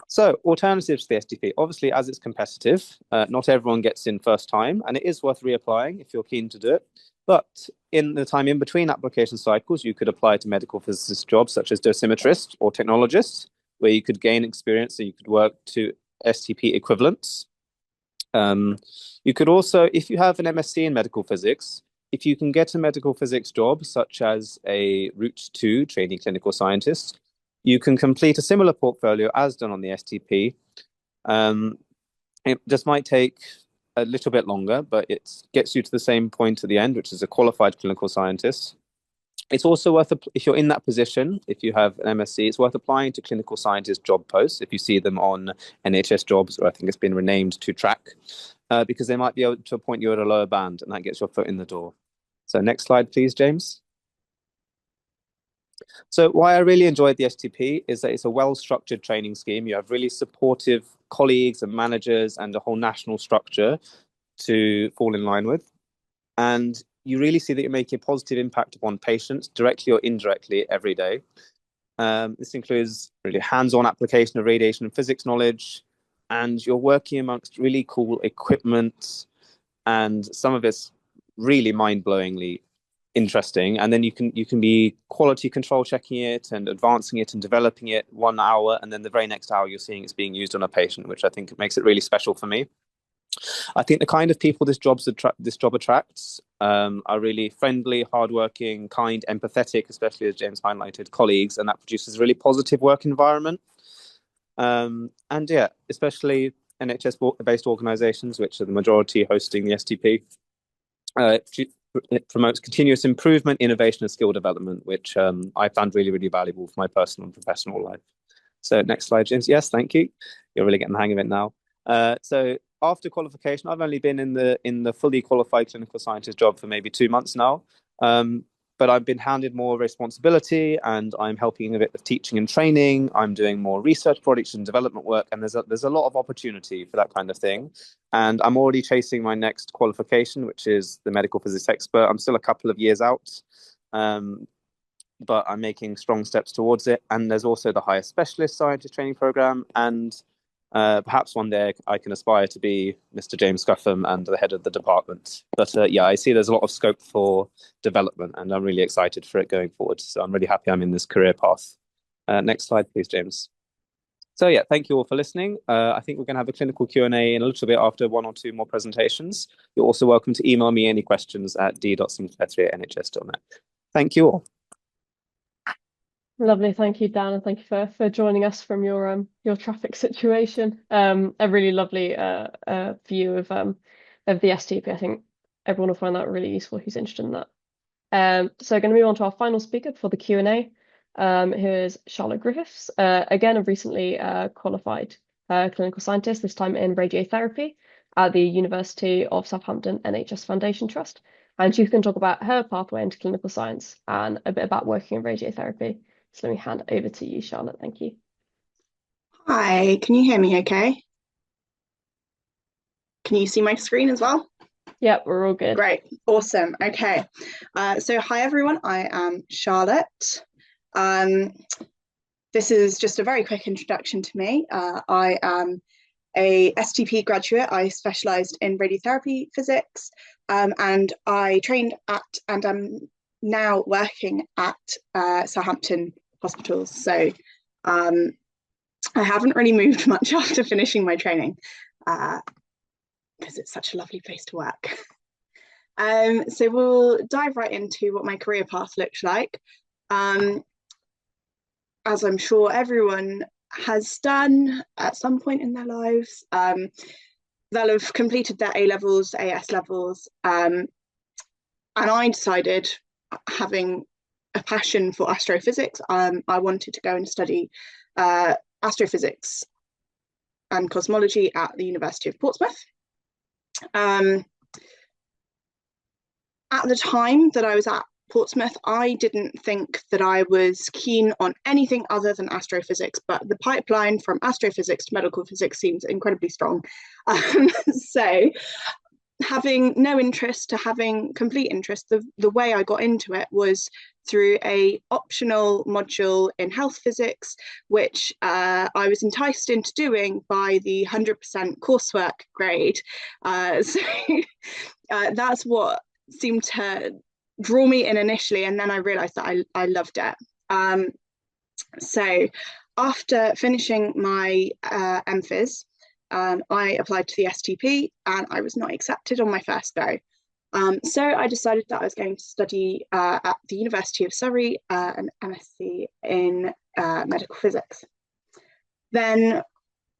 So alternatives to the STP, obviously, as it's competitive, not everyone gets in first time, and it is worth reapplying if you're keen to do it. But in the time in between application cycles, you could apply to medical physicist jobs such as dosimetrist or technologist, where you could gain experience, so you could work to STP equivalents. You could also, if you have an MSc in medical physics, if you can get a medical physics job, such as a Route 2 trainee clinical scientist, you can complete a similar portfolio as done on the STP. It just might take a little bit longer, but it gets you to the same point at the end, which is a qualified clinical scientist. It's also worth, if you're in that position, if you have an MSc, it's worth applying to clinical scientist job posts if you see them on NHS Jobs, or I think it's been renamed to Track, because they might be able to appoint you at a lower band, and that gets your foot in the door. So next slide, please, James. So why I really enjoyed the STP is that it's a well-structured training scheme. You have really supportive colleagues and managers and a whole national structure to fall in line with. And you really see that you're making a positive impact upon patients, directly or indirectly, every day. This includes really hands-on application of radiation and physics knowledge, and you're working amongst really cool equipment, and some of it's really mind-blowingly interesting. And then you can be quality control checking it and advancing it and developing it 1 hour, and then the very next hour you're seeing it's being used on a patient, which I think makes it really special for me. I think the kind of people this job attracts are really friendly, hardworking, kind, empathetic, especially as James highlighted, colleagues, and that produces a really positive work environment. And yeah, especially NHS-based organisations, which are the majority hosting the STP. It promotes continuous improvement, innovation, and skill development, which I found really, really valuable for my personal and professional life. So next slide, James. Yes, thank you. You're really getting the hang of it now. So after qualification, I've only been in the fully qualified clinical scientist job for maybe 2 months now. But I've been handed more responsibility, and I'm helping a bit with teaching and training. I'm doing more research projects and development work, and there's a lot of opportunity for that kind of thing. And I'm already chasing my next qualification, which is the medical physics expert. I'm still a couple of years out, but I'm making strong steps towards it. And there's also the higher specialist scientist training program, and perhaps one day I can aspire to be Mr. James Scuffham and the head of the department. But yeah, I see there's a lot of scope for development, and I'm really excited for it going forward. So I'm really happy I'm in this career path. Next slide, please, James. So yeah, thank you all for listening. I think we're going to have a clinical Q&A in a little bit after 1 or 2 more presentations. You're also welcome to email me any questions at d.sinclair3@nhs.net. Thank you all. Lovely, thank you, Dan, and thank you for joining us from your traffic situation. A really lovely view of the STP. I think everyone will find that really useful who's interested in that. So going to move on to our final speaker for the Q&A, who is Charlotte Griffiths, again a recently qualified clinical scientist, this time in radiotherapy at the University of Southampton NHS Foundation Trust, and she's going to talk about her pathway into clinical science and a bit about working in radiotherapy. So let me hand over to you, Charlotte. Thank you. Hi, can you hear me okay? Can you see my screen as well? Yep, we're all good. Great, awesome. Okay, so hi everyone, I am Charlotte. This is just a very quick introduction to me. I am a STP graduate. I specialised in radiotherapy physics, and I trained at and am now working at Southampton hospitals. So I haven't really moved much after finishing my training because it's such a lovely place to work. So we'll dive right into what my career path looks like. as I'm sure everyone has done at some point in their lives, they'll have completed their A levels, AS levels, and I decided, having a passion for astrophysics, I wanted to go and study astrophysics and cosmology at the University of Portsmouth. At the time that I was at Portsmouth, I didn't think that I was keen on anything other than astrophysics, but the pipeline from astrophysics to medical physics seems incredibly strong. So having no interest to having complete interest, the way I got into it was through a optional module in health physics, which I was enticed into doing by the 100% coursework grade. So that's what seemed to draw me in initially, and then I realized that I loved it. So after finishing my MPhys, I applied to the STP and I was not accepted on my first go. So I decided that I was going to study at the University of Surrey, an MSc in medical physics. Then,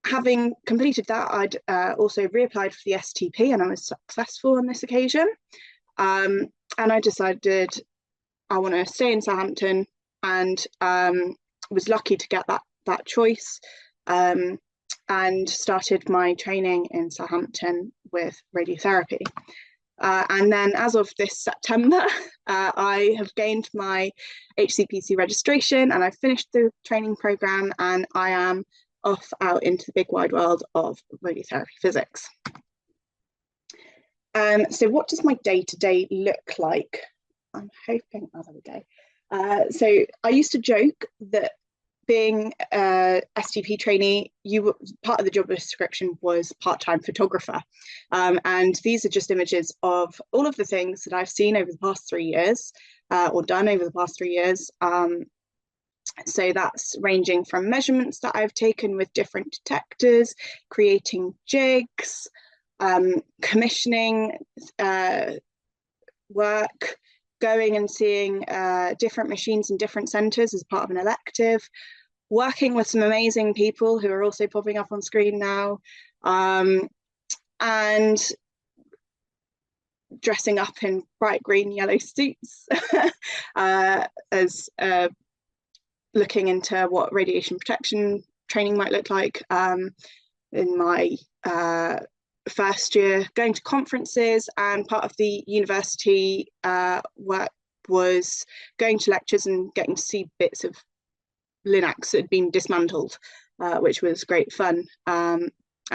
having completed that, I'd also reapplied for the STP, and I was successful on this occasion. And I decided I want to stay in Southampton, and was lucky to get that choice, and started my training in Southampton with radiotherapy. And then as of this September, I have gained my HCPC registration, and I've finished the training programme, and I am off out into the big wide world of radiotherapy physics. So what does my day-to-day look like? I'm hoping, oh, there we go. So I used to joke that being a STP trainee, part of the job description was part-time photographer. And these are just images of all of the things that I've seen over the past 3 years, or done over the past 3 years. So that's ranging from measurements that I've taken with different detectors, creating jigs, commissioning work, going and seeing different machines in different centres as part of an elective, working with some amazing people who are also popping up on screen now, and dressing up in bright green, yellow suits as looking into what radiation protection training might look like. In my first year, going to conferences, and part of the university work was going to lectures and getting to see bits of Linux that had been dismantled, which was great fun, and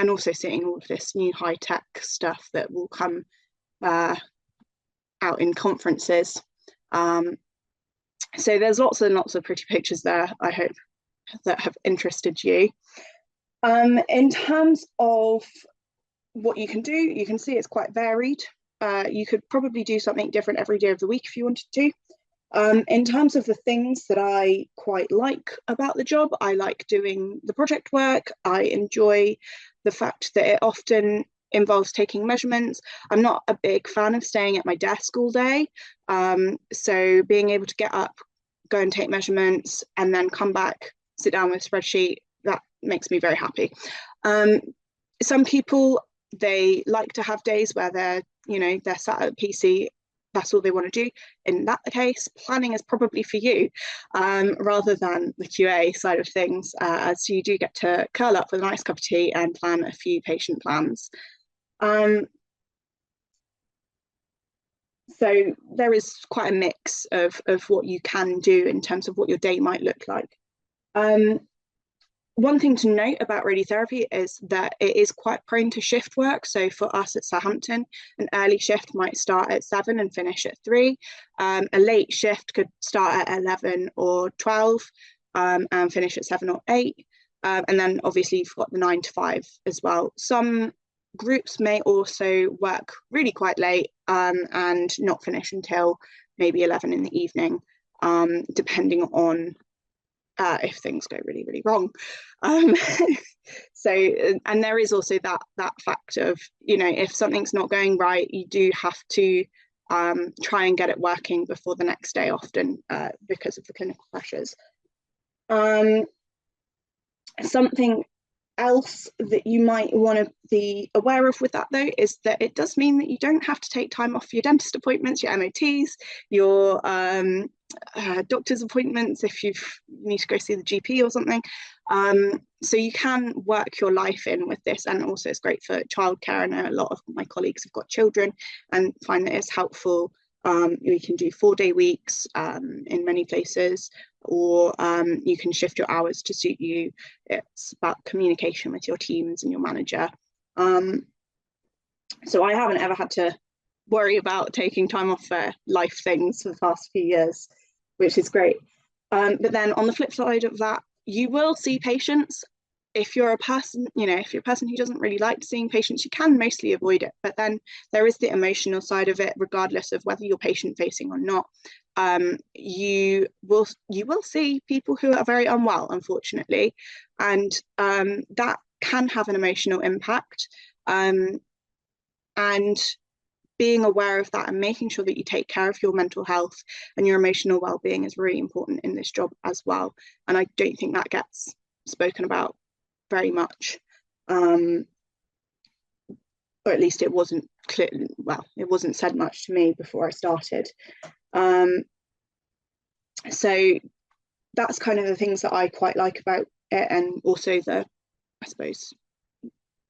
also seeing all of this new high-tech stuff that will come out in conferences. So there's lots and lots of pretty pictures there, I hope, that have interested you. In terms of what you can do, you can see it's quite varied. You could probably do something different every day of the week if you wanted to. In terms of the things that I quite like about the job, I like doing the project work. I enjoy the fact that it often involves taking measurements. I'm not a big fan of staying at my desk all day. So being able to get up, go and take measurements, and then come back, sit down with a spreadsheet, that makes me very happy. Some people, they like to have days where they're sat at a PC, that's all they want to do. In that case, planning is probably for you, rather than the QA side of things, as you do get to curl up with a nice cup of tea and plan a few patient plans. So there is quite a mix of what you can do in terms of what your day might look like. One thing to note about radiotherapy is that it is quite prone to shift work. So for us at Southampton, an early shift might start at 7 and finish at 3. A late shift could start at 11 or 12 and finish at 7 or 8. And then obviously you've got the 9 to 5 as well. Some groups may also work really quite late and not finish until maybe 11 in the evening, depending on if things go really, really wrong. So, and there is also that fact of, if something's not going right, you do have to try and get it working before the next day often, because of the clinical pressures. Something else that you might want to be aware of with that, though, is that it does mean that you don't have to take time off your dentist appointments, your MOTs, your doctor's appointments if you need to go see the GP or something. So you can work your life in with this, and also it's great for childcare. I know a lot of my colleagues have got children and find that it's helpful. We can do 4-day weeks in many places, or you can shift your hours to suit you. It's about communication with your teams and your manager. So I haven't ever had to worry about taking time off for life things for the past few years, which is great. But then on the flip side of that, you will see patients. If you're a person, if you're a person who doesn't really like seeing patients, you can mostly avoid it. But then there is the emotional side of it, regardless of whether you're patient facing or not. You will see people who are very unwell, unfortunately, and that can have an emotional impact. And being aware of that and making sure that you take care of your mental health and your emotional well-being is really important in this job as well. And I don't think that gets spoken about very much, or at least it wasn't clear. Well, it wasn't said much to me before I started. So that's kind of the things that I quite like about it, and also the, I suppose,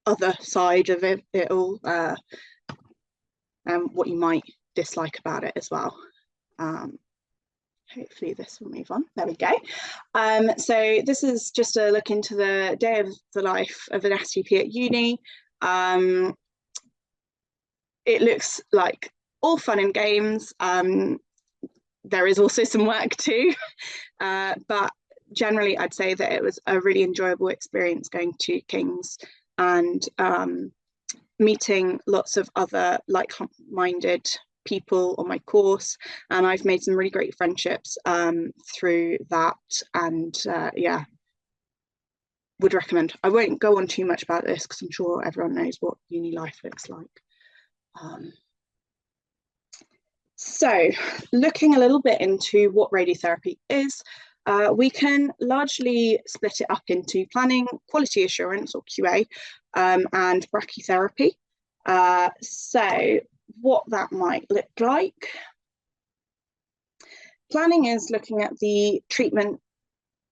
other side of it all, and what you might dislike about it as well. Hopefully this will move on. There we go. So this is just a look into the day of the life of an STP at uni. It looks like all fun and games. There is also some work too, but generally I'd say that it was a really enjoyable experience going to King's and meeting lots of other like-minded people on my course, and I've made some really great friendships through that, and yeah, would recommend. I won't go on too much about this because I'm sure everyone knows what uni life looks like. So looking a little bit into what radiotherapy is, we can largely split it up into planning, quality assurance or QA, and brachytherapy. So what that might look like. Planning is looking at the treatment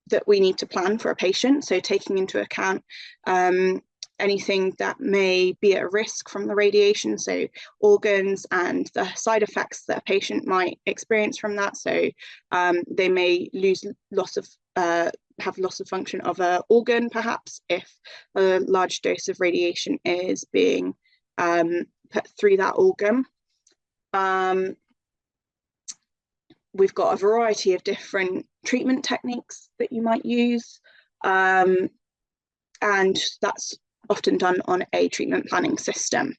that we need to plan for a patient, so taking into account anything that may be at risk from the radiation, so organs and the side effects that a patient might experience from that. So they may have loss of function of an organ, perhaps, if a large dose of radiation is being put through that organ. We've got a variety of different treatment techniques that you might use, and that's often done on a treatment planning system.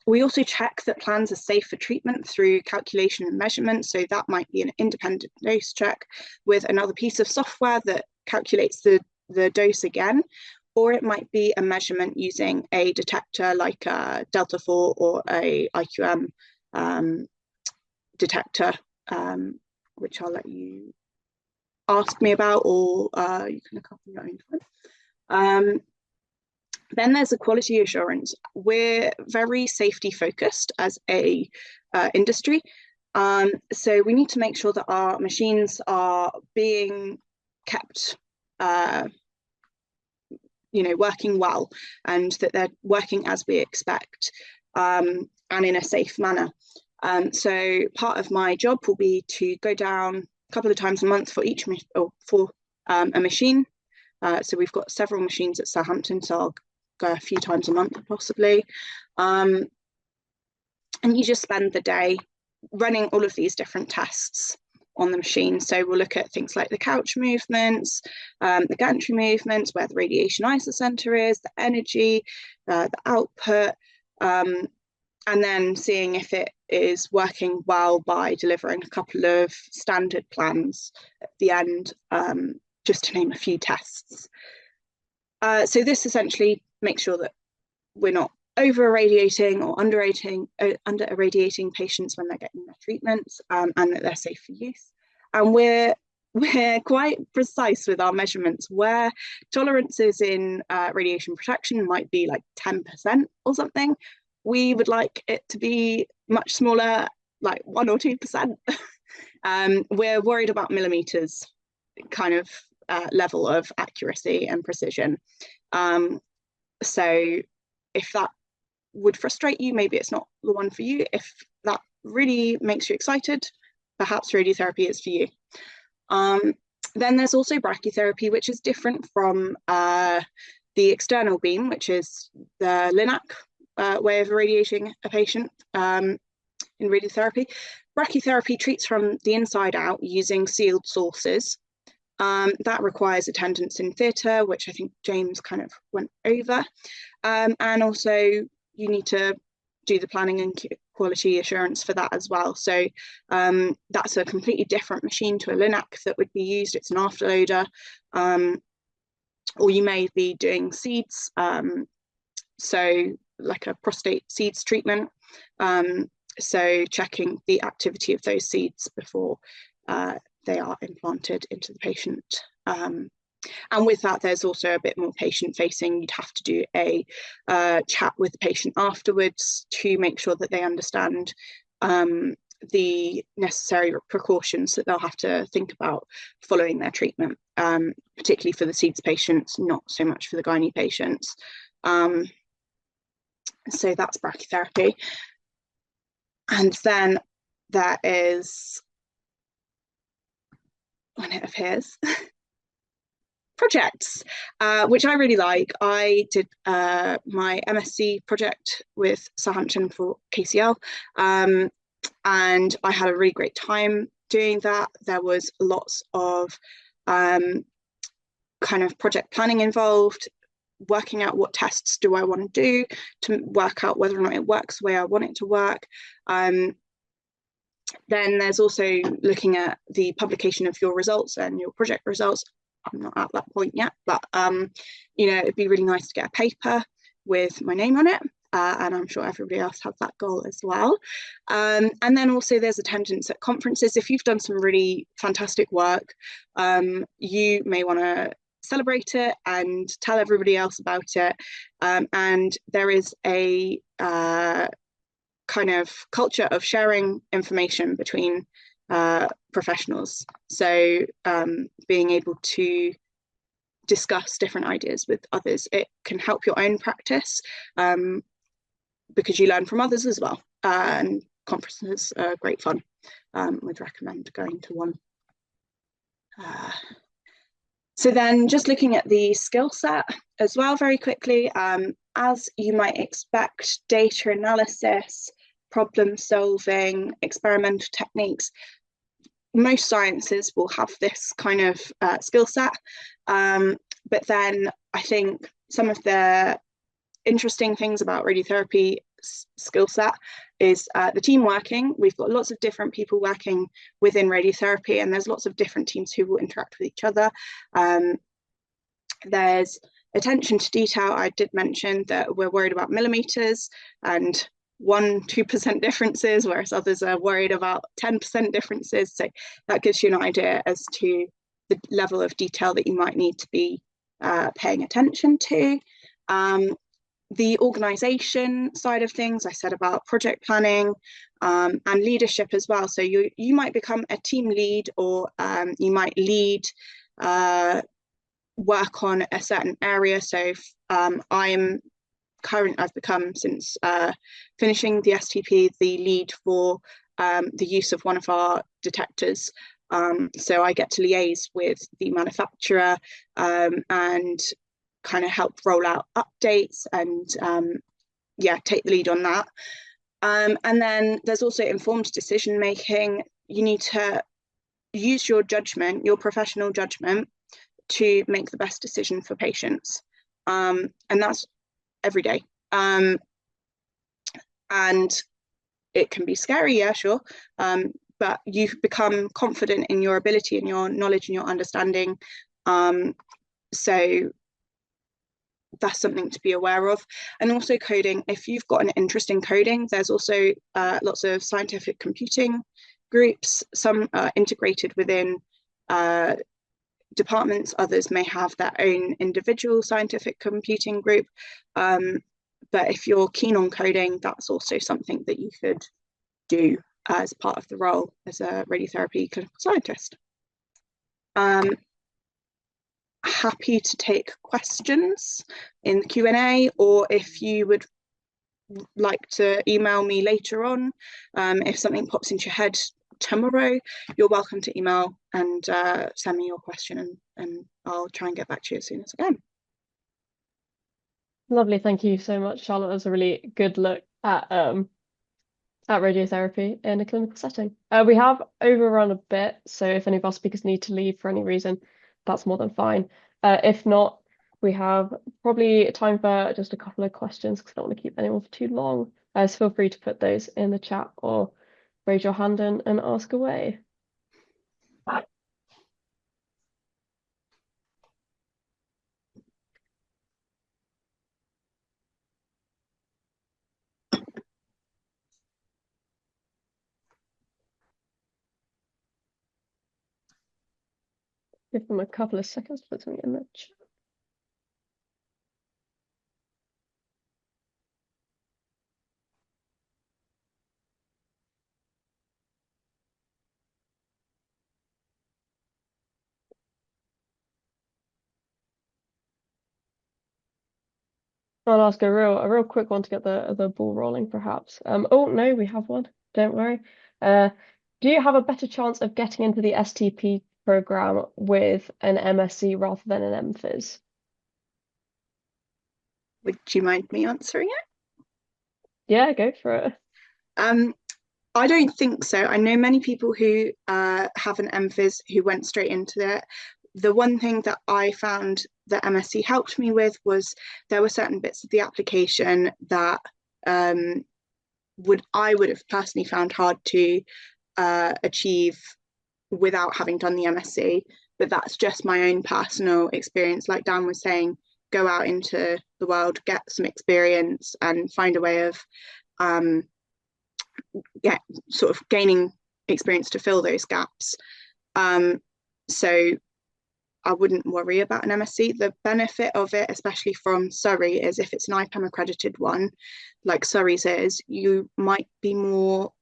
We also check that plans are safe for treatment through calculation and measurement, so that might be an independent dose check with another piece of software that calculates the dose again, or it might be a measurement using a detector like a Delta 4 or a IQM detector, which I'll let you ask me about, or you can look up on your own time. Then there's a quality assurance. We're very safety focused as a industry. So we need to make sure that our machines are being kept working well, and that they're working as we expect, and in a safe manner. So part of my job will be to go down a couple of times a month for each a machine. So we've got several machines at Southampton, so I'll go a few times a month possibly. And you just spend the day running all of these different tests on the machine. So we'll look at things like the couch movements, the gantry movements, where the radiation isocenter is, the energy, the output, and then seeing if it is working well by delivering a couple of standard plans at the end, just to name a few tests. So this essentially makes sure that we're not over-irradiating or under-irradiating patients when they're getting their treatments, and that they're safe for use. And we're we're quite precise with our measurements, where tolerances in radiation protection might be like 10% or something. We would like it to be much smaller, like 1 or 2%. We're worried about millimeters kind of level of accuracy and precision. So if that would frustrate you, maybe it's not the one for you. If that really makes you excited, perhaps radiotherapy is for you. Then there's also brachytherapy, which is different from the external beam, which is the LINAC way of irradiating a patient in radiotherapy. Brachytherapy treats from the inside out using sealed sources. That requires attendance in theatre, which I think James kind of went over. And also you need to do the planning and quality assurance for that as well. So that's a completely different machine to a LINAC that would be used. It's an afterloader. Or you may be doing seeds, so like a prostate seeds treatment. So checking the activity of those seeds before they are implanted into the patient. And with that, there's also a bit more patient facing. You'd have to do a chat with the patient afterwards to make sure that they understand the necessary precautions that they'll have to think about following their treatment, particularly for the seeds patients, not so much for the gynae patients. So that's brachytherapy. And then there is, when it appears, projects, which I really like. I did my MSc project with Southampton for KCL, and I had a really great time doing that. There was lots of kind of project planning involved, working out what tests do I want to do to work out whether or not it works the way I want it to work. Then there's also looking at the publication of your results and your project results. I'm not at that point yet, but you know, it'd be really nice to get a paper with my name on it, and I'm sure everybody else has that goal as well. And then also there's attendance at conferences. If you've done some really fantastic work, you may want to celebrate it and tell everybody else about it. And there is a kind of culture of sharing information between professionals. So being able to discuss different ideas with others, it can help your own practice because you learn from others as well. And conferences are great fun. Would recommend going to one. So then just looking at the skill set as well very quickly, as you might expect, data analysis, problem solving, experimental techniques, most sciences will have this kind of skill set. But then I think some of the interesting things about radiotherapy skill set is the team working. We've got lots of different people working within radiotherapy, and there's lots of different teams who will interact with each other. There's attention to detail. I did mention that we're worried about millimeters and 1-2% differences, whereas others are worried about 10% differences. So that gives you an idea as to the level of detail that you might need to be paying attention to. The organisation side of things, I said about project planning and leadership as well. So you might become a team lead, or you might lead work on a certain area. So I've become, since finishing the STP, the lead for the use of one of our detectors. So I get to liaise with the manufacturer and kind of help roll out updates and take the lead on that. And then there's also informed decision making. You need to use your judgment, your professional judgment, to make the best decision for patients. And that's every day. And it can be scary, yeah, sure. But you've become confident in your ability and your knowledge and your understanding. So that's something to be aware of. And also coding. If you've got an interest in coding, there's also lots of scientific computing groups, some integrated within departments. Others may have their own individual scientific computing group. But if you're keen on coding, that's also something that you could do as part of the role as a radiotherapy clinical scientist. Happy to take questions in the Q&A, or if you would like to email me later on, if something pops into your head tomorrow, you're welcome to email and send me your question, and I'll try and get back to you as soon as I can. Lovely, thank you so much, Charlotte. That was a really good look at radiotherapy in a clinical setting. We have overrun a bit, so if any of our speakers need to leave for any reason, that's more than fine. If not, we have probably time for just a couple of questions because I don't want to keep anyone for too long. So feel free to put those in the chat or raise your hand and ask away. Give them a couple of seconds to put something in the chat. I'll ask a real quick one to get the ball rolling, perhaps. Oh no, we have one. Don't worry. Do you have a better chance of getting into the STP program with an MSc rather than an MPhys? Would you mind me answering it? Yeah, go for it. I don't think so. I know many people who have an MPhys who went straight into it. The one thing that I found that MSc helped me with was there were certain bits of the application that I would have personally found hard to achieve without having done the MSc, but that's just my own personal experience. Like Dan was saying, go out into the world, get some experience, and find a way of gaining experience to fill those gaps. So I wouldn't worry about an MSc. The benefit of it, especially from Surrey, is if it's an IPEM accredited one, like Surrey's is, you might be more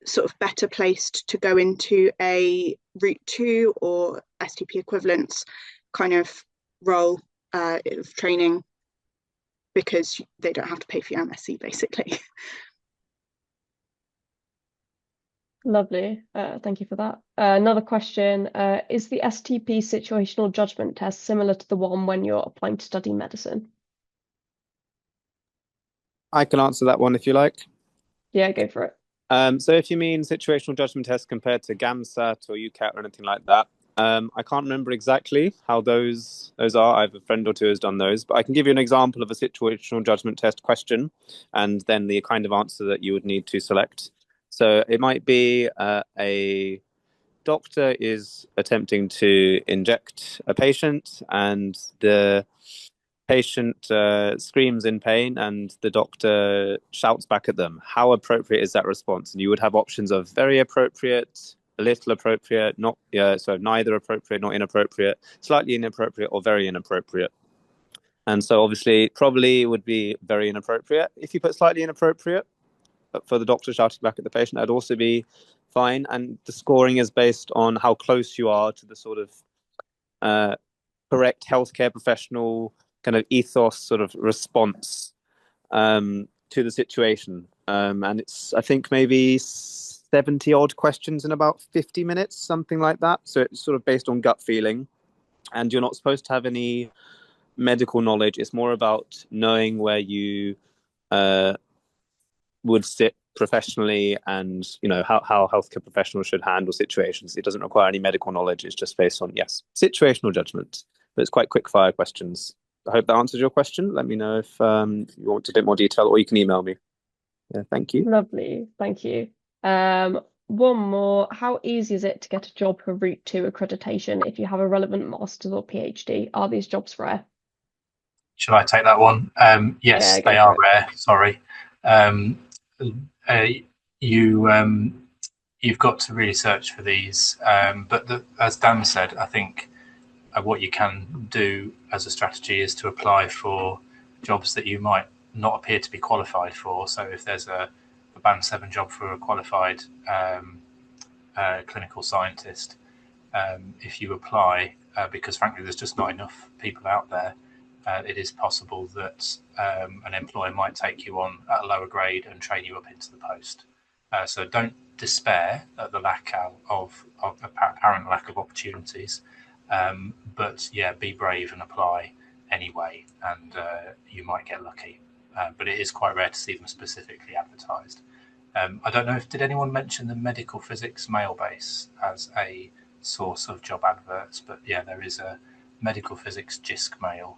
sort of better placed to go into a Route 2 or STP equivalence kind of role of training, because they don't have to pay for your MSc, basically. Lovely. Thank you for that. Another question. Is the STP situational judgment test similar to the one when you're applying to study medicine? I can answer that one if you like. Yeah, go for it. So if you mean situational judgment test compared to GAMSAT or UCAT or anything like that, I can't remember exactly how those are. I have a friend or two who's done those, but I can give you an example of a situational judgment test question and then the kind of answer that you would need to select. So it might be a doctor is attempting to inject a patient and the patient screams in pain and the doctor shouts back at them. How appropriate is that response? And you would have options of very appropriate, a little appropriate, not so neither appropriate, not inappropriate, slightly inappropriate, or very inappropriate. And so obviously probably would be very inappropriate. If you put slightly inappropriate for the doctor shouting back at the patient, that'd also be fine. And the scoring is based on how close you are to the sort of correct healthcare professional kind of ethos sort of response to the situation. And it's, I think, maybe 70 odd questions in about 50 minutes, something like that. So it's sort of based on gut feeling, and you're not supposed to have any medical knowledge. It's more about knowing where you would sit professionally and, you know, how healthcare professionals should handle situations. It doesn't require any medical knowledge. It's just based on, yes, situational judgment. But it's quite quick fire questions. I hope that answers your question. Let me know if you want a bit more detail, or you can email me. Yeah, thank you. Lovely, thank you. One more. How easy is it to get a job for Route 2 accreditation if you have a relevant master's or PhD? Are these jobs rare? Should I take that one? Yes, Yeah, they are rare. Sorry. you've got to really search for these. But as Dan said, I think what you can do as a strategy is to apply for jobs that you might not appear to be qualified for. So if there's a Band 7 job for a qualified clinical scientist, if you apply, because frankly there's just not enough people out there, it is possible that an employer might take you on at a lower grade and train you up into the post. So don't despair at the lack of apparent lack of opportunities, but yeah, be brave and apply anyway, and you might get lucky. But it is quite rare to see them specifically advertised. I don't know did anyone mention the medical physics mail base as a source of job adverts, but yeah, there is a medical physics JISC mail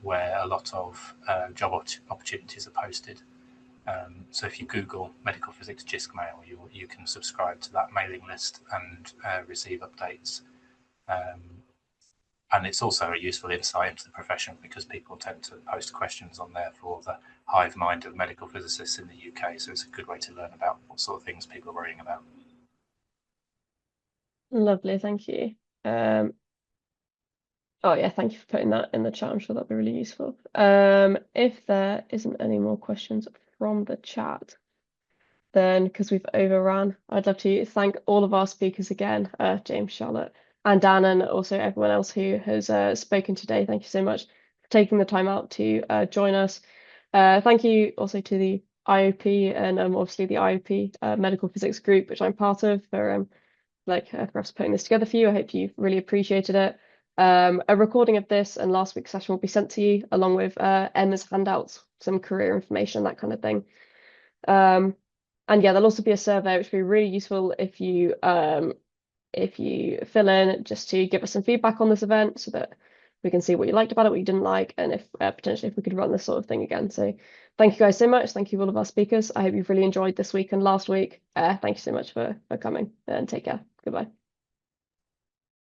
where a lot of job opportunities are posted. So if you Google medical physics JISC mail, you can subscribe to that mailing list and receive updates. And it's also a useful insight into the profession because people tend to post questions on there for the hive mind of medical physicists in the UK. So it's a good way to learn about what sort of things people are worrying about. Lovely, thank you. Oh yeah, thank you for putting that in the chat. I'm sure that'll be really useful. If there isn't any more questions from the chat, then because we've overrun, I'd love to thank all of our speakers again, James, Charlotte, and Dan, and also everyone else who has spoken today. Thank you so much for taking the time out to join us. Thank you also to the IOP and obviously the IOP medical physics group, which I'm part of, for us putting this together for you. I hope you really appreciated it. A recording of this and last week's session will be sent to you along with Emma's handouts, some career information, that kind of thing. And yeah, there'll also be a survey which will be really useful if you fill in just to give us some feedback on this event so that we can see what you liked about it, what you didn't like, and if potentially if we could run this sort of thing again. So thank you guys so much. Thank you all of our speakers. I hope you've really enjoyed this week and last week. Thank you so much for coming, and take care. Goodbye.